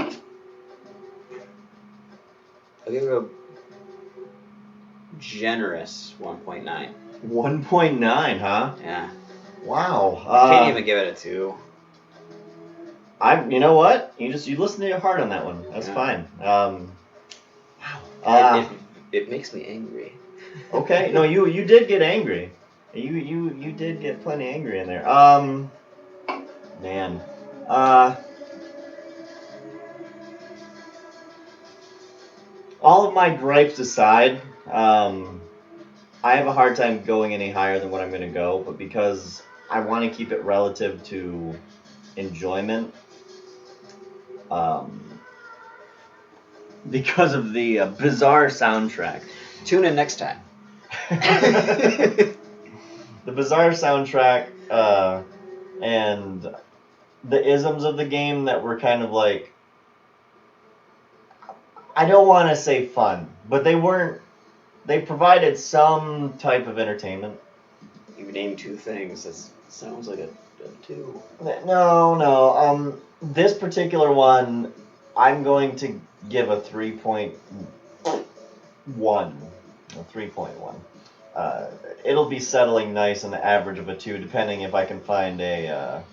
I'll give it a generous 1.9. 1.9, huh? Yeah. Wow. I can't even give it a 2. You know what? You listen to your heart on that one. That's Yeah. fine. Wow. It makes me angry. Okay. No, you did get angry. You did get plenty angry in there. Man. All of my gripes aside, I have a hard time going any higher than what I'm going to go, but because I want to keep it relative to enjoyment, because of the bizarre soundtrack. Tune in next time. The bizarre soundtrack and the isms of the game that were kind of like, I don't want to say fun, but they weren't. They provided some type of entertainment. You named 2 things. That sounds like a 2. No. This particular one, I'm going to give a 3.1. A 3.1. It'll be settling nice in the average of a 2, depending if I can find a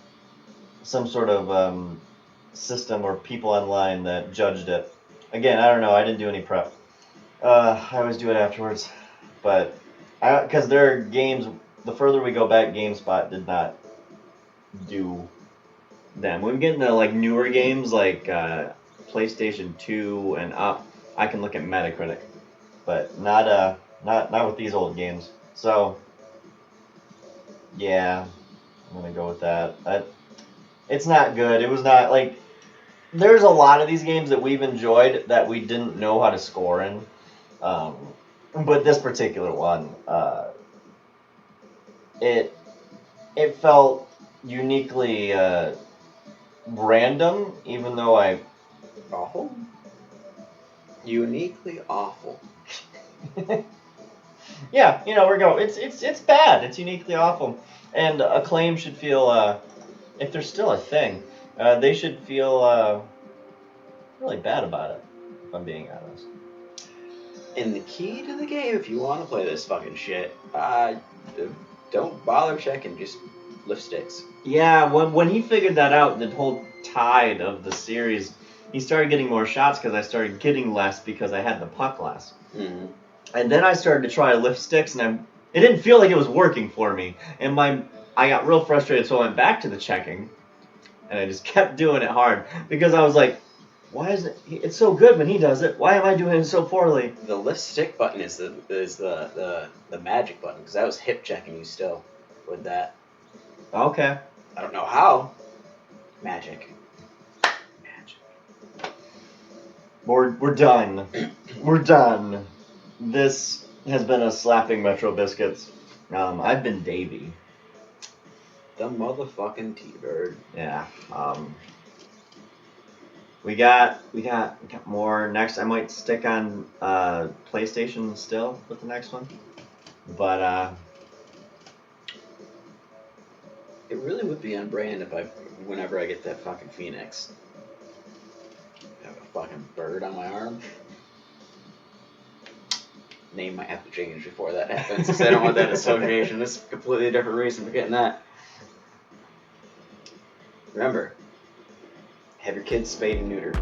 some sort of system or people online that judged it. Again, I don't know. I didn't do any prep. I always do it afterwards, but because there are games. The further we go back, GameSpot did not do them. When we get into like newer games like PlayStation 2 and up, I can look at Metacritic, but not with these old games. So yeah, I'm gonna go with that. It's not good. It was not like there's a lot of these games that we've enjoyed that we didn't know how to score in, but this particular one, it felt uniquely random, even though Awful? Uniquely awful. yeah, we're going. It's bad. It's uniquely awful, and Acclaim should feel if they're still a thing, they should feel really bad about it. If I'm being honest. And the key to the game, if you want to play this fucking shit, don't bother checking. Just lift sticks. Yeah, when he figured that out, the whole tide of the series, he started getting more shots because I started getting less because I had the puck less. Mm-hmm. And then I started to try to lift sticks, and it didn't feel like it was working for me. And I got real frustrated, so I went back to the checking, and I just kept doing it hard because I was like, why is it? It's so good when he does it. Why am I doing it so poorly? The lift stick button is the magic button, because I was hip checking you still with that. Okay. I don't know how. Magic. We're done. We're done. This has been a slapping Metro Biscuits. I've been Davey. The motherfucking T-Bird. Yeah. We got more next. I might stick on PlayStation still with the next one, but It really would be on brand whenever I get that fucking Phoenix. Have a fucking bird on my arm. Name might have to change before that happens, because I don't want that association. This is a completely different reason for getting that. Remember, have your kids spayed and neutered.